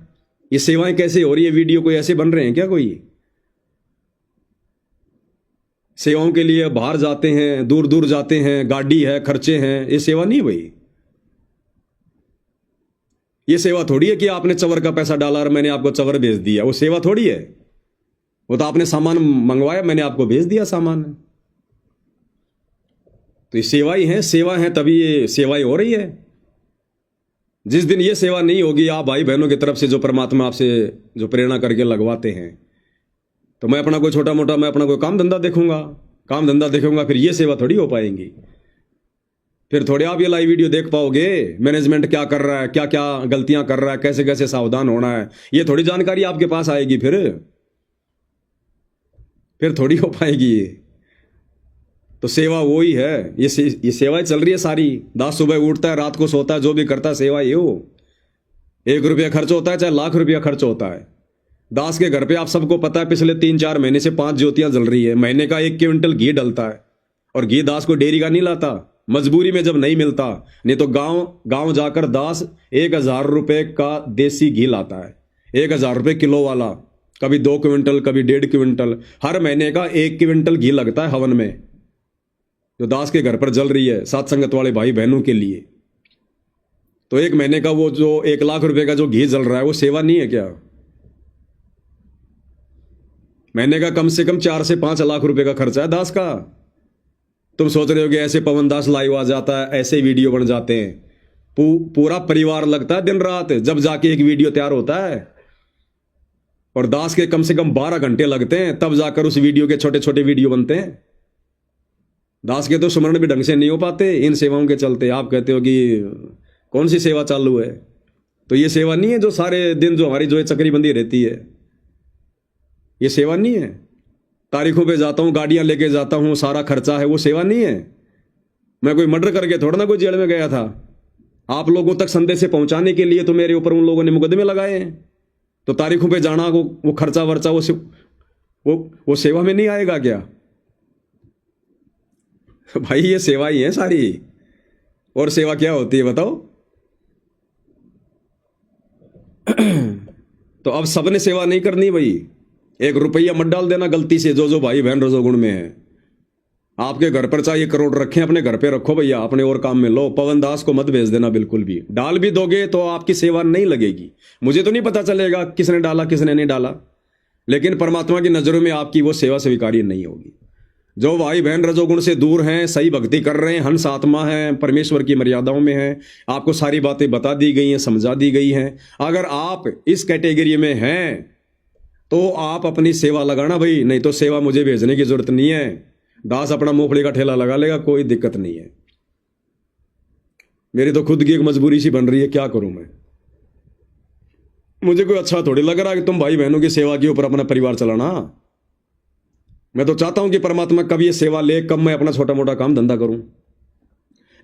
ये सेवाएं कैसे हो रही है? वीडियो कोई ऐसे बन रहे हैं क्या? कोई सेवाओं के लिए बाहर जाते हैं, दूर दूर जाते हैं, गाड़ी है, खर्चे हैं, ये सेवा नहीं भाई। ये सेवा थोड़ी है कि आपने चवर का पैसा डाला और मैंने आपको चवर भेज दिया, वो सेवा थोड़ी है। वो तो आपने सामान मंगवाया, मैंने आपको भेज दिया सामान। तो ये सेवा ही है, सेवा है तभी ये सेवाएं हो रही है। जिस दिन ये सेवा नहीं होगी, आप भाई बहनों की तरफ से जो परमात्मा आपसे जो प्रेरणा करके लगवाते हैं, तो मैं अपना कोई छोटा मोटा मैं अपना कोई काम धंधा देखूंगा, फिर ये सेवा थोड़ी हो पाएंगी। फिर थोड़े आप ये लाइव वीडियो देख पाओगे, मैनेजमेंट क्या कर रहा है, क्या क्या गलतियां कर रहा है, कैसे कैसे सावधान होना है, ये थोड़ी जानकारी आपके पास आएगी। फिर थोड़ी हो पाएगी ये। तो सेवा वो ही है, ये सेवाएं चल रही है सारी। दास सुबह उठता है, रात को सोता है, जो भी करता है सेवा ये हो। 1 रुपया खर्च होता है चाहे लाख रुपया खर्च होता है। दास के घर पे आप सबको पता है पिछले 3-4 महीने से 5 ज्योतियां जल रही है। महीने का 1 क्विंटल घी डलता है, और घी दास को डेयरी का नहीं लाता, मजबूरी में जब नहीं मिलता, नहीं तो गांव जाकर दास 1000 रुपए का देसी घी लाता है, 1000 रुपए किलो वाला, कभी 2 क्विंटल, कभी 1.5 क्विंटल। हर महीने का 1 क्विंटल घी लगता है हवन में, जो दास के घर पर जल रही है सात संगत वाले भाई बहनों के लिए। तो 1 महीने का वो जो 1 लाख रुपए का जो घी जल रहा है, वो सेवा नहीं है क्या? महीने का कम से कम 4 से 5 लाख रुपए का खर्चा है दास का। तुम सोच रहे हो कि ऐसे पवन दास लाइव आ जाता है, ऐसे वीडियो बन जाते हैं, पूरा परिवार लगता है दिन रात, जब जाके एक वीडियो तैयार होता है। और दास के कम से कम 12 घंटे लगते हैं, तब जाकर उस वीडियो के छोटे छोटे वीडियो बनते हैं। दास के तो स्मरण भी ढंग से नहीं हो पाते इन सेवाओं के चलते। आप कहते हो कि कौन सी सेवा चालू है, तो ये सेवा नहीं है जो सारे दिन जो हमारी जो चक्री बंदी रहती है, ये सेवा नहीं है। तारीखों पे जाता हूँ, गाड़ियां लेके जाता हूँ, सारा खर्चा है, वो सेवा नहीं है। मैं कोई मर्डर करके थोड़ा ना कोई जेल में गया था। आप लोगों तक संदेश से पहुंचाने के लिए तो मेरे ऊपर उन लोगों ने मुकदमे लगाए हैं। तो तारीखों पे जाना, वो खर्चा वर्चा, वो सेवा में नहीं आएगा क्या? भाई ये सेवा ही है सारी। और सेवा क्या होती है बताओ? तो अब सबने सेवा नहीं करनी भाई। 1 रुपया मत डाल देना गलती से, जो भाई बहन रजोगुण में है। आपके घर पर चाहिए करोड़ रखें, अपने घर पे रखो भैया, अपने और काम में लो। पवन दास को मत भेज देना बिल्कुल भी। डाल भी दोगे तो आपकी सेवा नहीं लगेगी। मुझे तो नहीं पता चलेगा किसने डाला किसने नहीं डाला, लेकिन परमात्मा की नजरों में आपकी वो सेवा स्वीकार्य नहीं होगी। जो भाई बहन रजोगुण से दूर हैं, सही भक्ति कर रहे हैं, हंस आत्मा हैं, परमेश्वर की मर्यादाओं में हैं, आपको सारी बातें बता दी गई हैं, समझा दी गई हैं। अगर आप इस कैटेगरी में हैं तो आप अपनी सेवा लगाना भाई, नहीं तो सेवा मुझे भेजने की जरूरत नहीं है। दास अपना मूंगफली का ठेला लगा लेगा, कोई दिक्कत नहीं है। मेरी तो खुद की एक मजबूरी सी बन रही है, क्या करूं मैं? मुझे कोई अच्छा थोड़ी लग रहा है कि तुम भाई बहनों की सेवा के ऊपर अपना परिवार चलाना। मैं तो चाहता हूं कि परमात्मा कब ये सेवा ले, कब मैं अपना छोटा मोटा काम धंधा करूं,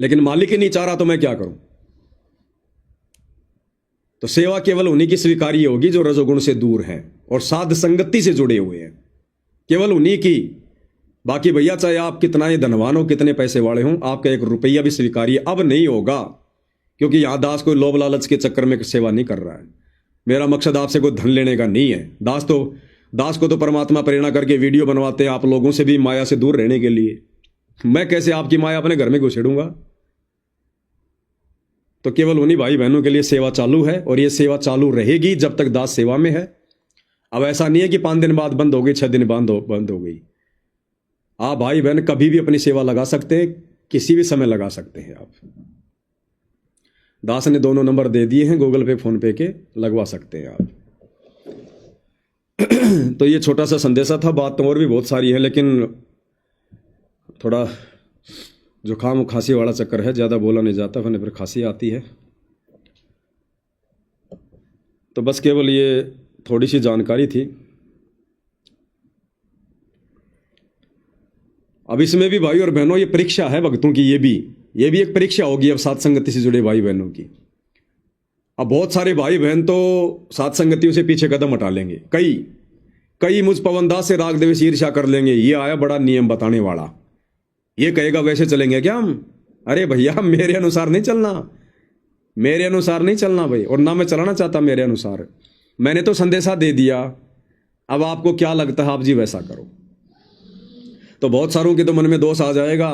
लेकिन मालिक ही नहीं चाह रहा तो मैं क्या करूं? तो सेवा केवल उन्हीं की स्वीकार्य होगी जो रजोगुण से दूर हैं और साध संगति से जुड़े हुए हैं, केवल उन्हीं की। बाकी भैया चाहे आप कितना ही धनवान हो, कितने पैसे वाले हों, आपका 1 रुपया भी स्वीकार्य अब नहीं होगा। क्योंकि यहां दास कोई लोभ लालच के चक्कर में सेवा नहीं कर रहा है। मेरा मकसद आपसे कोई धन लेने का नहीं है। दास को तो परमात्मा प्रेरणा करके वीडियो बनवाते हैं आप लोगों से भी माया से दूर रहने के लिए। मैं कैसे आपकी माया अपने घर में घुसेड़ूंगा? तो केवल उन्हीं भाई बहनों के लिए सेवा चालू है और ये सेवा चालू रहेगी जब तक दास सेवा में है। अब ऐसा नहीं है कि 5 दिन बाद बंद हो गई, 6 दिन बंद हो गई। आप भाई बहन कभी भी अपनी सेवा लगा सकते हैं, किसी भी समय लगा सकते हैं आप। दास ने दोनों नंबर दे दिए हैं, गूगल पे फोन पे के, लगवा सकते हैं आप। तो ये छोटा सा संदेशा था। बात तो और भी बहुत सारी है, लेकिन थोड़ा जुकाम खांसी वाला चक्कर है, ज़्यादा बोला नहीं जाता, वरना फिर खांसी आती है। तो बस केवल ये थोड़ी सी जानकारी थी। अब इसमें भी भाई और बहनों ये परीक्षा है भक्तों की, ये भी एक परीक्षा होगी अब साथ संगति से जुड़े भाई बहनों की। अब बहुत सारे भाई बहन तो साथ संगतियों से पीछे कदम हटा लेंगे। कई मुझ पवनदास से राग देवे से ईर्ष्या कर लेंगे। ये आया बड़ा नियम बताने वाला, ये कहेगा वैसे चलेंगे क्या हम? अरे भैया मेरे अनुसार नहीं चलना, मेरे अनुसार नहीं चलना भाई, और ना मैं चलाना चाहता मेरे अनुसार। मैंने तो संदेशा दे दिया, अब आपको क्या लगता है आप जी वैसा करो। तो बहुत सारों के तो मन में दोष आ जाएगा,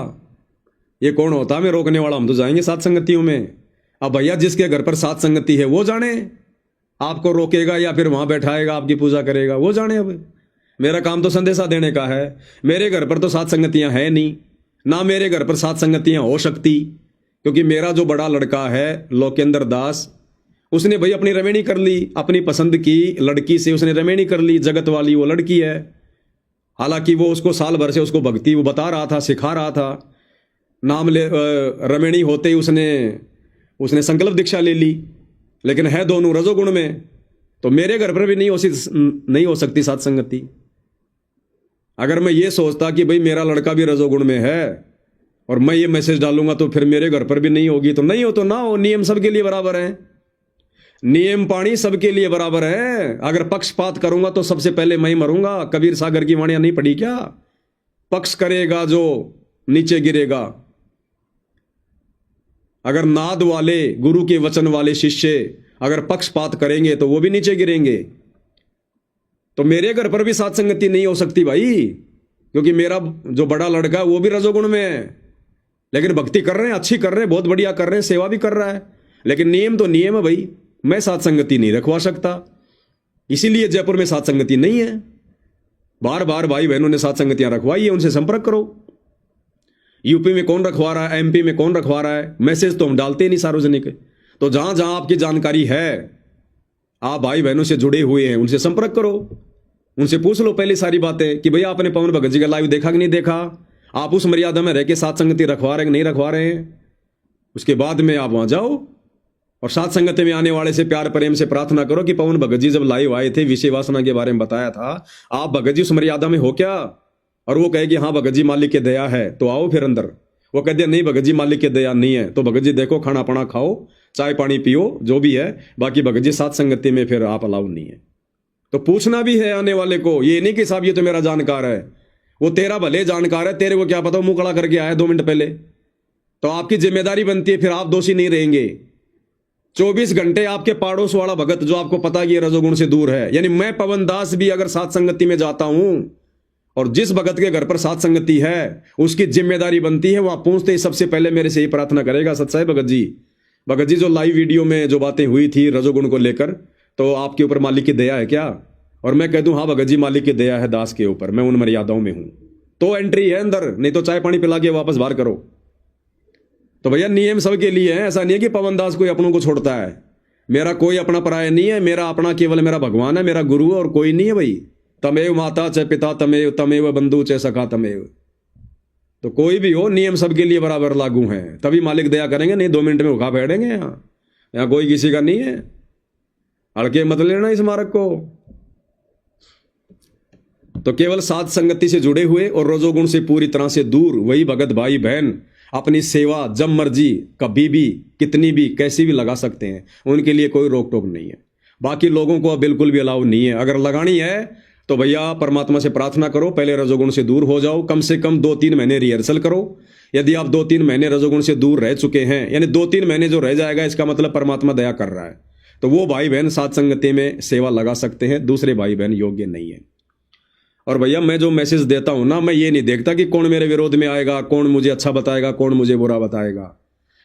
ये कौन होता है मैं रोकने वाला, हम तो जाएंगे साथ संगतियों में। अब भैया जिसके घर पर साथ संगति है वो जाने, आपको रोकेगा या फिर वहां बैठाएगा आपकी पूजा करेगा, वो जाने। अब मेरा काम तो संदेशा देने का है। मेरे घर पर तो साथ संगतियां है नहीं, ना मेरे घर पर साथ संगतियां हो सकती, क्योंकि मेरा जो बड़ा लड़का है लोकेंद्र दास, उसने भाई अपनी रमेणी कर ली, अपनी पसंद की लड़की से उसने रमेणी कर ली। जगत वाली वो लड़की है, हालांकि वो उसको साल भर से उसको भक्ति वो बता रहा था, सिखा रहा था। नाम ले रमेणी होते ही उसने संकल्प दीक्षा ले ली, लेकिन है दोनों रजोगुण में। तो मेरे घर पर भी नहीं हो सकती साथ संगति। अगर मैं ये सोचता कि भाई मेरा लड़का भी रजोगुण में है और मैं ये मैसेज डालूंगा तो फिर मेरे घर पर भी नहीं होगी, तो नहीं हो तो ना हो। नियम सबके लिए बराबर है, नियम पानी सबके लिए बराबर है। अगर पक्षपात करूंगा तो सबसे पहले मैं ही मरूंगा। कबीर सागर की वाणियां नहीं पढ़ी क्या? पक्ष करेगा जो नीचे गिरेगा। अगर नाद वाले गुरु के वचन वाले शिष्य अगर पक्षपात करेंगे तो वो भी नीचे गिरेंगे। तो मेरे घर पर भी साथ संगति नहीं हो सकती भाई, क्योंकि मेरा जो बड़ा लड़का है वो भी रजोगुण में है, लेकिन भक्ति कर रहे हैं, अच्छी कर रहे हैं, बहुत बढ़िया कर रहे हैं, सेवा भी कर रहा है। लेकिन नियम तो नियम है भाई, मैं साथ संगति नहीं रखवा सकता। इसीलिए जयपुर में साथ संगति नहीं है। बार बार भाई बहनों ने साथ संगतियां रखवाई है, उनसे संपर्क करो। यूपी में कौन रखवा रहा है, एमपी में कौन रखवा रहा है, मैसेज तो हम डालते ही नहीं सार्वजनिक। तो जहां जहां आपकी जानकारी है आप भाई बहनों से जुड़े हुए हैं, उनसे संपर्क करो, उनसे पूछ लो पहले सारी बातें कि भैया आपने पवन भगत जी का लाइव देखा कि नहीं देखा, आप उस मर्यादा में रह के साथ संगति रखवा रहे हैं कि नहीं रखवा रहे हैं। उसके बाद में आप वहां जाओ और साथ संगति में आने वाले से प्यार प्रेम से प्रार्थना करो कि पवन भगत जी जब लाइव आए थे विषय वासना के बारे में बताया था, आप भगत जी उस मर्यादा में हो क्या? और वो कहे कि हाँ भगत जी मालिक की दया है, तो आओ फिर अंदर। वो कहते हैं नहीं भगत जी मालिक की दया नहीं है, तो भगत जी देखो खाना पाना खाओ, चाय पानी पियो, जो भी है, बाकी भगत जी साथ संगति में फिर आप अलाउ नहीं है। तो पूछना भी है आने वाले को, ये नहीं कि साहब ये तो मेरा जानकार है, वो तेरा भले जानकार है, तेरे को क्या पता मुंह कड़ा करके आया 2 मिनट पहले। तो आपकी जिम्मेदारी बनती है, फिर आप दोषी नहीं रहेंगे। 24 घंटे आपके पाड़ोस वाला भगत जो आपको पता कि ये रजोगुण से दूर है, यानी मैं पवन दास भी अगर साथ संगति में जाता हूं और जिस भगत के घर पर साथ संगति है उसकी जिम्मेदारी बनती है, वहां पहुंचते ही सबसे पहले मेरे से ही प्रार्थना करेगा, सच्चाई भगत जी जो लाइव वीडियो में जो बातें हुई थी रजोगुण को लेकर, तो आपके ऊपर मालिक की दया है क्या? और मैं कह दूं हाँ भगत जी मालिक की दया है दास के ऊपर, मैं उन मर्यादाओं में हूं, तो एंट्री है अंदर, नहीं तो चाय पानी पिला के वापस बाहर करो। तो भैया नियम सबके लिए है, ऐसा नहीं है कि पवन दास कोई अपनों को छोड़ता है। मेरा कोई अपना पराया नहीं है, मेरा अपना केवल मेरा भगवान है, मेरा गुरु है, और कोई नहीं है भाई। तमेव माता च पिता तमेव, तमेव बंधु च सखा तमेव। तो कोई भी हो, नियम सबके लिए बराबर लागू है, तभी मालिक दया करेंगे, नहीं 2 मिनट में उठा बैठेंगे। यहाँ कोई किसी का नहीं है, हड़के मत लेना इस मार्ग को। तो केवल साथ संगति से जुड़े हुए और रजोगुण से पूरी तरह से दूर वही भगत भाई बहन अपनी सेवा जब मर्जी कभी भी कितनी भी कैसी भी लगा सकते हैं, उनके लिए कोई रोक टोक नहीं है। बाकी लोगों को बिल्कुल भी अलाउ नहीं है। अगर लगानी है तो भैया परमात्मा से प्रार्थना करो, पहले रजोगुण से दूर हो जाओ, कम से कम 2-3 महीने रिहर्सल करो। यदि आप 2-3 महीने रजोगुण से दूर रह चुके हैं, यानी 2-3 महीने जो रह जाएगा इसका मतलब परमात्मा दया कर रहा है, तो वो भाई बहन साथ संगति में सेवा लगा सकते हैं, दूसरे भाई बहन योग्य नहीं है। और भैया मैं जो मैसेज देता हूं ना, मैं ये नहीं देखता कि कौन मेरे विरोध में आएगा, कौन मुझे अच्छा बताएगा, कौन मुझे बुरा बताएगा।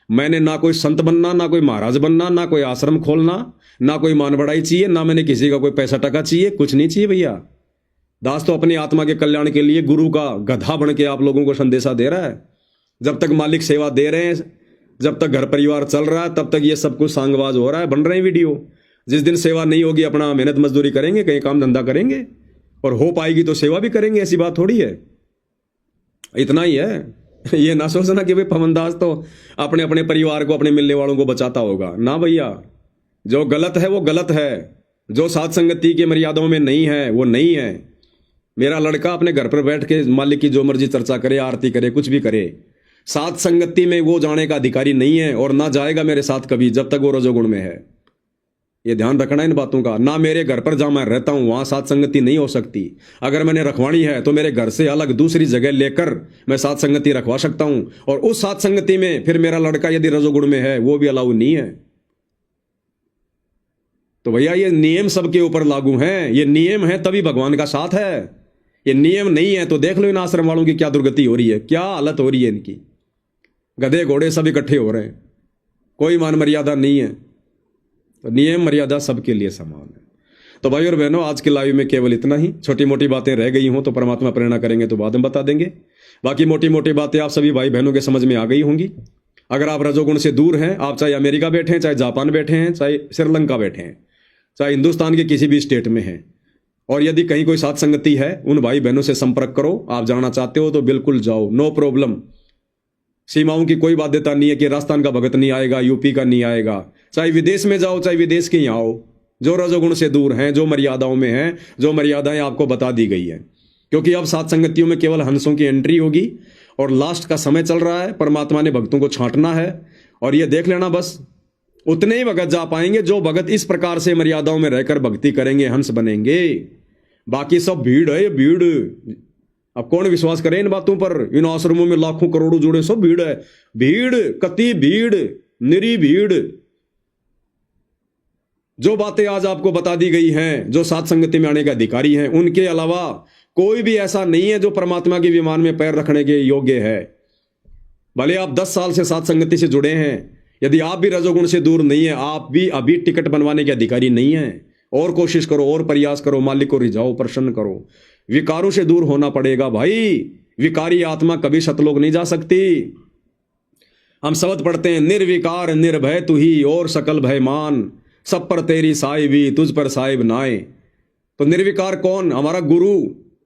मैंने ना कोई संत बनना, ना कोई महाराज बनना, ना कोई आश्रम खोलना, ना कोई मान बढ़ाई चाहिए, ना मैंने किसी का कोई पैसा टका चाहिए, कुछ नहीं चाहिए भैया। दास तो अपनी आत्मा के कल्याण के लिए गुरु का गधा बन के आप लोगों को संदेशा दे रहा है। जब तक मालिक सेवा दे रहे हैं, जब तक घर परिवार चल रहा है, तब तक ये सब कुछ सांगवाज हो रहा है, बन रहे हैं वीडियो। जिस दिन सेवा नहीं होगी, अपना मेहनत मजदूरी करेंगे, कहीं काम धंधा करेंगे, और हो पाएगी तो सेवा भी करेंगे, ऐसी बात थोड़ी है। इतना ही है। ये ना सोचना कि भाई पवन दास तो अपने अपने परिवार को, अपने मिलने वालों को बचाता होगा, ना भैया। जो गलत है वो गलत है, जो साथ संगति की मर्यादाओं में नहीं है वो नहीं है। मेरा लड़का अपने घर पर बैठ के मालिक की जो मर्जी चर्चा करे, आरती करे, कुछ भी करे, साथ संगति में वो जाने का अधिकारी नहीं है, और ना जाएगा मेरे साथ कभी, जब तक वो रजोगुण में है। ये ध्यान रखना इन बातों का। ना मेरे घर पर जहां मैं रहता हूं वहां साथ संगति नहीं हो सकती। अगर मैंने रखवानी है तो मेरे घर से अलग दूसरी जगह लेकर मैं साथ संगति रखवा सकता हूं, और उस साथ संगति में फिर मेरा लड़का यदि रजोगुण में है वो भी अलाउ नहीं है। तो भैया ये नियम सबके ऊपर लागू हैं। ये नियम है तभी भगवान का साथ है। ये नियम नहीं है तो देख लो इन आश्रम वालों की क्या दुर्गति हो रही है, क्या हालत हो रही है इनकी। गधे घोड़े सब इकट्ठे हो रहे हैं, कोई मान मर्यादा नहीं है। तो नियम मर्यादा सबके लिए समान है। तो भाई और बहनों, आज के लाइव में केवल इतना ही। छोटी मोटी बातें रह गई हों तो परमात्मा प्रेरणा करेंगे तो बाद में बता देंगे। बाकी मोटी मोटी बातें आप सभी भाई बहनों के समझ में आ गई होंगी। अगर आप रजोगुण से दूर हैं, आप चाहे अमेरिका बैठे हैं, चाहे जापान बैठे हैं, चाहे श्रीलंका बैठे हैं, चाहे हिंदुस्तान के किसी भी स्टेट में हैं, और यदि कहीं कोई साथ संगति है, उन भाई बहनों से संपर्क करो। आप जाना चाहते हो तो बिल्कुल जाओ, नो प्रॉब्लम। सीमाओं की कोई बाध्यता नहीं है कि राजस्थान का भगत नहीं आएगा, यूपी का नहीं आएगा। चाहे विदेश में जाओ, चाहे विदेश के यहाँ आओ, जो रजोगुण से दूर हैं, जो मर्यादाओं में हैं, जो मर्यादाएं आपको बता दी गई है। क्योंकि अब सात संगतियों में केवल हंसों की एंट्री होगी, और लास्ट का समय चल रहा है, परमात्मा ने भक्तों को छांटना है। और ये देख लेना, बस उतने ही भगत जा पाएंगे जो भगत इस प्रकार से मर्यादाओं में रहकर भक्ति करेंगे, हंस बनेंगे। बाकी सब भीड़ है, ये भीड़। अब कौन विश्वास करे इन बातों पर? इन आश्रमों में लाखों करोड़ों जुड़े, सब भीड़ है। भीड़, कति भीड़, निरी भीड़। जो बातें आज आपको बता दी गई हैं, जो साथ संगति में आने के अधिकारी हैं, उनके अलावा कोई भी ऐसा नहीं है जो परमात्मा के विमान में पैर रखने के योग्य है। भले आप 10 साल से साथ संगति से जुड़े हैं, यदि आप भी रजोगुण से दूर नहीं है, आप भी अभी टिकट बनवाने के अधिकारी नहीं है। और कोशिश करो, और प्रयास करो, मालिक को रिझाओ, प्रसन्न करो। विकारों से दूर होना पड़ेगा भाई। विकारी आत्मा कभी सतलोक नहीं जा सकती। हम शब्द पढ़ते हैं, निर्विकार निर्भय तू ही और सकल भय मान, सब पर तेरी साहिबी, तुझ पर साहिब नाए। तो निर्विकार कौन? हमारा गुरु।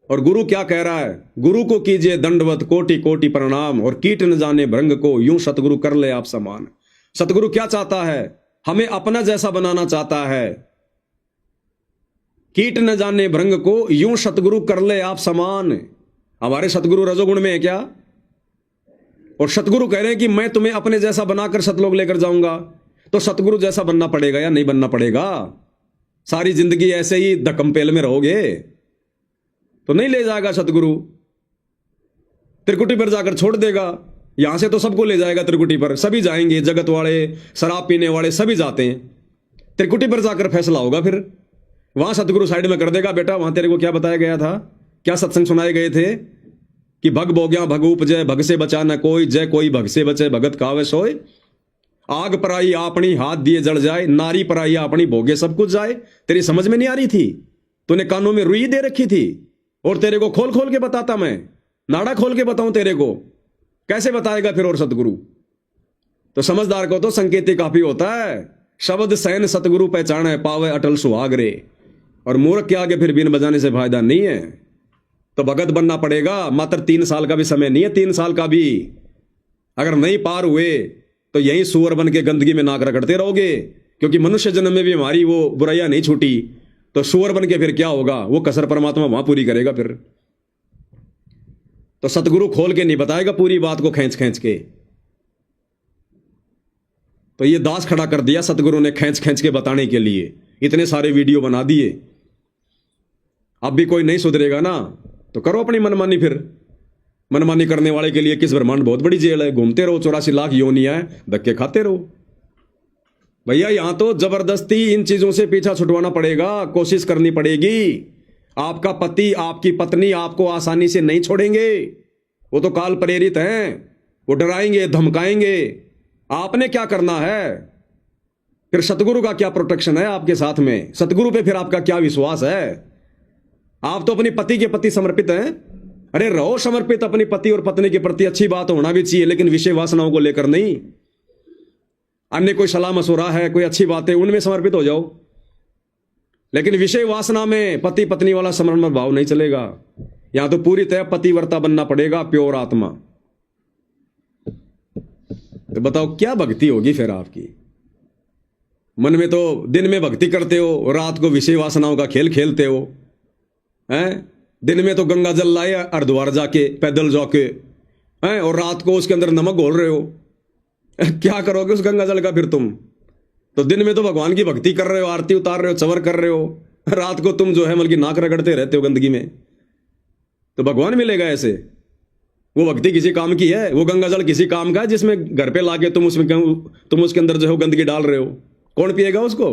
और गुरु क्या कह रहा है? गुरु को कीजिए दंडवत कोटि कोटि प्रणाम, और कीट न जाने भृंग को यूं सतगुरु कर ले आप समान। सतगुरु क्या चाहता है? हमें अपना जैसा बनाना चाहता है। कीट न जाने भृंग को यूं सतगुरु कर ले आप समान। हमारे सतगुरु रजोगुण में है क्या? और सतगुरु कह रहे हैं कि मैं तुम्हें अपने जैसा बनाकर सतलोक लेकर जाऊंगा। तो सतगुरु जैसा बनना पड़ेगा या नहीं बनना पड़ेगा? सारी जिंदगी ऐसे ही धक्कमपेल में रहोगे तो नहीं ले जाएगा सतगुरु। त्रिकुटी पर जाकर छोड़ देगा। यहां से तो सबको ले जाएगा त्रिकुटी पर, सभी जाएंगे, जगत वाले, शराब पीने वाले सभी जाते हैं। त्रिकुटी पर जाकर फैसला होगा। फिर वहां सतगुरु साइड में कर देगा, बेटा वहां तेरे को क्या बताया गया था, क्या सत्संग सुनाए गए थे कि भग भोग्या भग उपजय, भग से बचा न कोई, जय कोई भग से बचे, भगत कावे सोए। आग पराई अपनी हाथ दिए जल जाए, नारी पराई अपनी भोगे सब कुछ जाए। तेरी समझ में नहीं आ रही थी? तूने कानों में रुई दे रखी थी, और तेरे को खोल खोल के बताता मैं, नाड़ा खोल के बताऊं तेरे को, कैसे बताएगा फिर और सतगुरु? तो समझदार को तो संकेत ही काफी होता है। शब्द सैन सतगुरु पहचान है, पावे अटल सुहाग रे। और मूर्ख के आगे फिर बीन बजाने से फायदा नहीं है। तो भगत बनना पड़ेगा। मात्र 3 साल का भी समय नहीं है, 3 साल का भी अगर नहीं पार हुए तो यही सुअर बन के गंदगी में नाक रगड़ते रहोगे। क्योंकि मनुष्य जन्म में भी हमारी वो बुराइयां नहीं छूटी, तो सुअर बन के फिर क्या होगा? वो कसर परमात्मा वहां पूरी करेगा फिर। तो सतगुरु खोल के नहीं बताएगा पूरी बात को खींच खींच के। तो ये दास खड़ा कर दिया सतगुरु ने खींच खींच के बताने के लिए। इतने सारे वीडियो बना दिए। अब भी कोई नहीं सुधरेगा ना, तो करो अपनी मनमानी। फिर मनमानी करने वाले के लिए किस ब्रह्मांड बहुत बड़ी जेल है। घूमते रहो, 84 लाख योनियां है, धक्के खाते रहो। भैया यहां तो जबरदस्ती इन चीजों से पीछा छुटवाना पड़ेगा, कोशिश करनी पड़ेगी। आपका पति, आपकी पत्नी आपको आसानी से नहीं छोड़ेंगे। वो तो काल प्रेरित हैं, वो डराएंगे, धमकाएंगे। आपने क्या करना है? फिर सतगुरु का क्या प्रोटेक्शन है आपके साथ में? सतगुरु पे फिर आपका क्या विश्वास है? आप तो अपनी पति के प्रति समर्पित हैं। अरे रहो समर्पित अपनी पति और पत्नी के प्रति, अच्छी बात होना भी चाहिए, लेकिन विषय वासनाओं को लेकर नहीं। अन्य कोई सलाह मशवरा है, कोई अच्छी बात है, उनमें समर्पित हो जाओ, लेकिन विषय वासना में पति पत्नी वाला समर्पण भाव नहीं चलेगा। यहां तो पूरी तरह पतिव्रता बनना पड़ेगा, प्योर आत्मा। तो बताओ क्या भक्ति होगी फिर आपकी? मन में तो दिन में भक्ति करते हो, रात को विषय वासनाओं का खेल खेलते हो हैं। दिन में तो गंगा जल लाए हरिद्वार जाके पैदल जाके हैं, और रात को उसके अंदर नमक घोल रहे हो। क्या करोगे उस गंगा जल का फिर तुम? तो दिन में तो भगवान की भक्ति कर रहे हो, आरती उतार रहे हो, चवर कर रहे हो, रात को तुम जो है मतलब नाक रगड़ते रहते हो गंदगी में। तो भगवान मिलेगा ऐसे? वो भक्ति किसी काम की है? वो गंगा जल किसी काम का है जिसमें घर पे लाके तुम उसके अंदर जो है गंदगी डाल रहे हो? कौन पिएगा उसको?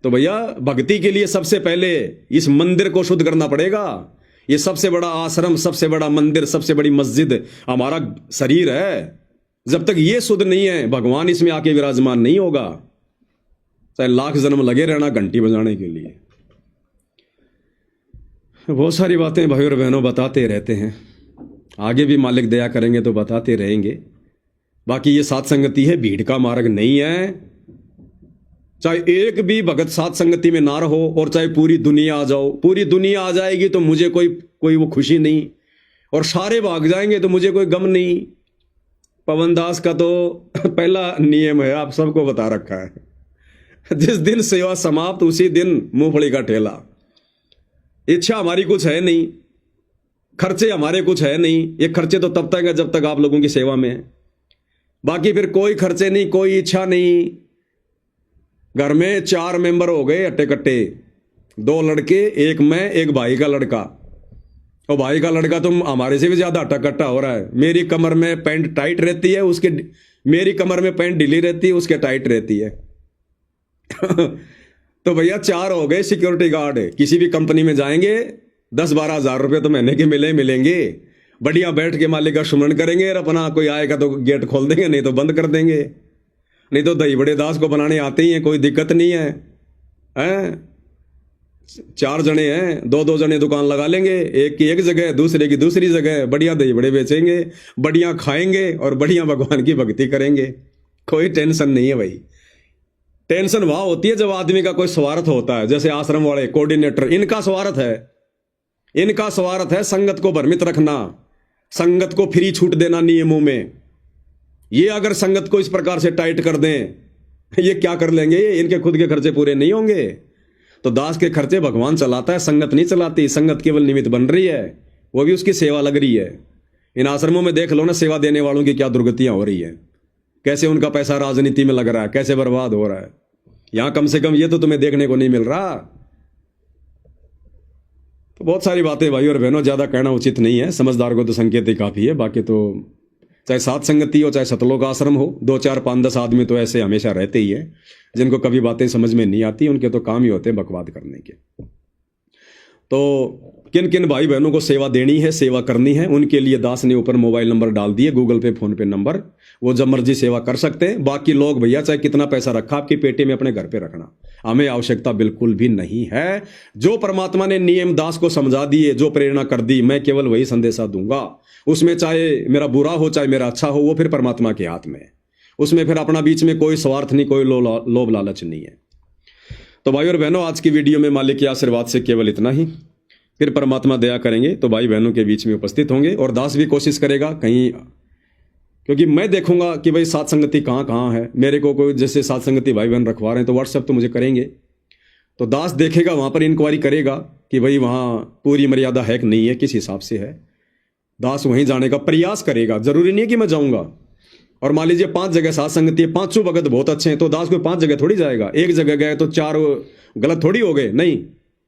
तो भैया भक्ति के लिए सबसे पहले इस मंदिर को शुद्ध करना पड़ेगा। ये सबसे बड़ा आश्रम, सबसे बड़ा मंदिर, सबसे बड़ी मस्जिद हमारा शरीर है। जब तक ये शुद्ध नहीं है, भगवान इसमें आके विराजमान नहीं होगा। चाहे लाख जन्म लगे रहना घंटी बजाने के लिए। बहुत सारी बातें भाई और बहनों बताते रहते हैं, आगे भी मालिक दया करेंगे तो बताते रहेंगे। बाकी ये साथ संगति है, भीड़ का मार्ग नहीं है। चाहे एक भी भगत साथ संगति में ना रहो, और चाहे पूरी दुनिया आ जाओ, पूरी दुनिया आ जाएगी तो मुझे कोई वो खुशी नहीं, और सारे भाग जाएंगे तो मुझे कोई गम नहीं। पवन दास का तो पहला नियम है, आप सबको बता रखा है, जिस दिन सेवा समाप्त उसी दिन मूंगफली का ठेला। इच्छा हमारी कुछ है नहीं, खर्चे हमारे कुछ है नहीं। ये खर्चे तो तब तक है जब तक आप लोगों की सेवा में है। बाकी फिर कोई खर्चे नहीं, कोई इच्छा नहीं। घर में 4 मेंबर हो गए अट्टे कट्टे, 2 लड़के, एक मैं, एक भाई का लड़का। और भाई का लड़का तो हमारे से भी ज्यादा अट्टा कट्टा हो रहा है। मेरी कमर में पैंट टाइट रहती है, उसके मेरी कमर में पैंट ढीली रहती है, उसके टाइट रहती है। तो भैया 4 हो गए सिक्योरिटी गार्ड। किसी भी कंपनी में जाएंगे 10-12 हज़ार रुपए तो महीने के मिलेंगे। बढ़िया बैठ के मालिक का सुमरण करेंगे, और अपना कोई आएगा तो गेट खोल देंगे, नहीं तो बंद कर देंगे। नहीं तो दही बड़े दास को बनाने आते ही हैं, कोई दिक्कत नहीं है, हैं? 4 जने हैं, 2-2 जने दुकान लगा लेंगे, एक की एक जगह, दूसरे की दूसरी जगह। बढ़िया दही बड़े बेचेंगे, बढ़िया खाएंगे और बढ़िया भगवान की भक्ति करेंगे। कोई टेंशन नहीं है भाई। टेंशन वहां होती है जब आदमी का कोई स्वार्थ होता है, जैसे आश्रम वाले कोऑर्डिनेटर, इनका स्वार्थ है, इनका स्वार्थ है संगत को भ्रमित रखना, संगत को फ्री छूट देना नियमों में। ये अगर संगत को इस प्रकार से टाइट कर दें, ये क्या कर लेंगे, ये इनके खुद के खर्चे पूरे नहीं होंगे। तो दास के खर्चे भगवान चलाता है, संगत नहीं चलाती। संगत केवल निमित्त बन रही है, वो भी उसकी सेवा लग रही है। इन आश्रमों में देख लो ना, सेवा देने वालों की क्या दुर्गतियां हो रही है, कैसे उनका पैसा राजनीति में लग रहा है, कैसे बर्बाद हो रहा है। यहां कम से कम ये तो तुम्हें देखने को नहीं मिल रहा। तो बहुत सारी बातें भाई और बहनों, ज्यादा कहना उचित नहीं है, समझदार को तो संकेत ही काफी है। बाकी तो चाहे सात संगति हो, चाहे सतलोक आश्रम हो, 2 4 5 10 आदमी तो ऐसे हमेशा रहते ही है, जिनको कभी बातें समझ में नहीं आती, उनके तो काम ही होते हैं बकवाद करने के। तो किन किन भाई बहनों को सेवा देनी है, सेवा करनी है, उनके लिए दास ने ऊपर मोबाइल नंबर डाल दिए, गूगल पे फोन पे नंबर, वो जब मर्जी सेवा कर सकते हैं। बाकी लोग भैया चाहे कितना पैसा रखा आपकी पेटी में, अपने घर पे रखना, हमें आवश्यकता बिल्कुल भी नहीं है। जो परमात्मा ने नियम दास को समझा दिए, जो प्रेरणा कर दी, मैं केवल वही संदेशा दूंगा। उसमें चाहे मेरा बुरा हो चाहे मेरा अच्छा हो, वो फिर परमात्मा के हाथ में है। उसमें फिर अपना बीच में कोई स्वार्थ नहीं, कोई लोभ लालच नहीं है। तो भाई और बहनों, आज की वीडियो में मालिक के आशीर्वाद से केवल इतना ही। फिर परमात्मा दया करेंगे तो भाई बहनों के बीच में उपस्थित होंगे, और दास भी कोशिश करेगा कहीं, क्योंकि मैं देखूंगा कि भाई सात संगति कहाँ कहाँ है। मेरे को कोई जैसे सात संगति भाई बहन रखवा रहे हैं तो व्हाट्सएप तो मुझे करेंगे, तो दास देखेगा, वहां पर इंक्वायरी करेगा कि भाई वहां पूरी मर्यादा है कि नहीं है, किस हिसाब से है। दास वहीं जाने का प्रयास करेगा, जरूरी नहीं है कि मैं जाऊंगा। और मान लीजिए 5 जगह सात संगति है, 5 भगत बहुत अच्छे हैं, तो दास कोई 5 जगह थोड़ी जाएगा। एक जगह गए तो 4 गलत थोड़ी हो गए, नहीं।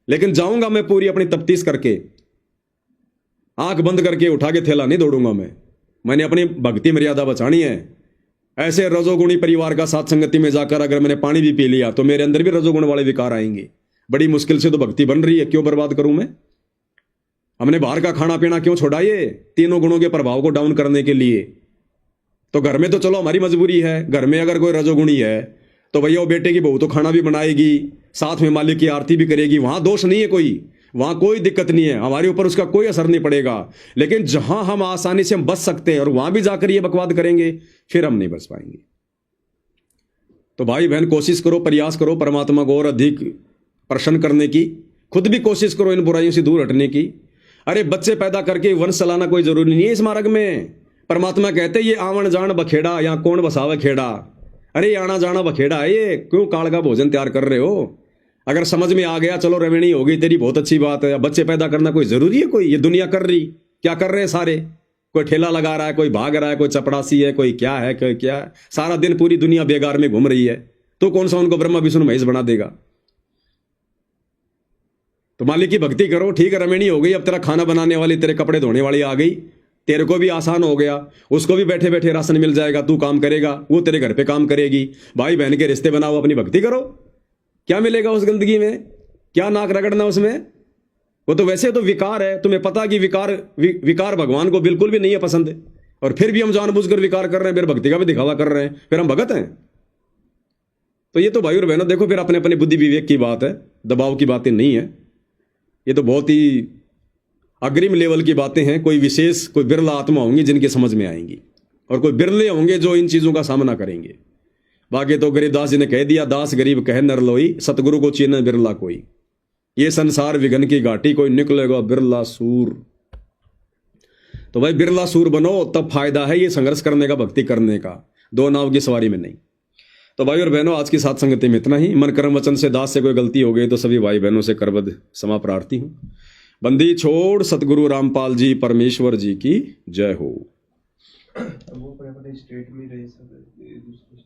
लेकिन जाऊंगा मैं पूरी अपनी तफ्तीश करके, आंख बंद करके उठा के थैला नहीं दौड़ूंगा मैंने अपनी भक्ति मर्यादा बचानी है। ऐसे रजोगुणी परिवार का साथ संगति में जाकर अगर मैंने पानी भी पी लिया तो मेरे अंदर भी रजोगुण वाले विकार आएंगे। बड़ी मुश्किल से तो भक्ति बन रही है, क्यों बर्बाद करूं मैं। हमने बाहर का खाना पीना क्यों छोड़ा, ये तीनों गुणों के प्रभाव को डाउन करने के लिए। तो घर में तो चलो हमारी मजबूरी है, घर में अगर कोई रजोगुणी है तो भैया वो बेटे की बहू तो खाना भी बनाएगी, साथ में मालिक की आरती भी करेगी, वहां दोष नहीं है कोई, वहां कोई दिक्कत नहीं है, हमारे ऊपर उसका कोई असर नहीं पड़ेगा। लेकिन जहां हम आसानी से हम बच सकते हैं और वहां भी जाकर ये बकवाद करेंगे, फिर हम नहीं बच पाएंगे। तो भाई बहन कोशिश करो, प्रयास करो परमात्मा को और अधिक प्रसन्न करने की, खुद भी कोशिश करो इन बुराइयों से दूर हटने की। अरे बच्चे पैदा करके वंश चलाना कोई जरूरी नहीं है इस मार्ग में। परमात्मा कहते ये आवन जान बखेड़ा, या कौन बसावे खेड़ा। अरे आना जाना बखेड़ा है ये, क्यों काल का भोजन तैयार कर रहे हो। अगर समझ में आ गया, चलो रवेणी हो गई तेरी, बहुत अच्छी बात है। बच्चे पैदा करना कोई जरूरी है, कोई ये दुनिया कर रही, क्या कर रहे हैं सारे, कोई ठेला लगा रहा है, कोई भाग रहा है, कोई चपड़ासी है, कोई क्या है, कोई क्या है। सारा दिन पूरी दुनिया बेगार में घूम रही है, तो कौन सा उनको ब्रह्मा विष्णु महेश बना देगा। तो मालिक की भक्ति करो, ठीक है रवेणी हो गई, अब तेरा खाना बनाने वाली, तेरे कपड़े धोने वाली आ गई, तेरे को भी आसान हो गया, उसको भी बैठे बैठे राशन मिल जाएगा, तू काम करेगा, वो तेरे घर पे काम करेगी। भाई बहन के रिश्ते बनाओ, अपनी भक्ति करो, क्या मिलेगा उस गंदगी में, क्या नाक रगड़ना उसमें। वो तो वैसे तो विकार है, तुम्हें पता कि विकार भगवान को बिल्कुल भी नहीं है पसंद, और फिर भी हम जानबूझकर विकार कर रहे हैं, फिर भक्ति का भी दिखावा कर रहे हैं, फिर हम भगत हैं। तो ये तो भाई और बहनों देखो, फिर अपने अपने बुद्धि विवेक की बात है, दबाव की बातें नहीं है। ये तो बहुत ही अग्रिम लेवल की बातें हैं। कोई विशेष, कोई बिरला आत्मा होंगी जिनके समझ में आएंगी, और कोई बिरले होंगे जो इन चीजों का सामना करेंगे। बाकी तो गरीबदास जी ने कह दिया, दास गरीब कहे नर लोई, सतगुरु को चीन बिरला कोई। ये संसार विघन की घाटी, कोई निकलेगा बिरला सूर। तो भाई बिरला सूर बनो, तब फायदा है ये संघर्ष करने का, भक्ति करने का, 2 नाव की सवारी में नहीं। तो भाई और बहनों, आज की साथ संगति में इतना ही। मन कर्म वचन से दास से कोई गलती हो गई तो सभी भाई बहनों से करबद्ध क्षमा प्रार्थी हूं। बंदी छोड़ सतगुरु रामपाल जी परमेश्वर जी की जय हो। वो अपने स्टेट में रहे सब दूसरे